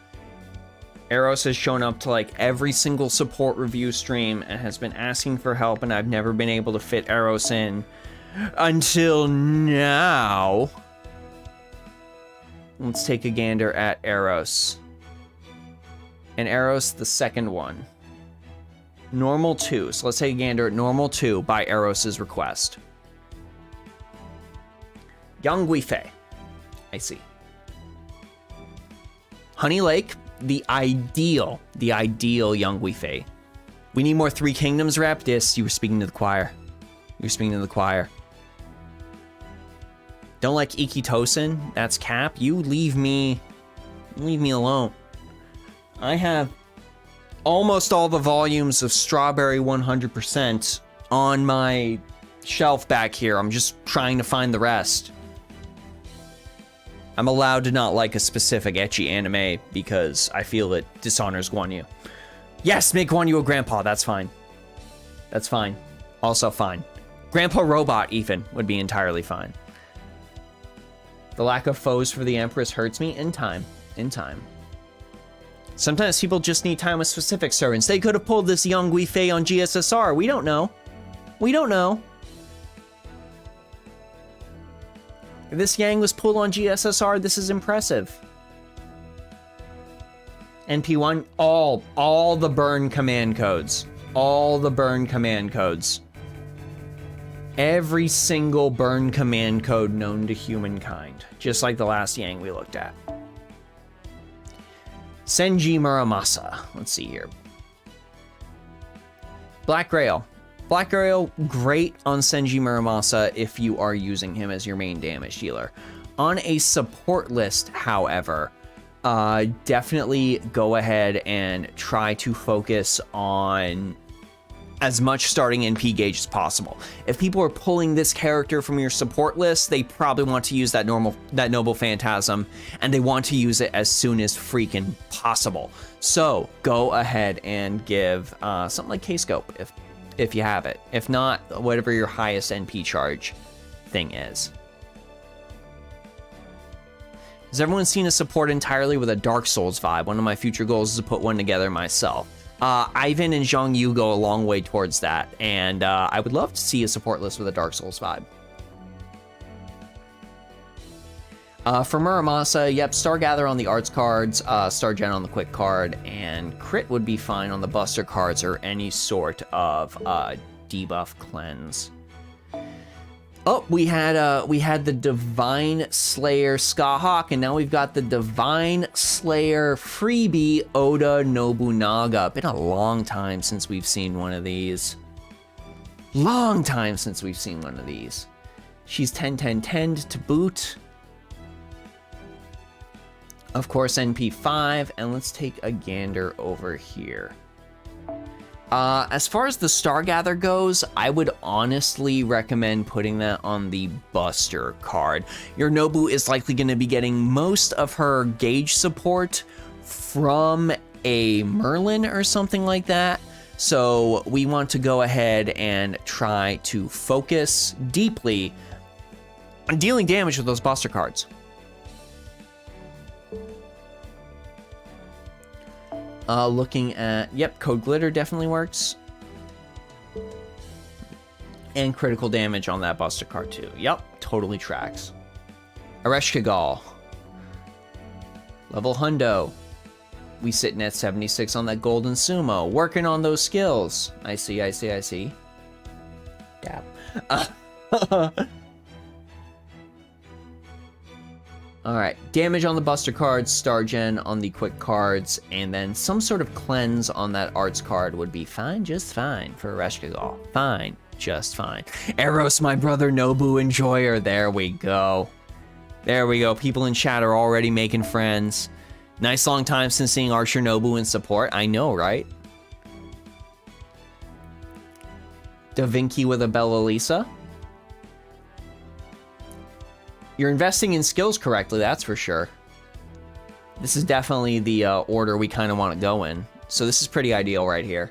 Eros has shown up to like every single support review stream and has been asking for help, and I've never been able to fit Eros in until now. Let's take a gander at Eros. And Eros, the second one. Normal 2. So let's take a gander at Normal 2 by Eros's request. Yang Guifei. I see. Honey Lake, the ideal Yang Guifei. We need more Three Kingdoms rep. This, you were speaking to the choir. You were speaking to the choir. Don't like Ikitosen? That's cap. You leave me alone. I have almost all the volumes of Strawberry 100% on my shelf back here. I'm just trying to find the rest. I'm allowed to not like a specific ecchi anime because I feel it dishonors Guan Yu. Yes, make Guan Yu a grandpa. That's fine. That's fine. Also fine. Grandpa Robot even would be entirely fine. The lack of foes for the Empress hurts me in time. In time. Sometimes people just need time with specific servants. They could have pulled this Yang Guifei on GSSR. We don't know. We don't know. If this Yang was pulled on GSSR, this is impressive. NP1, all the burn command codes. All the burn command codes. Every single burn command code known to humankind. Just like the last Yang we looked at. Senji Muramasa. Let's see here. Black Grail. Black Grail, great on Senji Muramasa if you are using him as your main damage dealer. On a support list, however, definitely go ahead and try to focus on as much starting NP gauge as possible. If people are pulling this character from your support list, they probably want to use that Noble Phantasm, and they want to use it as soon as freaking possible. So go ahead and give something like K-Scope if you have it. If not, whatever your highest NP charge thing is. Has everyone seen a support entirely with a Dark Souls vibe? One of my future goals is to put one together myself. Ivan and Zhang Yu go a long way towards that, and I would love to see a support list with a Dark Souls vibe. For Muramasa, yep, Star Gather on the arts cards, Star Gen on the quick card, and Crit would be fine on the Buster cards or any sort of debuff cleanse. Oh, we had the Divine Slayer Skahawk, and now we've got the Divine Slayer freebie Oda Nobunaga. Been a long time since we've seen one of these. Long time since we've seen one of these. She's 10 to boot. Of course, NP5, and let's take a gander over here. As far as the Stargather goes, I would honestly recommend putting that on the Buster card. Your Nobu is likely going to be getting most of her gauge support from a Merlin or something like that. So we want to go ahead and try to focus deeply on dealing damage with those Buster cards. Looking at, yep, Code Glitter definitely works. And critical damage on that Buster card too. Yep, totally tracks. Ereshkigal. Level Hundo. We sitting at 76 on that Golden Sumo. Working on those skills. I see. Dap. Alright, damage on the Buster cards, Star Gen on the quick cards, and then some sort of cleanse on that arts card would be fine, just fine for Ereshkigal. Fine, just fine. Eros, my brother Nobu enjoyer, there we go. There we go, people in chat are already making friends. Nice long time since seeing Archer Nobu in support, I know, right? Da Vinci with a Bella Lisa. You're investing in skills correctly, that's for sure. This is definitely the order we kind of want to go in. So this is pretty ideal right here.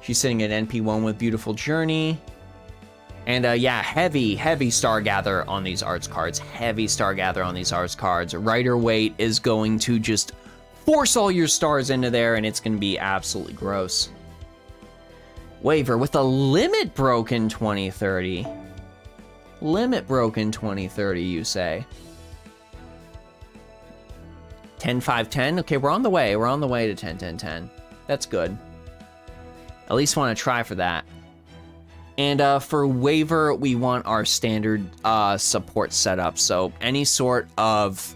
She's sitting at NP1 with Beautiful Journey. And yeah, heavy Stargather on these arts cards. Heavy Stargather on these arts cards. Rider Weight is going to just force all your stars into there, and it's going to be absolutely gross. Waiver with a Limit Broken 2030. Limit Broken 2030, you say? 10-5-10? Okay, we're on the way. We're on the way to 10-10-10. That's good. At least want to try for that. And for waiver, we want our standard support setup. So any sort of,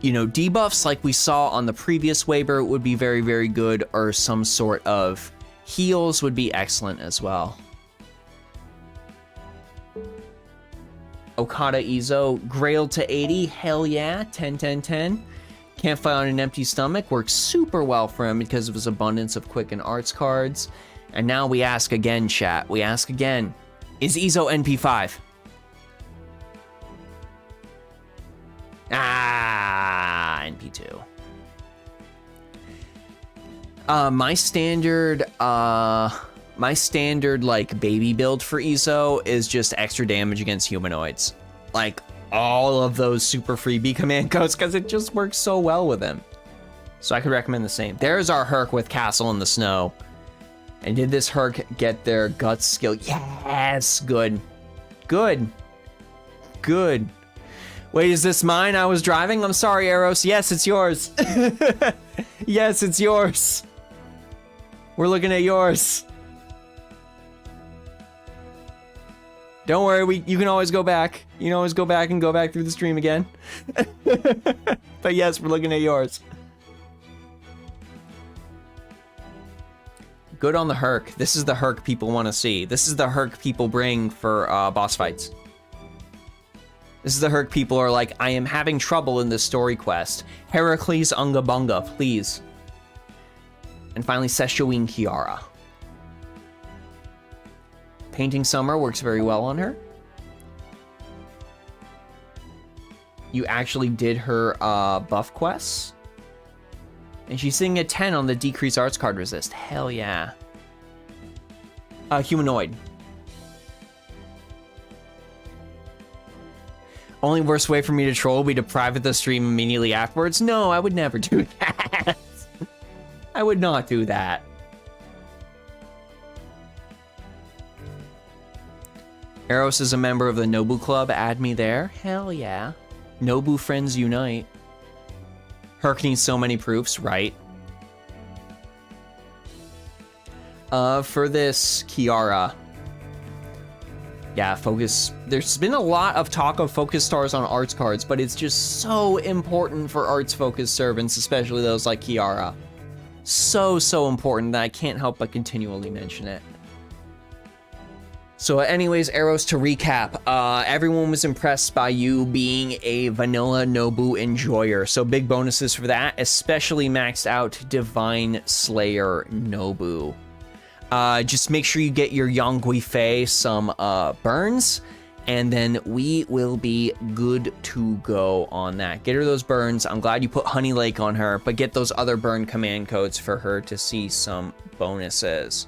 you know, debuffs like we saw on the previous waiver would be very, very good, or some sort of heals would be excellent as well. Okada Izo, Grail to 80, hell yeah, 10-10-10. Can't fight on an empty stomach, works super well for him because of his abundance of quick and arts cards. And now we ask again, chat, we ask again, is Izo NP5? NP2. My standard like baby build for Izo is just extra damage against humanoids. Like all of those super freebie command codes, because it just works so well with him. So I could recommend the same. There's our Herc with Castle in the Snow. And did this Herc get their guts skill? Yes, good. Good. Good. Wait, is this mine? I was driving? I'm sorry, Eros. Yes, it's yours. Yes, it's yours. We're looking at yours. Don't worry, you can always go back. You can always go back and go back through the stream again. But yes, we're looking at yours. Good on the Herc. This is the Herc people want to see. This is the Herc people bring for boss fights. This is the Herc people are like, I am having trouble in this story quest. Heracles Unga Bunga, please. And finally, Seshaween Kiara. Painting Summer works very well on her. You actually did her buff quests. And she's sitting at 10 on the decrease arts card resist. Hell yeah. Humanoid. Only worst way for me to troll would be to private the stream immediately afterwards. No, I would never do that. I would not do that. Eros is a member of the Nobu Club. Add me there. Hell yeah. Nobu friends unite. Herc needs so many proofs, right? For this, Kiara. Yeah, focus. There's been a lot of talk of focus stars on arts cards, but it's just so important for arts focus servants, especially those like Kiara. So important that I can't help but continually mention it. So anyways, Eros, to recap, everyone was impressed by you being a vanilla Nobu enjoyer. So big bonuses for that, especially maxed out Divine Slayer Nobu. Just make sure you get your Yongui Fei some burns, and then we will be good to go on that. Get her those burns. I'm glad you put Honey Lake on her, but get those other burn command codes for her to see some bonuses.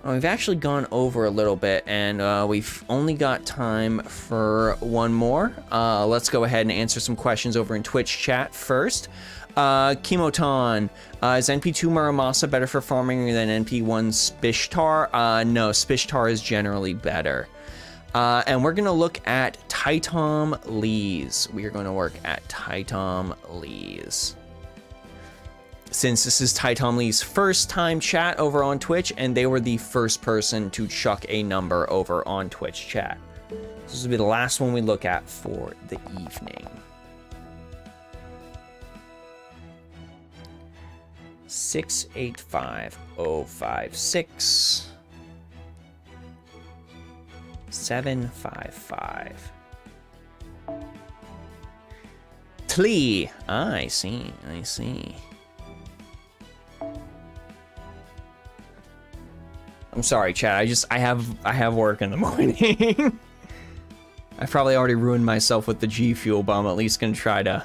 We've actually gone over a little bit, and we've only got time for one more. Let's go ahead and answer some questions over in Twitch chat first. Chemoton, is NP2 Muramasa better for farming than NP1 Spishtar? No, Spishtar is generally better. And we're gonna look at Titom Lees. We are gonna work at Titom Lees. Since this is Titom Lee's first time chat over on Twitch, and they were the first person to chuck a number over on Twitch chat. This will be the last one we look at for the evening. 685056 755 Tlee. I see. I'm sorry, chat. I have work in the morning. I probably already ruined myself with the G Fuel, but I'm at least gonna try to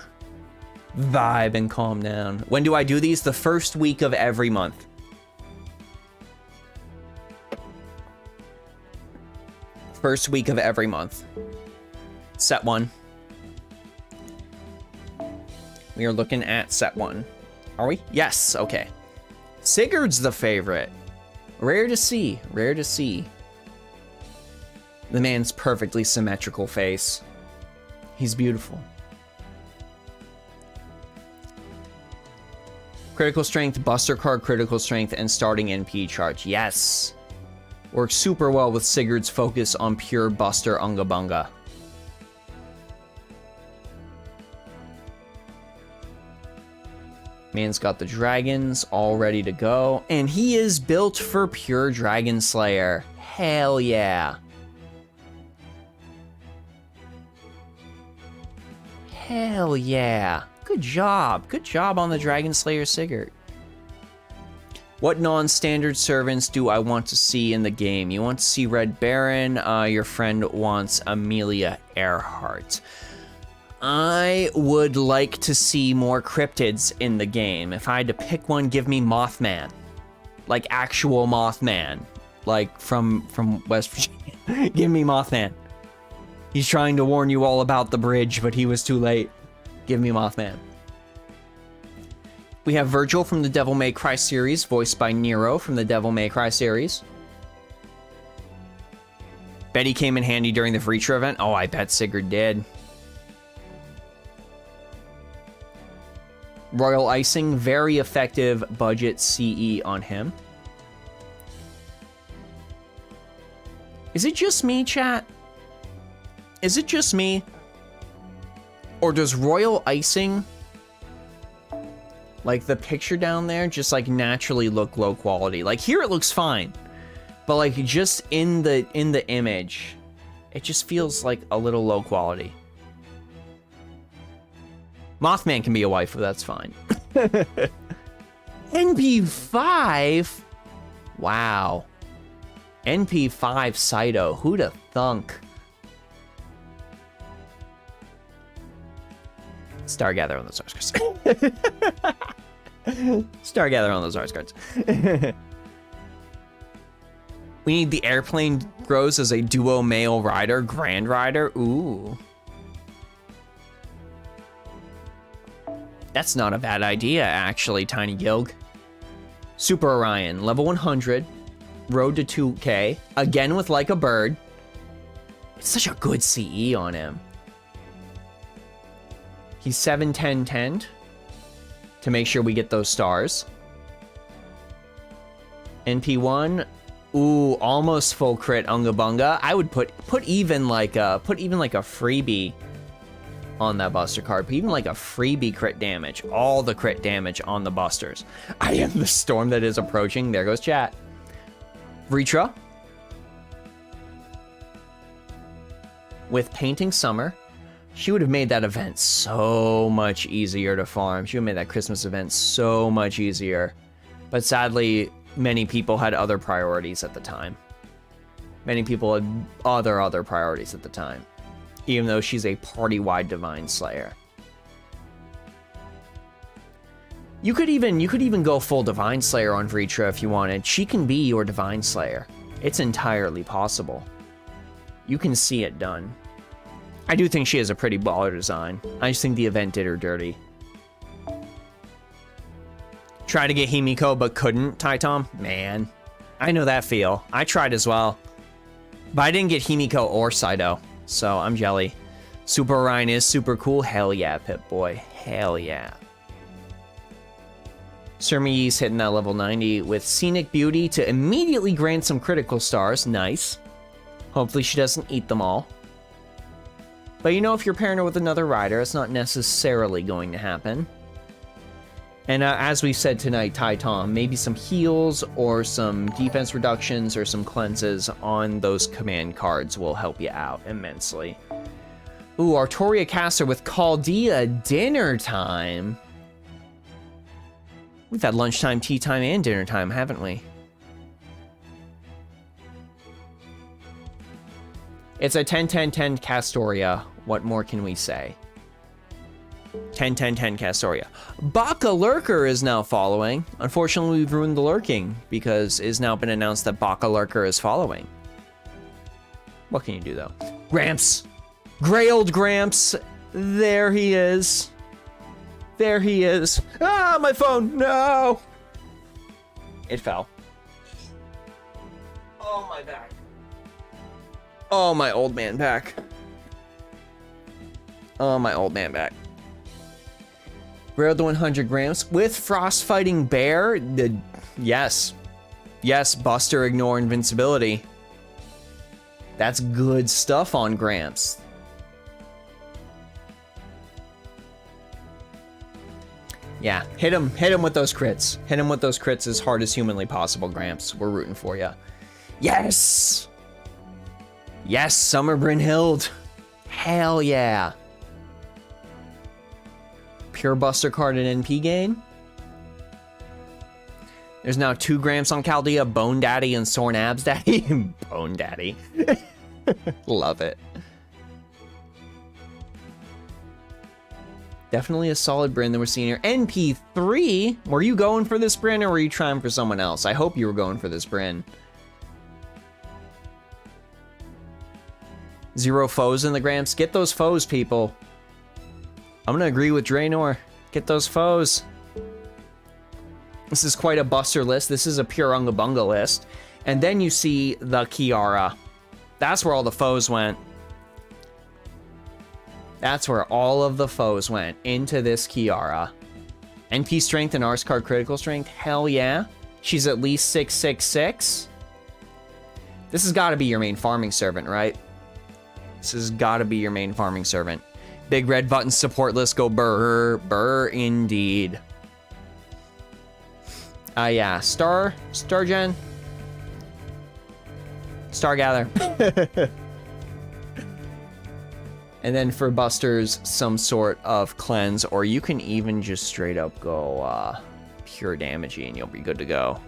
vibe and calm down. When do I do these? The first week of every month. First week of every month. Set 1. We are looking at set 1. Are we? Yes, okay. Sigurd's the favorite. Rare to see, rare to see. The man's perfectly symmetrical face. He's beautiful. Critical strength, buster card, critical strength, and starting NP charge. Yes. Works super well with Sigurd's focus on pure buster unga bunga. Man's got the dragons all ready to go. And he is built for pure Dragon Slayer. Hell yeah. Hell yeah. Good job. Good job on the Dragon Slayer Sigurd. What non-standard servants do I want to see in the game? You want to see Red Baron. Your friend wants Emiya Earhart. I would like to see more cryptids in the game. If I had to pick one, give me Mothman. Like actual Mothman. Like from West Virginia. Give me Mothman. He's trying to warn you all about the bridge, but he was too late. Give me Mothman. We have Virgil from the Devil May Cry series, voiced by Nero from the Devil May Cry series. Bet he came in handy during the Reacher event. Oh, I bet Sigurd did. Royal Icing, very effective budget CE on him. Is it just me, chat? Is it just me? Or does Royal Icing, like the picture down there, just like naturally look low quality? Like here it looks fine, but like just in the image, it just feels like a little low quality. Mothman can be a waifu, that's fine. NP5? Wow. NP5 Saito, who'da thunk? Stargather on those Ars cards. Stargather on those Ars cards. We need the airplane grows as a duo male rider, Grand Rider. Ooh. That's not a bad idea, actually, Tiny Gilg. Super Orion, level 100, road to 2K, again with Like a Bird. It's such a good CE on him. He's 7-10-10 to make sure we get those stars. NP1, ooh, almost full crit Unga Bunga. I would put even like a freebie on that buster card. Put even like a freebie crit damage. All the crit damage on the busters. I am the storm that is approaching. There goes chat. Vritra with Painting Summer. She would have made that event so much easier to farm. She would have made that Christmas event so much easier. But sadly, many people had other priorities at the time. Many people had other priorities at the time. Even though she's a party-wide Divine Slayer. You could even go full Divine Slayer on Vritra if you wanted. She can be your Divine Slayer. It's entirely possible. You can see it done. I do think she has a pretty baller design. I just think the event did her dirty. Tried to get Himiko, but couldn't, Taitom? Man, I know that feel. I tried as well. But I didn't get Himiko or Saito, so I'm jelly. Super Orion is super cool. Hell yeah, Pip-Boy. Hell yeah. Surmi's hitting that level 90 with Scenic Beauty to immediately grant some critical stars. Nice. Hopefully she doesn't eat them all. But you know, if you're pairing her with another rider, it's not necessarily going to happen. And as we said tonight, Taitom, maybe some heals or some defense reductions or some cleanses on those command cards will help you out immensely. Ooh, Artoria Caster with Chaldea dinner time. We've had lunchtime, tea time, and dinner time, haven't we? It's a 10-10-10 Castoria. What more can we say? 10-10-10 Castoria. Baka Lurker is now following. Unfortunately, we've ruined the lurking because it has now been announced that Baka Lurker is following. What can you do, though? Gramps. Gray old Gramps. There he is. There he is. Ah, my phone. No. It fell. Oh, my back. Oh, my old man back. Oh, my old man back. Railed to 100 grams with Frost Fighting Bear. Yes. Yes, Buster ignore invincibility. That's good stuff on Gramps. Yeah, hit him with those crits. Hit him with those crits as hard as humanly possible, Gramps. We're rooting for you. Yes! Yes, Summer Brynhild. Hell yeah. Pure Buster card and NP gain. There's now 2 Gramps on Chaldea, Bone Daddy and Sorn Abs Daddy. Bone Daddy. Love it. Definitely a solid Bryn that we're seeing here. NP3, were you going for this Bryn or were you trying for someone else? I hope you were going for this Bryn. 0 foes in the Gramps. Get those foes, people. I'm gonna agree with Draenor. Get those foes. This is quite a Buster list. This is a pure Unga Bunga list. And then you see the Kiara. That's where all the foes went. That's where all of the foes went, into this Kiara. NP strength and Ars card critical strength, hell yeah. She's at least 666. This has got to be your main farming servant, right? This has got to be your main farming servant. Big red button support list, go burr, burr indeed. Yeah, Star Gen. Star Gather. And then for Busters, some sort of cleanse, or you can even just straight up go pure damagey and you'll be good to go.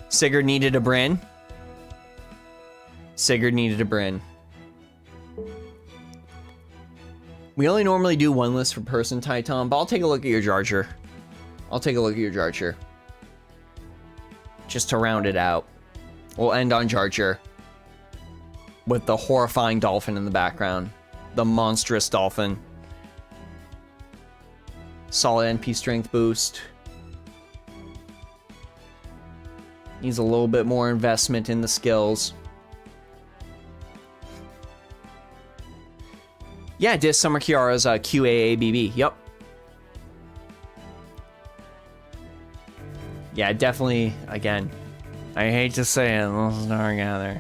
Sigurd needed a Bryn. Sigurd needed a Bryn. We only normally do one list per person, Titan, but I'll take a look at your Jarcher. I'll take a look at your Jarcher. Just to round it out. We'll end on Jar with the horrifying dolphin in the background. The monstrous dolphin. Solid NP strength boost. Needs a little bit more investment in the skills. Yeah, Dis Summer Kiara's QAABB. Yep. Yeah, definitely, again, I hate to say it, let's start together.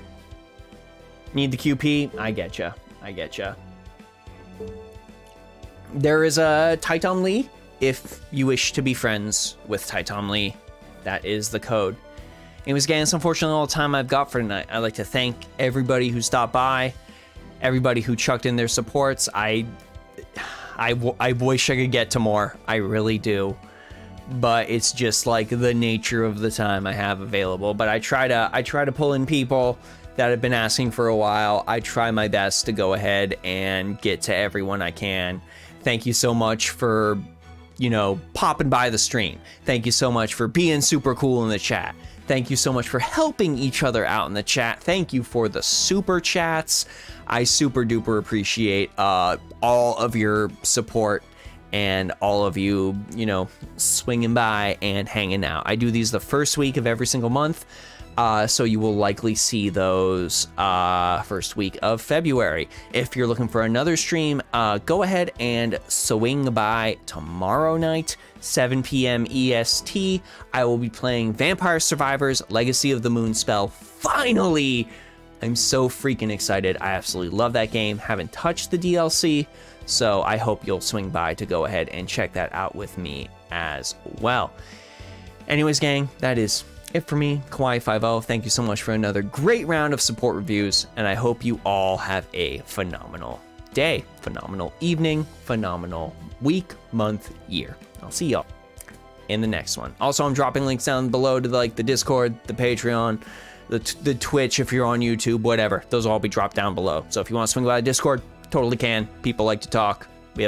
Need the QP? I getcha. I getcha. There is a Titan Lee. If you wish to be friends with Titan Lee, that is the code. Anyways, gang, it's unfortunately all the time I've got for tonight. I'd like to thank everybody who stopped by, everybody who chucked in their supports. I wish I could get to more. I really do. But it's just like the nature of the time I have available. But I try to pull in people that have been asking for a while. I try my best to go ahead and get to everyone I can. Thank you so much for, you know, popping by the stream. Thank you so much for being super cool in the chat. Thank you so much for helping each other out in the chat. Thank you for the super chats. I super duper appreciate all of your support and all of you, you know, swinging by and hanging out. I do these the first week of every single month. So you will likely see those first week of February. If you're looking for another stream, go ahead and swing by tomorrow night, 7 p.m. EST. I will be playing Vampire Survivors Legacy of the Moonspell. Finally! I'm so freaking excited. I absolutely love that game. Haven't touched the DLC, so I hope you'll swing by to go ahead and check that out with me as well. Anyways, gang, that is it for me, Kawaii50. Thank you so much for another great round of support reviews, and I hope you all have a phenomenal day, phenomenal evening, phenomenal week, month, year. I'll see y'all in the next one. Also, I'm dropping links down below to like the Discord, the Patreon, the Twitch if you're on YouTube, whatever. Those will all be dropped down below. So if you want to swing by the Discord, totally can. People like to talk.